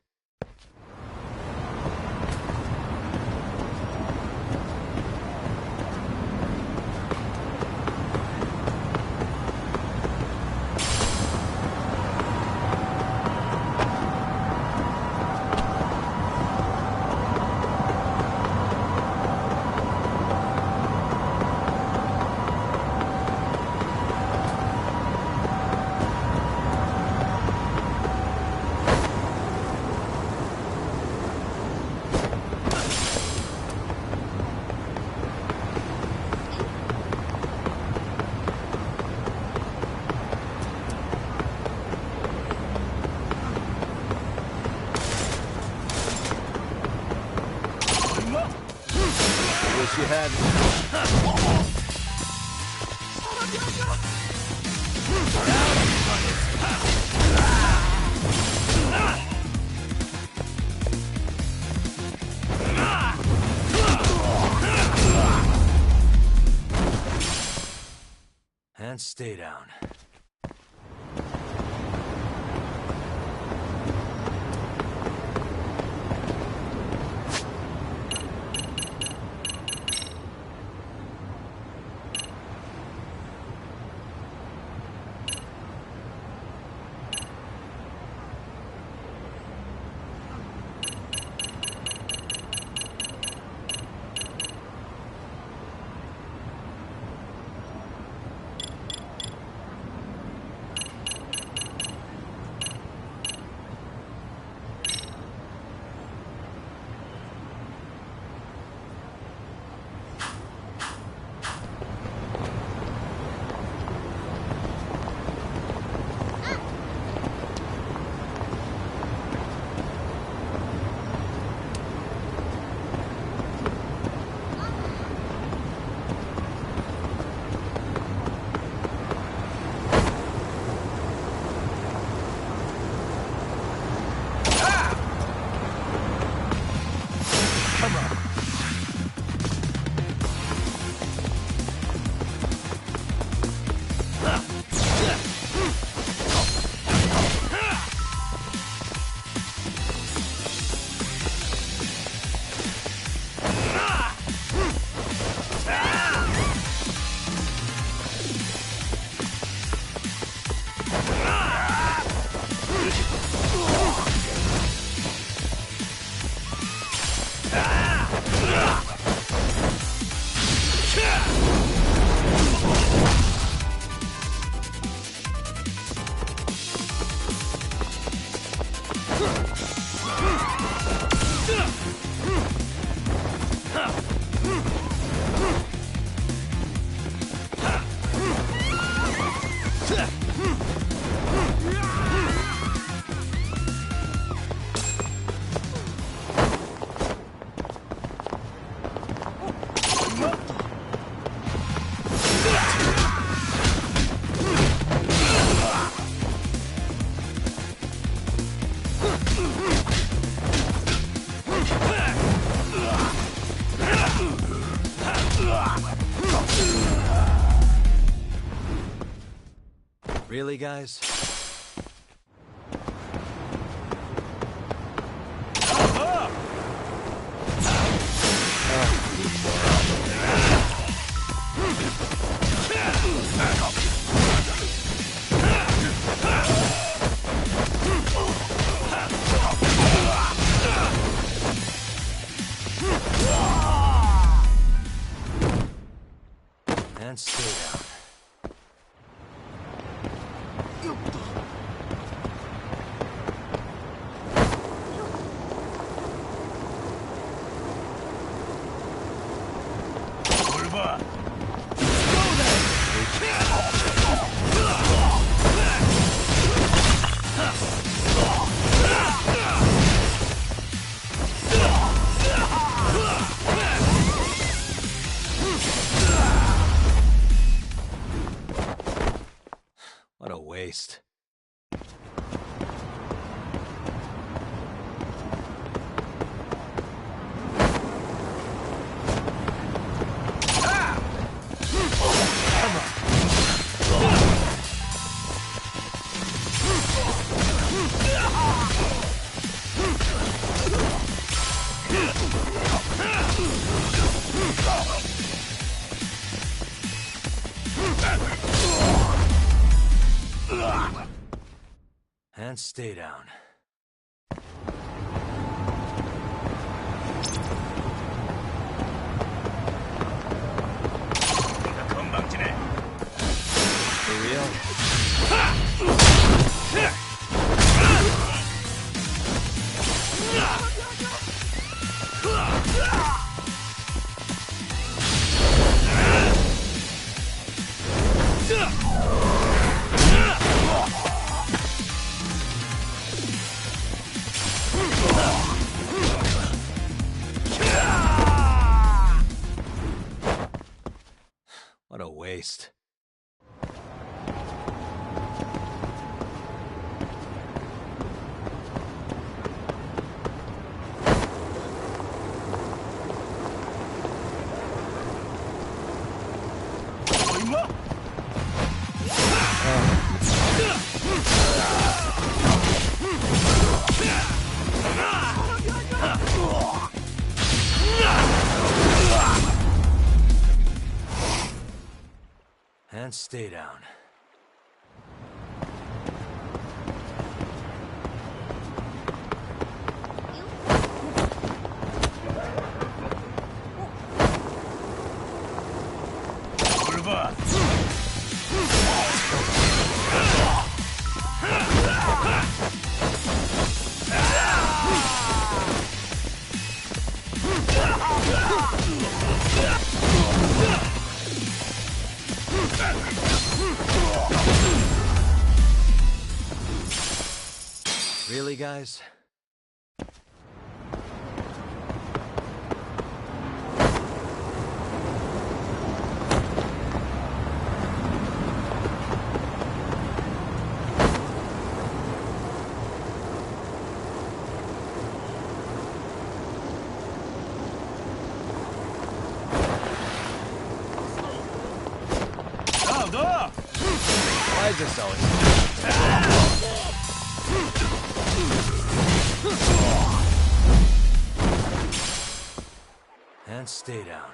D: Wish you hadn't. And stay down. Really, guys? And
A: And stay down. What a waste. And stay down. For real? What a waste. And stay down. Really, guys? Why is this always... And stay down.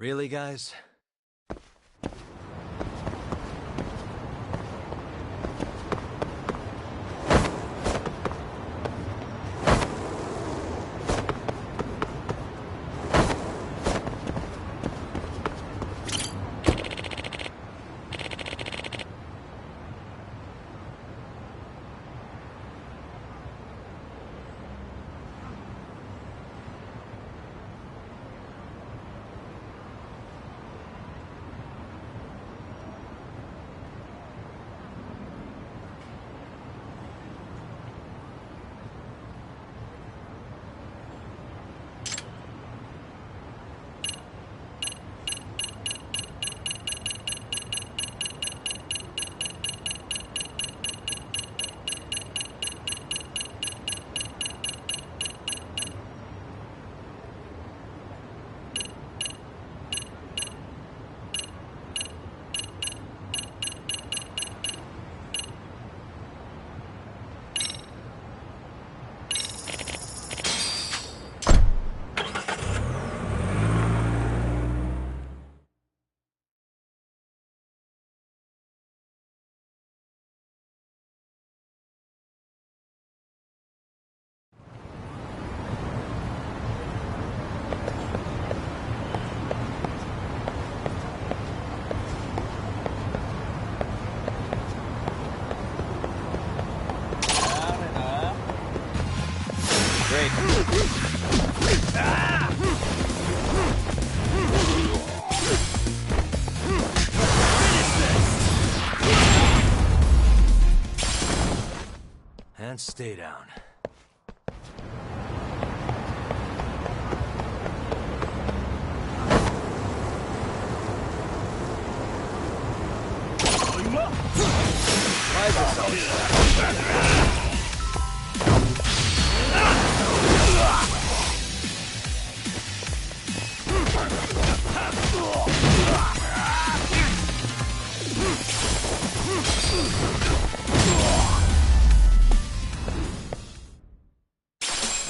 A: Really, guys?
D: and stay down.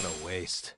D: What a waste.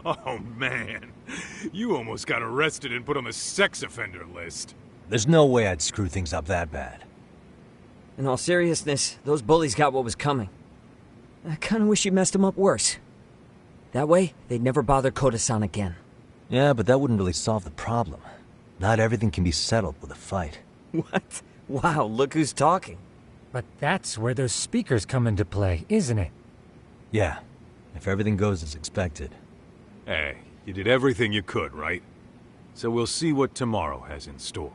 K: Oh, man. You almost got arrested and put on the sex offender list.
D: There's no way I'd screw things up that bad.
V: In all seriousness, those bullies got what was coming. I kinda wish you messed them up worse. That way, they'd never bother Koda-san again.
D: Yeah, but that wouldn't really solve the problem. Not everything can be settled with a fight.
V: What? Wow, look who's talking.
F: But that's where those speakers come into play, isn't it?
D: Yeah, if everything goes as expected.
K: Hey, you did everything you could, right? So we'll see what tomorrow has in store.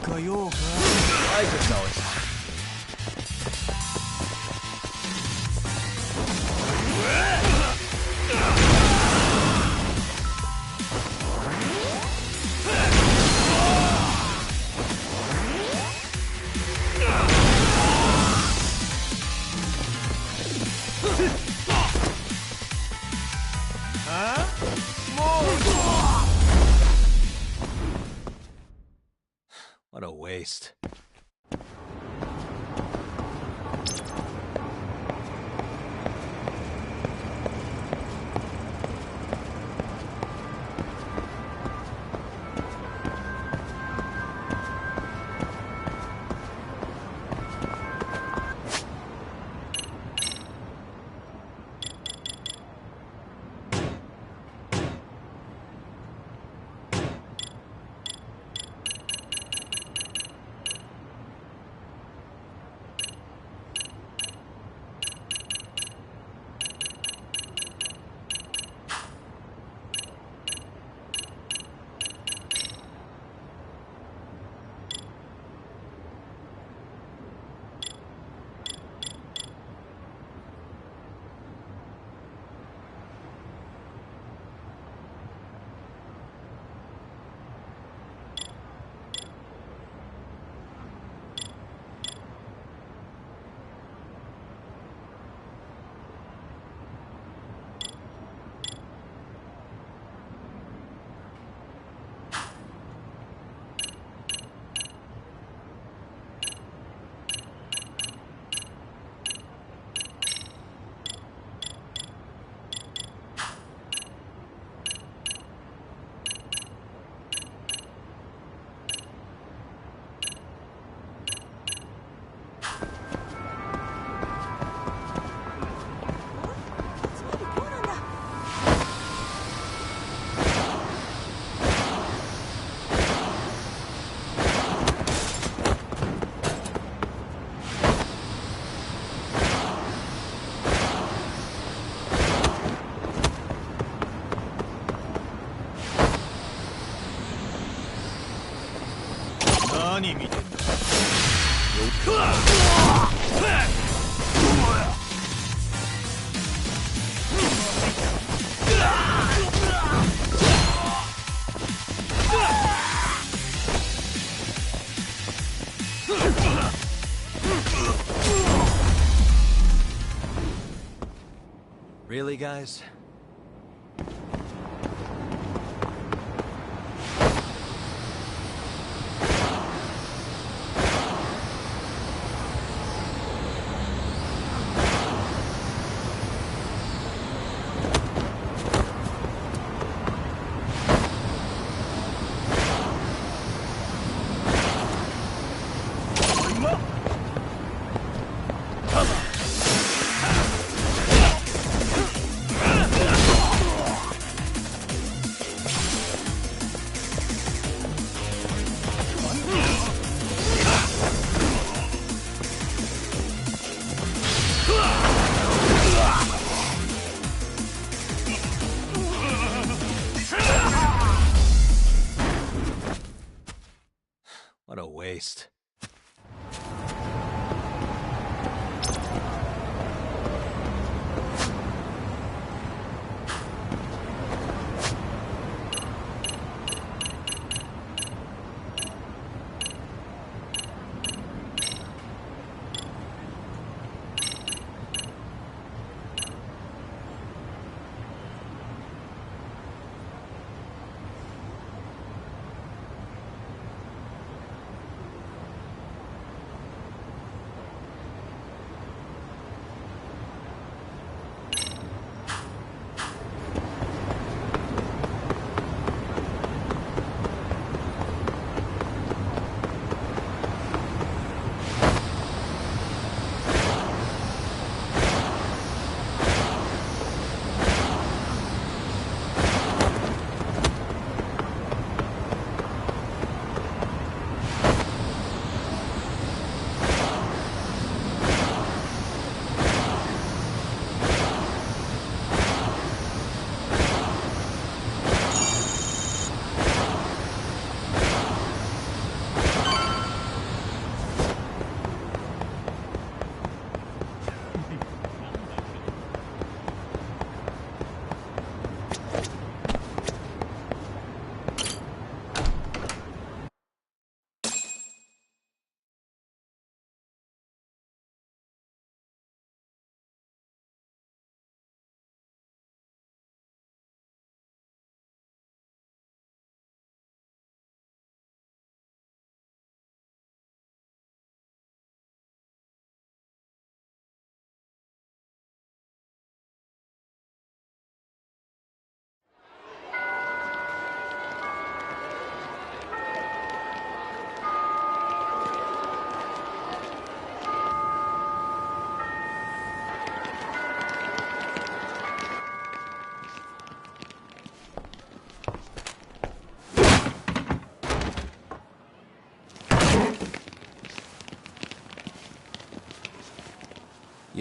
A: か用か。I just know it's hot. What a waste. Really, guys? What a waste.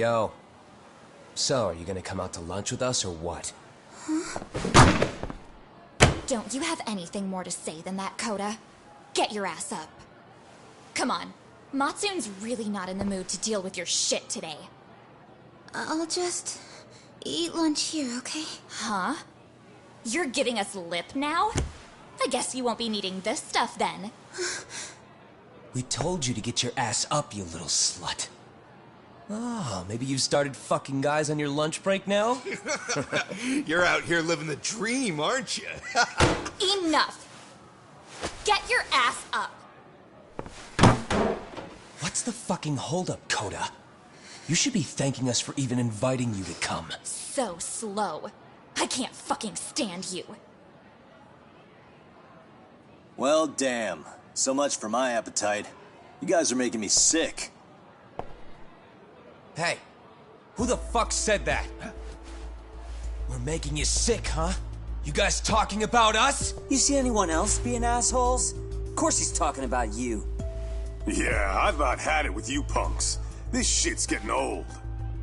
S: Yo. So, are you gonna come out to lunch with us or what?
I: Don't you have anything more to say than that, Koda? Get your ass up. Come on. Matsun's really not in the mood to deal with your shit today.
T: I'll just eat lunch here, okay?
I: Huh? You're giving us lip now? I guess you won't be needing this stuff then.
S: We told you to get your ass up, you little slut. Oh, maybe you've started fucking guys on your lunch break now?
P: You're out here living the dream, aren't you?
I: Enough! Get your ass up!
S: What's the fucking holdup, Koda? You should be thanking us for even inviting you to come.
I: So slow. I can't fucking stand you.
A: Well, damn. So much for my appetite. You guys are making me sick.
S: Hey, who the fuck said that? We're making you sick, huh? You guys talking about us?
V: You see anyone else being assholes? Of course he's talking about you.
O: Yeah, I've about had it with you punks. This shit's getting old.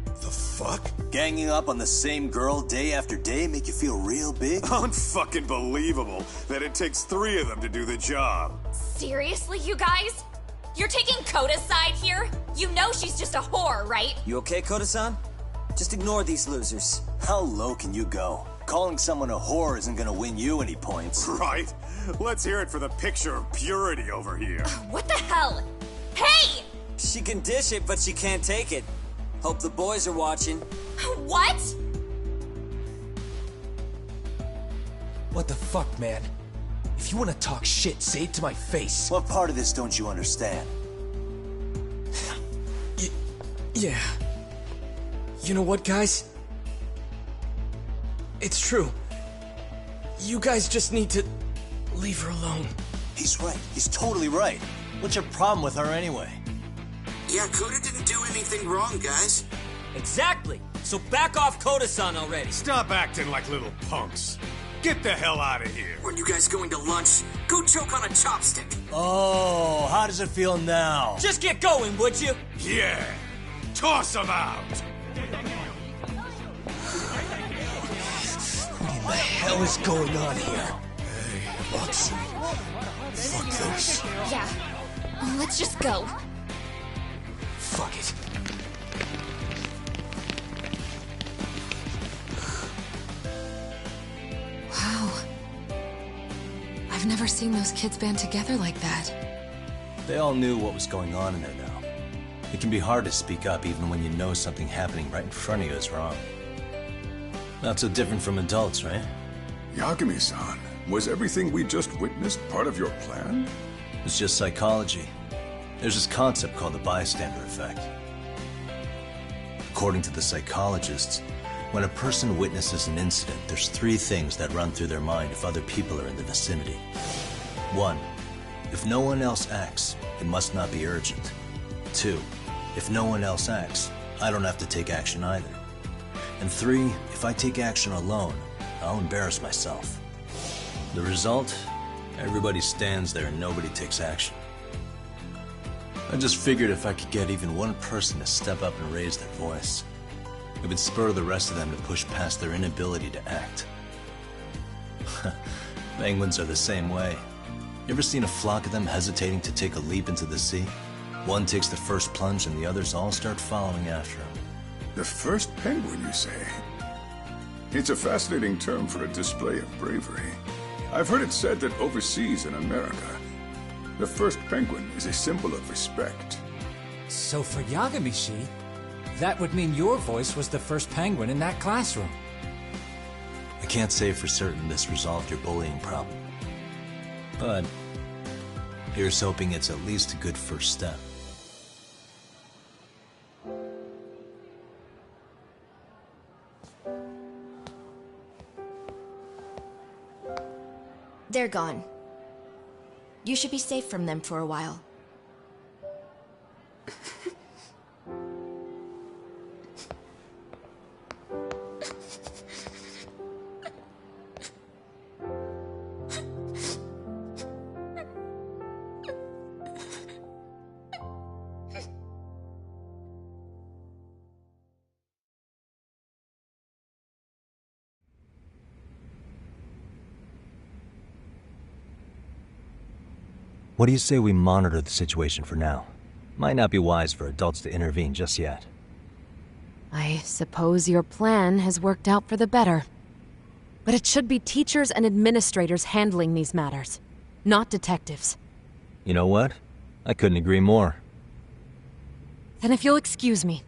A: The fuck? Ganging up on the same girl day after day make you feel real big?
O: Unfucking believable that it takes 3 of them to do the job.
I: Seriously, you guys? You're taking Koda's side here? You know she's just a whore, right?
V: You okay, Koda-san? Just ignore these losers.
A: How low can you go? Calling someone a whore isn't gonna win you any points.
O: Right? Let's hear it for the picture of purity over here.
I: What the hell? Hey!
V: She can dish it, but she can't take it. Hope the boys are watching.
I: What?
S: What the fuck, man? If you want to talk shit, say it to my face.
A: What part of this don't you understand?
S: Yeah. You know what, guys? It's true. You guys just need to leave her alone.
A: He's right. He's totally right. What's your problem with her anyway?
M: Yeah, Koda didn't do anything wrong, guys.
S: Exactly. So back off Koda-san already.
O: Stop acting like little punks. Get the hell out of here.
M: When you guys going to lunch, go choke on a chopstick.
A: Oh, how does it feel now?
S: Just get going, would you?
O: Yeah. Toss them out.
S: What in the hell is going on here? Hey, Matsu. Fuck this.
I: Yeah. Let's just go.
S: Fuck it.
E: Wow. I've never seen those kids band together like that.
A: They all knew what was going on in there now. It can be hard to speak up even when you know something happening right in front of you is wrong. Not so different from adults, right?
O: Yagami-san, was everything we just witnessed part of your plan?
A: It's just psychology. There's this concept called the bystander effect. According to the psychologists, when a person witnesses an incident, there's 3 things that run through their mind if other people are in the vicinity. 1. If no one else acts, it must not be urgent. 2. If no one else acts, I don't have to take action either. And 3. If I take action alone, I'll embarrass myself. The result? Everybody stands there and nobody takes action. I just figured if I could get even one person to step up and raise their voice, it would spur the rest of them to push past their inability to act. Penguins are the same way. You ever seen a flock of them hesitating to take a leap into the sea? One takes the first plunge and the others all start following after him.
O: The first penguin, you say? It's a fascinating term for a display of bravery. I've heard it said that overseas in America, the first penguin is a symbol of respect.
U: So for Yagami-shi, that would mean your voice was the first penguin in that classroom.
A: I can't say for certain this resolved your bullying problem. But here's hoping it's at least a good first step.
E: They're gone. You should be safe from them for a while.
D: What do you say we monitor the situation for now? Might not be wise for adults to intervene just yet.
E: I suppose your plan has worked out for the better. But it should be teachers and administrators handling these matters, not detectives.
D: You know what? I couldn't agree more.
E: Then if you'll excuse me.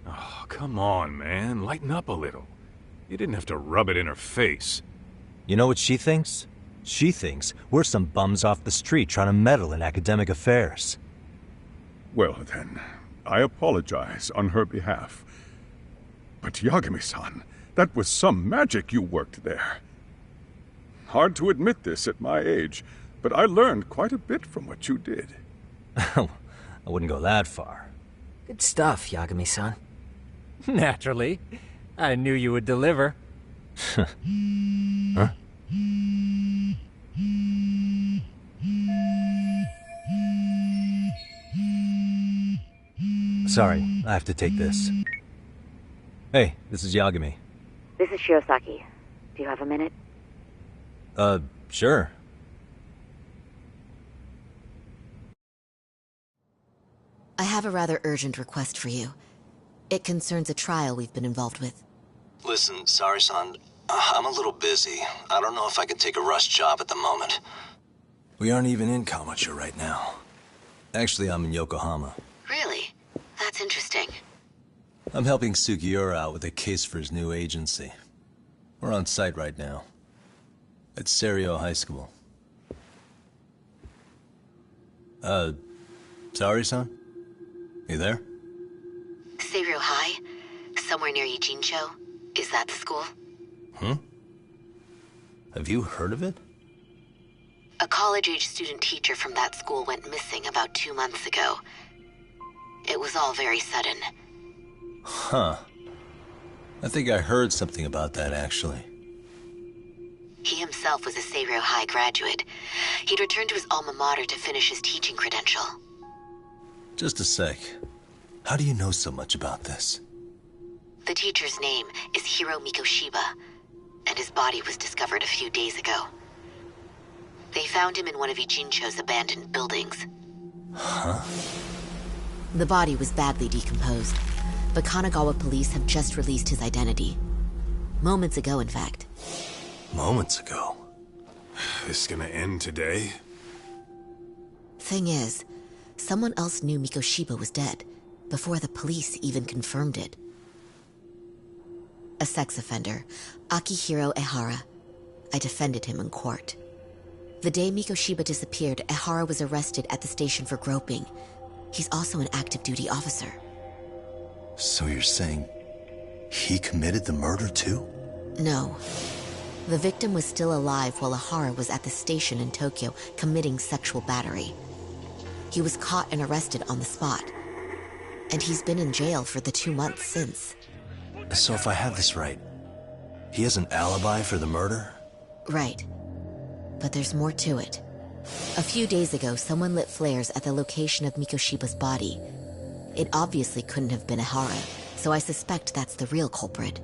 K: Oh, come on, man. Lighten up a little. You didn't have to rub it in her face.
D: You know what she thinks? She thinks we're some bums off the street trying to meddle in academic affairs.
O: Well then, I apologize on her behalf. But Yagami-san, that was some magic you worked there. Hard to admit this at my age, but I learned quite a bit from what you did.
D: I wouldn't go that far.
V: Good stuff, Yagami-san.
F: Naturally. I knew you would deliver.
D: Huh? Sorry, I have to take this. Hey, this is Yagami.
Q: This is Shiosaki. Do you have a minute?
D: Sure.
R: I have a rather urgent request for you. It concerns a trial we've been involved with.
A: Listen, Sari-san, I'm a little busy. I don't know if I can take a rush job at the moment. We aren't even in Kawachi right now. Actually, I'm in Yokohama.
Q: Really? That's interesting.
A: I'm helping Sugiura out with a case for his new agency. We're on site right now. At Serio High School. Sari-san? You there?
Q: Serio High? Somewhere near Ijincho? Is that the school?
A: Have you heard of it?
Q: A college-age student teacher from that school went missing about 2 months ago. It was all very sudden.
A: Huh. I think I heard something about that, actually.
Q: He himself was a Serio High graduate. He'd returned to his alma mater to finish his teaching credential.
A: Just a sec. How do you know so much about this?
Q: The teacher's name is Hiro Mikoshiba, and his body was discovered a few days ago. They found him in one of Ijincho's abandoned buildings.
A: Huh?
R: The body was badly decomposed, but Kanagawa police have just released his identity. Moments ago, in fact.
A: Moments ago?
K: This gonna end today?
R: Thing is, someone else knew Mikoshiba was dead, before the police even confirmed it. A sex offender, Akihiro Ehara. I defended him in court. The day Mikoshiba disappeared, Ehara was arrested at the station for groping. He's also an active duty officer.
A: So you're saying he committed the murder too?
R: No. The victim was still alive while Ehara was at the station in Tokyo committing sexual battery. He was caught and arrested on the spot. And he's been in jail for the 2 months since.
A: So if I have this right, he has an alibi for the murder?
R: Right. But there's more to it. A few days ago, someone lit flares at the location of Mikoshiba's body. It obviously couldn't have been Ehara, so I suspect that's the real culprit.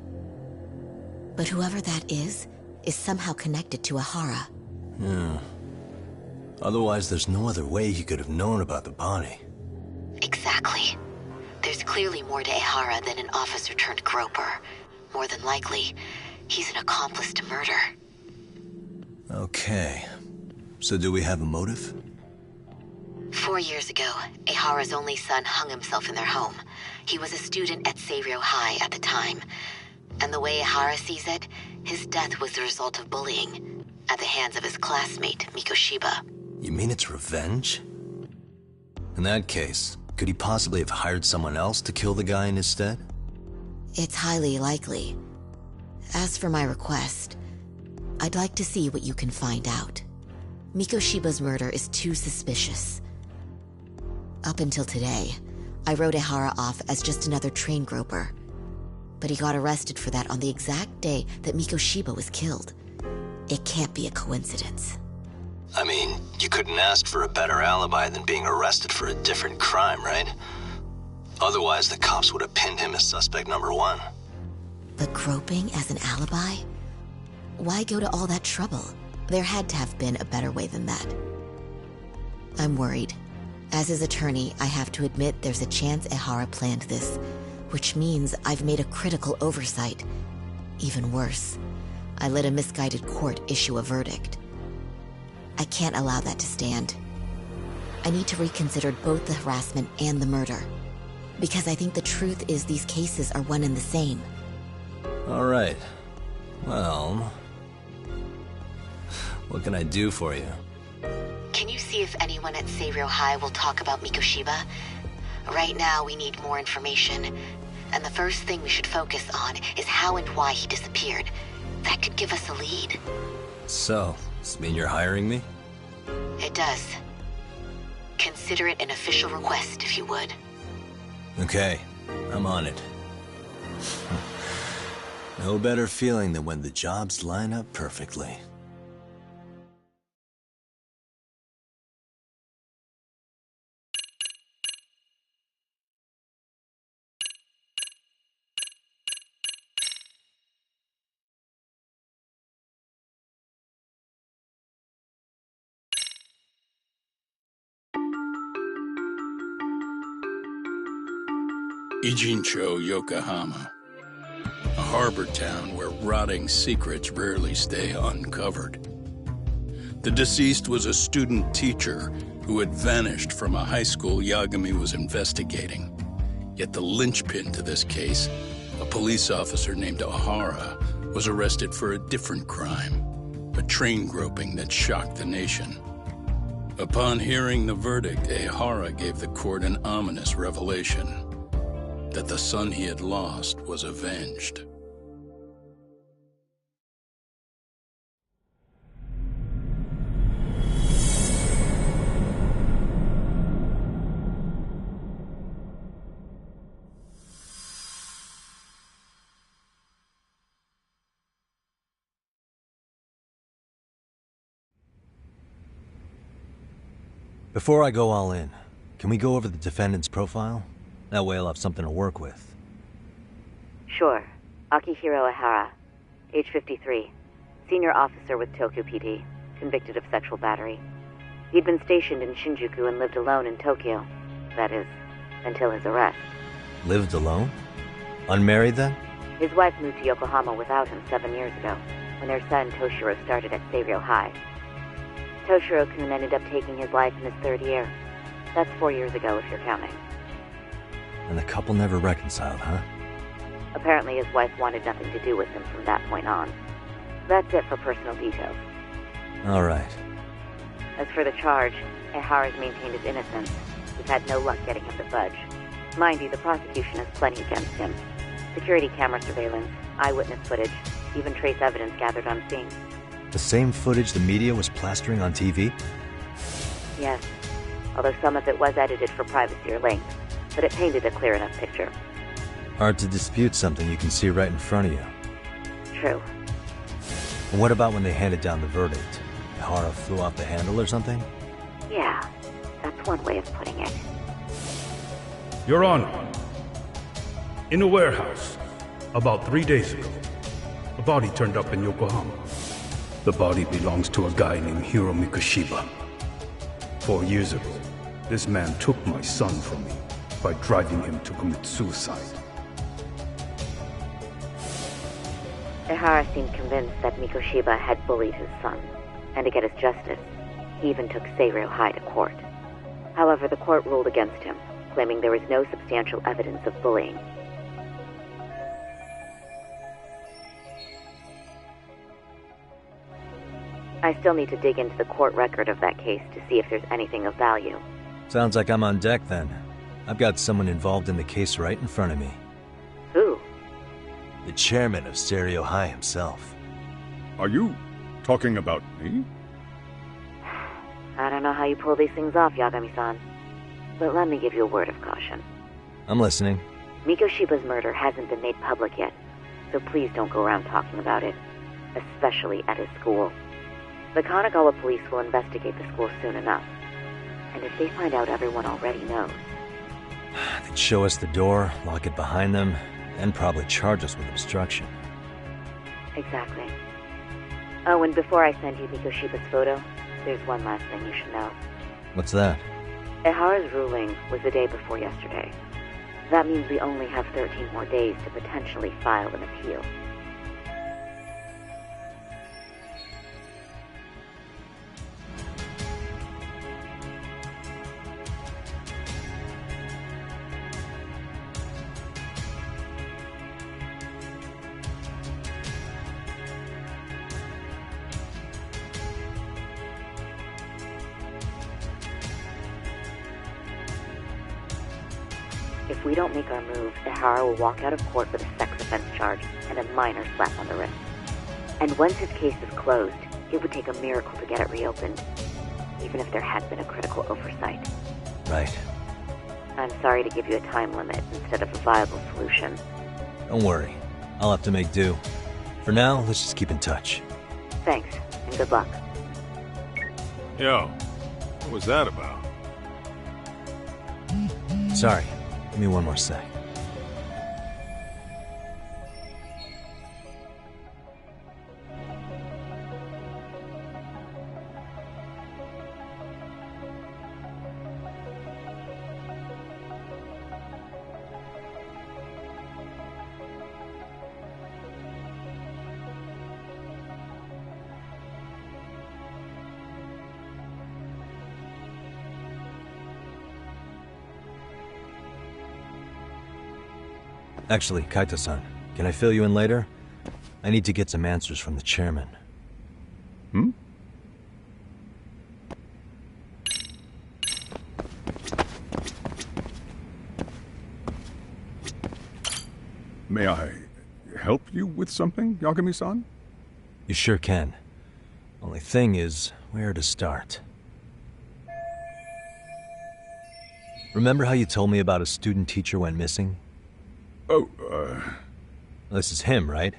R: But whoever that is somehow connected to Ehara.
A: Yeah. Otherwise, there's no other way he could have known about the body.
Q: Exactly. There's clearly more to Ehara than an officer turned groper. More than likely, he's an accomplice to murder.
A: Okay. So do we have a motive?
Q: 4 years ago, Ehara's only son hung himself in their home. He was a student at Serio High at the time. And the way Ehara sees it, his death was the result of bullying at the hands of his classmate, Mikoshiba.
A: You mean it's revenge? In that case, could he possibly have hired someone else to kill the guy in his stead?
R: It's highly likely. As for my request, I'd like to see what you can find out. Mikoshiba's murder is too suspicious. Up until today, I wrote Ehara off as just another train groper. But he got arrested for that on the exact day that Mikoshiba was killed. It can't be a coincidence.
A: I mean, you couldn't ask for a better alibi than being arrested for a different crime, right? Otherwise, the cops would have pinned him as suspect number 1.
R: The groping as an alibi? Why go to all that trouble? There had to have been a better way than that. I'm worried. As his attorney, I have to admit there's a chance Ehara planned this, which means I've made a critical oversight. Even worse, I let a misguided court issue a verdict. I can't allow that to stand. I need to reconsider both the harassment and the murder, because I think the truth is these cases are one and the same.
D: All right. Well, what can I do for you?
Q: Can you see if anyone at Seiryo High will talk about Mikoshiba? Right now, we need more information. And the first thing we should focus on is how and why he disappeared. That could give us a lead.
D: So, does this mean you're hiring me?
Q: It does. Consider it an official request, if you would.
A: Okay, I'm on it. No better feeling than when the jobs line up perfectly.
B: Ijincho, Yokohama. A harbor town where rotting secrets rarely stay uncovered. The deceased was a student teacher who had vanished from a high school Yagami was investigating. Yet the linchpin to this case, a police officer named Ohara, was arrested for a different crime, a train groping that shocked the nation. Upon hearing the verdict, Ehara gave the court an ominous revelation: that the son he had lost was avenged.
D: Before I go all in, can we go over the defendant's profile? That way I'll have something to work with.
J: Sure. Akihiro Ehara, age 53, senior officer with Tokyo PD, convicted of sexual battery. He'd been stationed in Shinjuku and lived alone in Tokyo. That is, until his arrest.
D: Lived alone? Unmarried then?
J: His wife moved to Yokohama without him 7 years ago, when their son Toshiro started at Seiryo High. Toshiro-kun ended up taking his life in his 3rd year. That's 4 years ago, if you're counting.
D: And the couple never reconciled, huh?
J: Apparently his wife wanted nothing to do with him from that point on. That's it for personal details.
D: All right.
J: As for the charge, Ehara's maintained his innocence. We've had no luck getting him to budge. Mind you, the prosecution has plenty against him. Security camera surveillance, eyewitness footage, even trace evidence gathered on scene.
D: The same footage the media was plastering on TV?
J: Yes, although some of it was edited for privacy or length, but it painted a clear enough picture.
D: Hard to dispute something you can see right in front of you.
J: True.
D: And what about when they handed down the verdict? Ehara flew off the handle or something?
J: Yeah, that's one way of putting it.
W: Your Honor, in a warehouse, about 3 days ago, a body turned up in Yokohama. The body belongs to a guy named Hiro Mikoshiba. 4 years ago, this man took my son from me by driving him to commit suicide.
J: Ehara seemed convinced that Mikoshiba had bullied his son, and to get his justice, he even took Seiryo High to court. However, the court ruled against him, claiming there was no substantial evidence of bullying. I still need to dig into the court record of that case to see if there's anything of value.
D: Sounds like I'm on deck then. I've got someone involved in the case right in front of me.
J: Who?
A: The chairman of Seiryo High himself.
O: Are you talking about me?
J: I don't know how you pull these things off, Yagami-san. But let me give you a word of caution.
D: I'm listening.
J: Mikoshiba's murder hasn't been made public yet, so please don't go around talking about it, especially at his school. The Kanagawa police will investigate the school soon enough. And if they find out everyone already knows...
D: They'd show us the door, lock it behind them, And probably charge us with obstruction.
J: Exactly. Oh, and before I send you Mikoshiba's photo, there's one last thing you should know.
D: What's that?
J: Ehara's ruling was the day before yesterday. That means we only have 13 more days to potentially file an appeal. If we don't make our move, Ehara will walk out of court with a sex offense charge and a minor slap on the wrist. And once his case is closed, it would take a miracle to get it reopened, even if there had been a critical oversight.
D: Right.
J: I'm sorry to give you a time limit instead of a viable solution.
D: Don't worry. I'll have to make do. For now, let's just keep in touch.
J: Thanks, and good luck.
K: Yo, what was that about?
D: Sorry. Give me one more sec. Actually, Kaito-san, can I fill you in later? I need to get some answers from the chairman.
O: May I help you with something, Yagami-san?
D: You sure can. Only thing is, where to start? Remember how you told me about a student teacher went missing?
O: Oh,
D: This is him, right?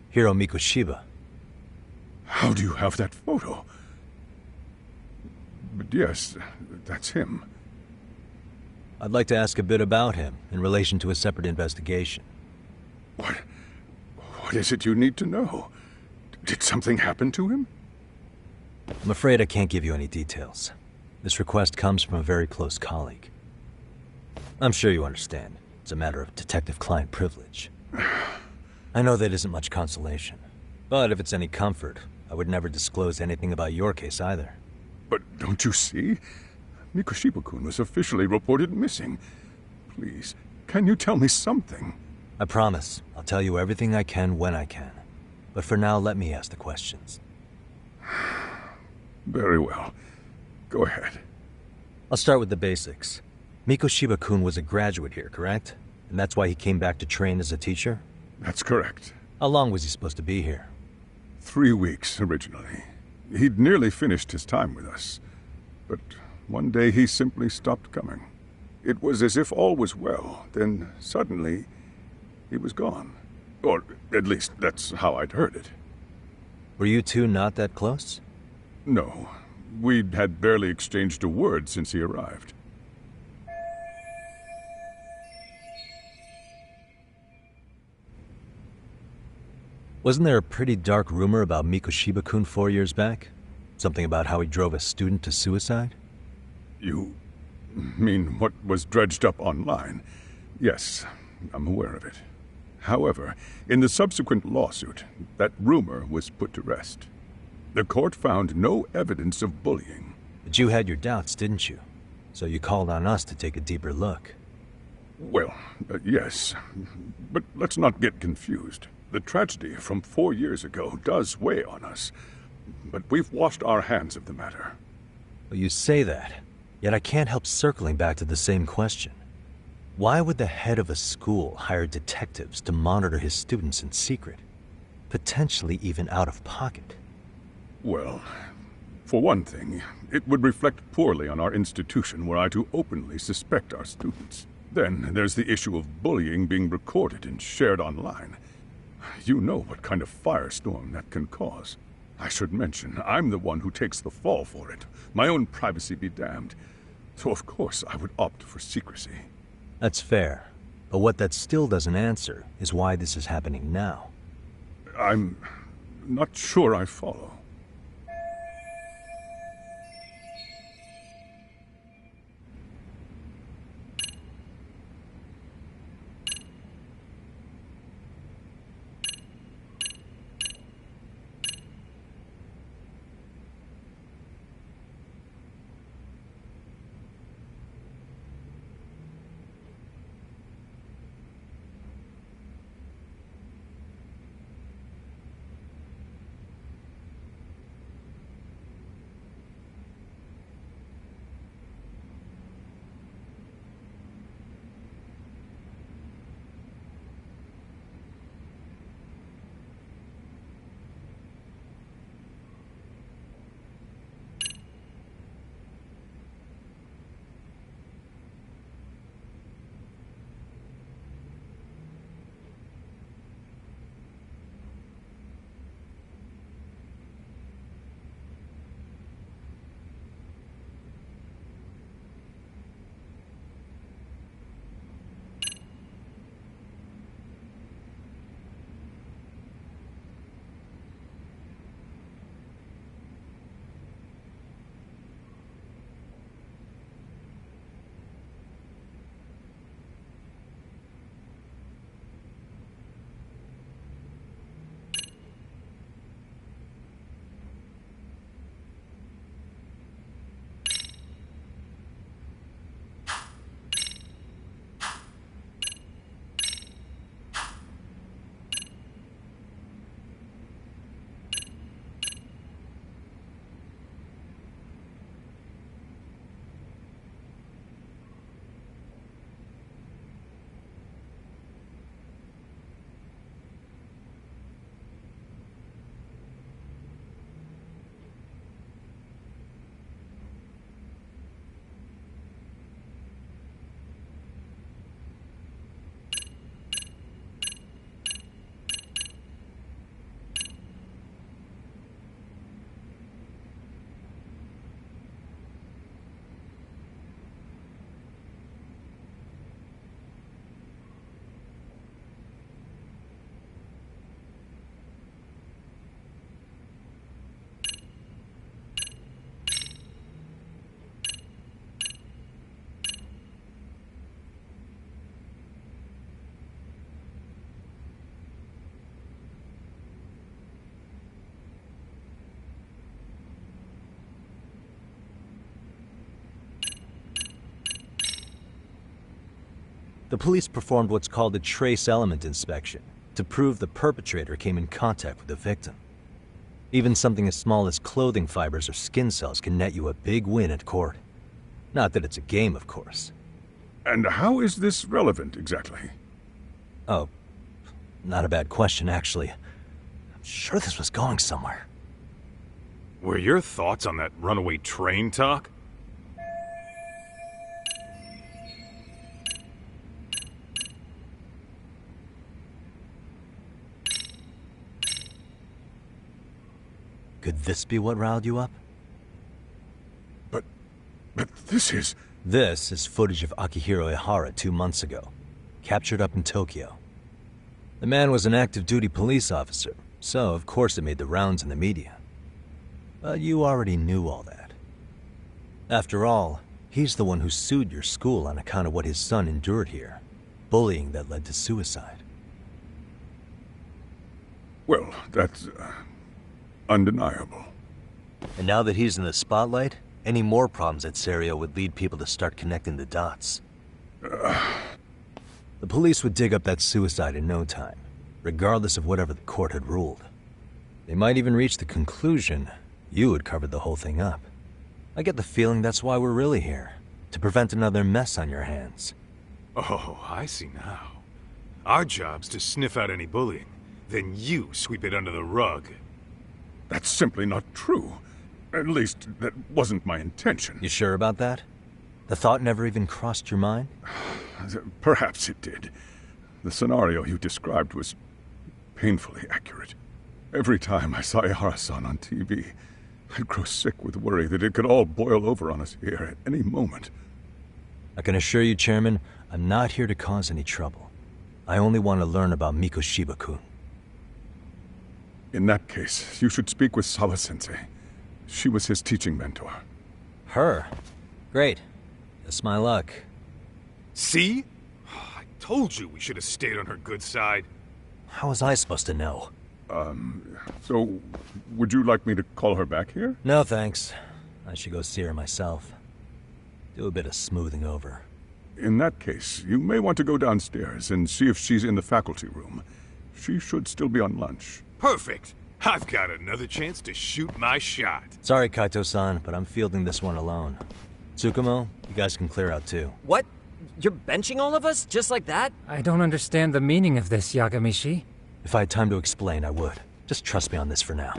D: Hiro Mikoshiba.
O: How do you have that photo? But yes, that's him.
D: I'd like to ask a bit about him in relation to a separate investigation.
O: What is it you need to know? Did something happen to him?
D: I'm afraid I can't give you any details. This request comes from a very close colleague. I'm sure you understand. It's a matter of detective-client privilege. I know that isn't much consolation. But if it's any comfort, I would never disclose anything about your case either.
O: But don't you see? Mikoshiba-kun was officially reported missing. Please, can you tell me something?
D: I promise. I'll tell you everything I can when I can. But for now, let me ask the questions.
O: Very well. Go ahead.
D: I'll start with the basics. Mikoshiba-kun was a graduate here, correct? And that's why he came back to train as a teacher?
O: That's correct.
D: How long was he supposed to be here?
O: 3 weeks, originally. He'd nearly finished his time with us. But one day he simply stopped coming. It was as if all was well, then suddenly he was gone. Or at least that's how I'd heard it.
D: Were you two not that close?
O: No. We'd had barely exchanged a word since he arrived.
D: Wasn't there a pretty dark rumor about Mikoshiba-kun 4 years back? Something about how he drove a student to suicide?
O: You mean what was dredged up online? Yes, I'm aware of it. However, in the subsequent lawsuit, that rumor was put to rest. The court found no evidence of bullying.
D: But you had your doubts, didn't you? So you called on us to take a deeper look.
O: Well, yes. But let's not get confused. The tragedy from 4 years ago does weigh on us. But we've washed our hands of the matter.
D: Well, you say that, yet I can't help circling back to the same question. Why would the head of a school hire detectives to monitor his students in secret? Potentially even out of pocket.
O: Well, for one thing, it would reflect poorly on our institution were I to openly suspect our students. Then there's the issue of bullying being recorded and shared online. You know what kind of firestorm that can cause. I should mention, I'm the one who takes the fall for it. My own privacy be damned. So of course I would opt for secrecy.
D: That's fair. But what that still doesn't answer is why this is happening now.
O: I'm not sure I follow.
D: The police performed what's called a trace element inspection to prove the perpetrator came in contact with the victim. Even something as small as clothing fibers or skin cells can net you a big win at court. Not that it's a game, of course.
O: And how is this relevant, exactly?
D: Oh, not a bad question, actually. I'm sure this was going somewhere.
K: Were your thoughts on that runaway train talk?
D: Could this be what riled you up?
O: But this is...
D: This is footage of Akihiro Ihara 2 months ago, captured up in Tokyo. The man was an active duty police officer, so of course it made the rounds in the media. But you already knew all that. After all, he's the one who sued your school on account of what his son endured here. Bullying that led to suicide.
O: Well, that's... undeniable.
D: And now that he's in the spotlight, any more problems at Serio would lead people to start connecting the dots. The police would dig up that suicide in no time, regardless of whatever the court had ruled. They might even reach the conclusion you had covered the whole thing up. I get the feeling that's why we're really here, to prevent another mess on your hands.
K: Oh, I see now. Our job's to sniff out any bullying, then you sweep it under the rug.
O: That's simply not true. At least, that wasn't my intention.
D: You sure about that? The thought never even crossed your mind?
O: Perhaps it did. The scenario you described was painfully accurate. Every time I saw Ihara-san on TV, I'd grow sick with worry that it could all boil over on us here at any moment.
D: I can assure you, Chairman, I'm not here to cause any trouble. I only want to learn about Mikoshiba-kun.
O: In that case, you should speak with Sawa-sensei. She was his teaching mentor.
D: Her? Great. That's my luck.
C: See? I told you we should have stayed on her good side.
D: How was I supposed to know?
O: So, would you like me to call her back here?
D: No, thanks. I should go see her myself. Do a bit of smoothing over.
O: In that case, you may want to go downstairs and see if she's in the faculty room. She should still be on lunch.
C: Perfect! I've got another chance to shoot my shot.
D: Sorry, Kaito-san, but I'm fielding this one alone. Tsukumo, you guys can clear out too.
V: What? You're benching all of us? Just like that?
F: I don't understand the meaning of this, Yagamishi.
D: If I had time to explain, I would. Just trust me on this for now.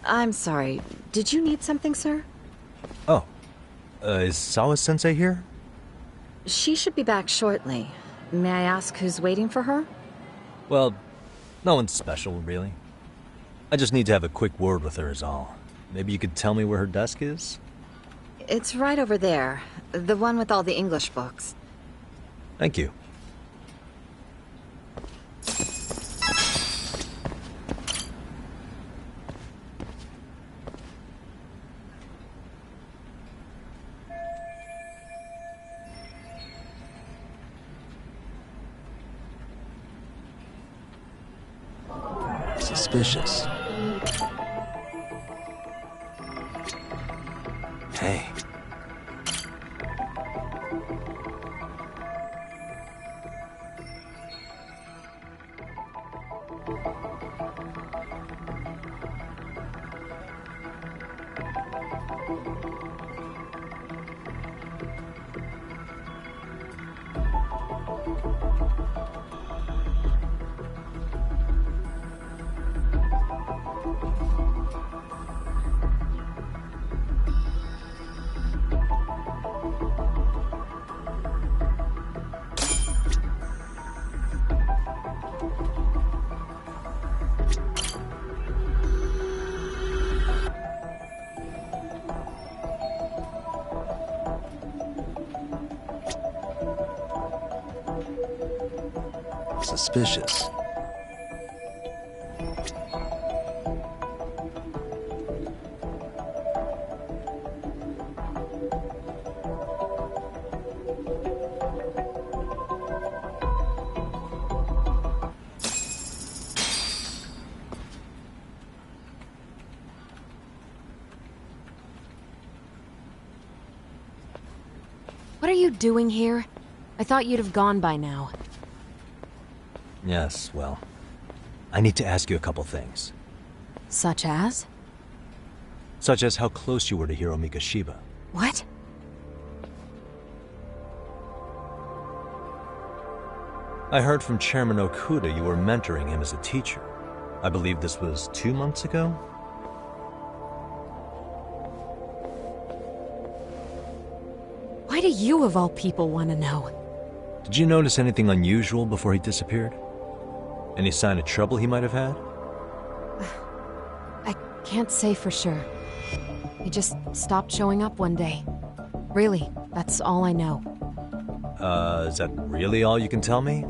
E: I'm sorry. Did you need something, sir?
D: Oh. Is Sawa-sensei here?
E: She should be back shortly. May I ask who's waiting for her?
D: Well, no one's special, really. I just need to have a quick word with her is all. Maybe you could tell me where her desk is?
E: It's right over there. The one with all the English books.
D: Thank you. Suspicious. Hey. Suspicious.
E: What are you doing here? I thought you'd have gone by now.
D: Yes, well, I need to ask you a couple things.
E: Such as?
D: Such as how close you were to Hiro Mikoshiba.
E: What?
D: I heard from Chairman Okuda you were mentoring him as a teacher. I believe this was 2 months ago?
E: Why do you, of all people, want to know?
D: Did you notice anything unusual before he disappeared? Any sign of trouble he might have had?
E: I can't say for sure. He just stopped showing up one day. Really, that's all I know.
D: Is that really all you can tell me?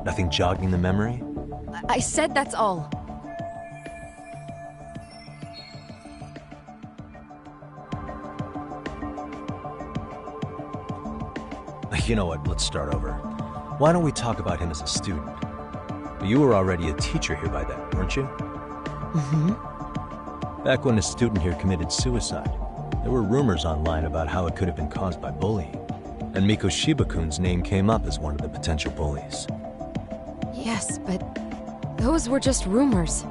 D: Nothing jogging the memory?
E: I said that's all.
D: You know what, let's start over. Why don't we talk about him as a student? You were already a teacher here by then, weren't you?
E: Mm-hmm.
D: Back when a student here committed suicide, there were rumors online about how it could have been caused by bullying. And Mikoshiba-kun's name came up as one of the potential bullies.
E: Yes, but those were just rumors.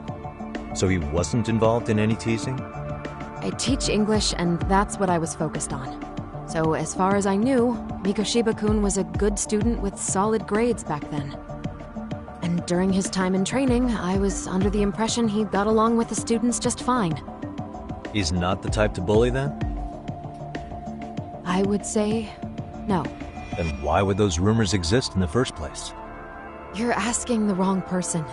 D: So he wasn't involved in any teasing?
E: I teach English, and that's what I was focused on. So as far as I knew, Mikoshiba-kun was a good student with solid grades back then. And during his time in training, I was under the impression he got along with the students just fine.
D: He's not the type to bully then?
E: I would say no.
D: Then why would those rumors exist in the first place?
E: You're asking the wrong person.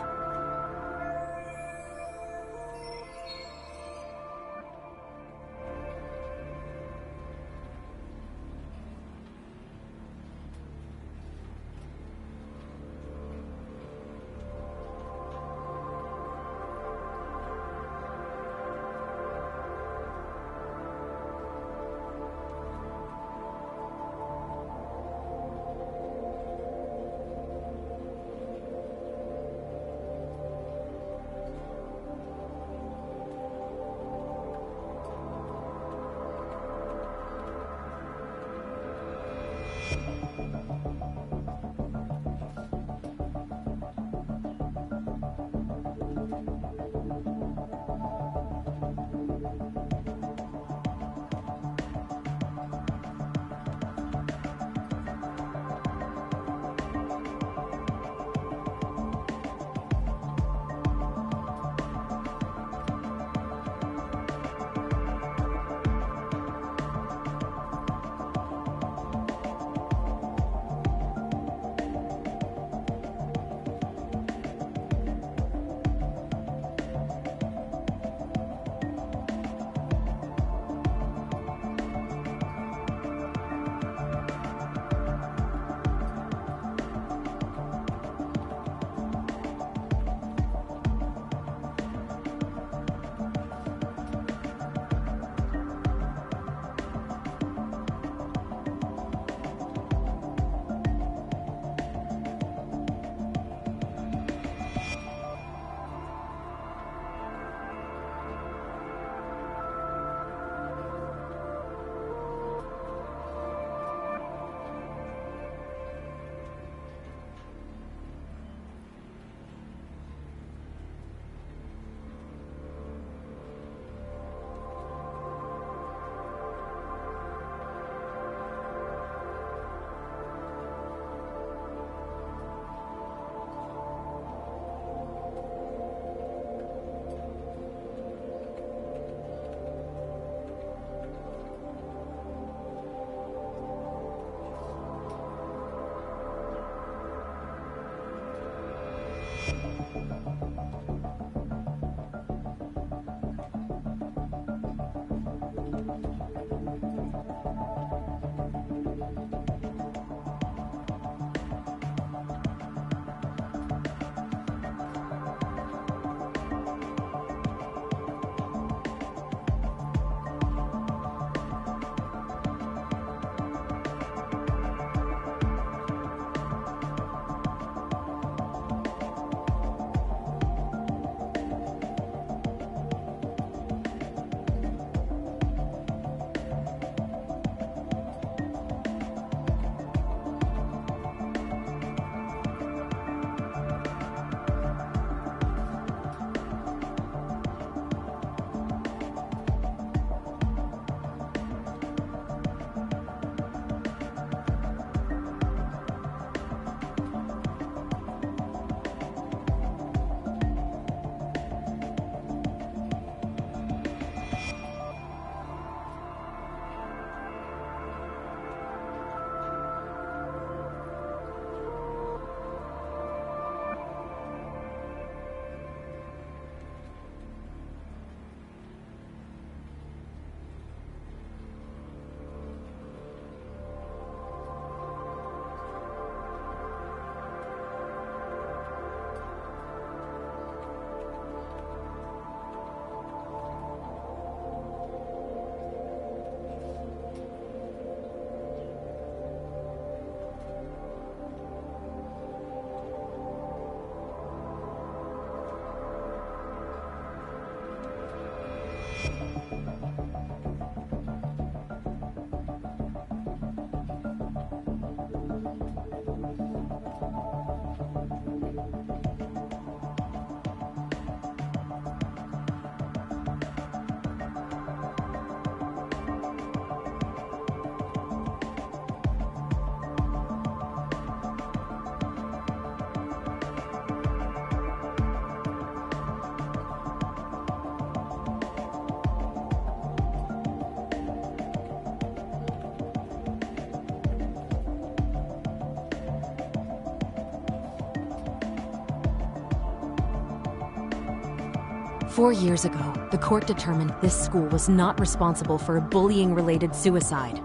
E: 4 years ago, the court determined this school was not responsible for a bullying-related suicide.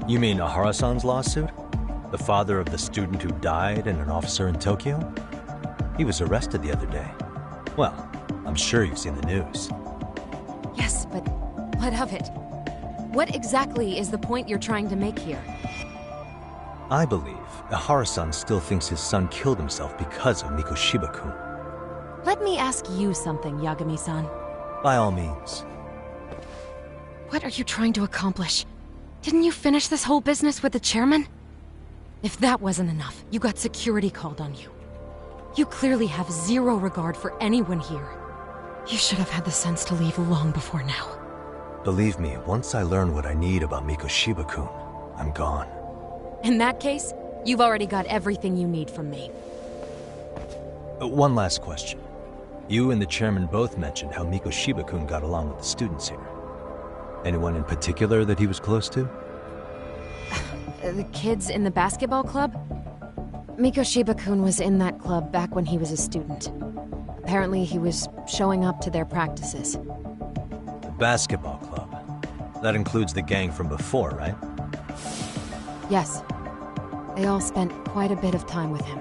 D: You mean Ahara-san's lawsuit? The father of the student who died and an officer in Tokyo? He was arrested the other day. Well, I'm sure you've seen the news.
E: Yes, but what of it? What exactly is the point you're trying to make here?
D: I believe Ahara-san still thinks his son killed himself because of Mikoshiba-kun.
E: Let me ask you something, Yagami-san.
D: By all means.
E: What are you trying to accomplish? Didn't you finish this whole business with the chairman? If that wasn't enough, you got security called on you. You clearly have zero regard for anyone here. You should have had the sense to leave long before now.
D: Believe me, once I learn what I need about Mikoshiba-kun, I'm gone.
E: In that case, you've already got everything you need from me.
D: One last question. You and the chairman both mentioned how Mikoshiba-kun got along with the students here. Anyone in particular that he was close to?
E: The kids in the basketball club? Mikoshiba-kun was in that club back when he was a student. Apparently he was showing up to their practices.
D: The basketball club? That includes the gang from before, right?
E: Yes. They all spent quite a bit of time with him.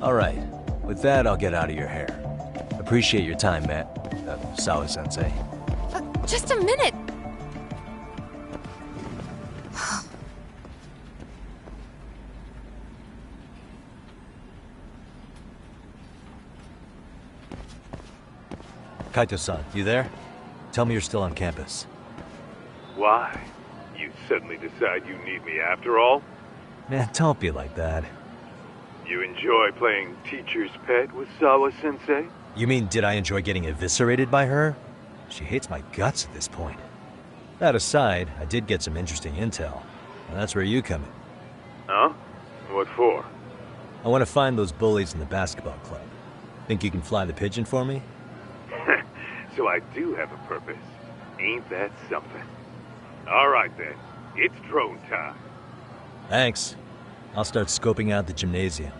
D: All right. With that, I'll get out of your hair. Appreciate your time, Matt. Sawa-sensei.
E: Just a minute!
D: Kaito-san, you there? Tell me you're still on campus.
K: Why? You suddenly decide you need me after all?
D: Man, don't be like that.
K: You enjoy playing teacher's pet with Sawa-sensei?
D: You mean, did I enjoy getting eviscerated by her? She hates my guts at this point. That aside, I did get some interesting intel. And that's where you come in.
K: Huh? What for?
D: I want to find those bullies in the basketball club. Think you can fly the pigeon for me?
K: So I do have a purpose. Ain't that something? All right then. It's drone time.
D: Thanks. I'll start scoping out the gymnasium.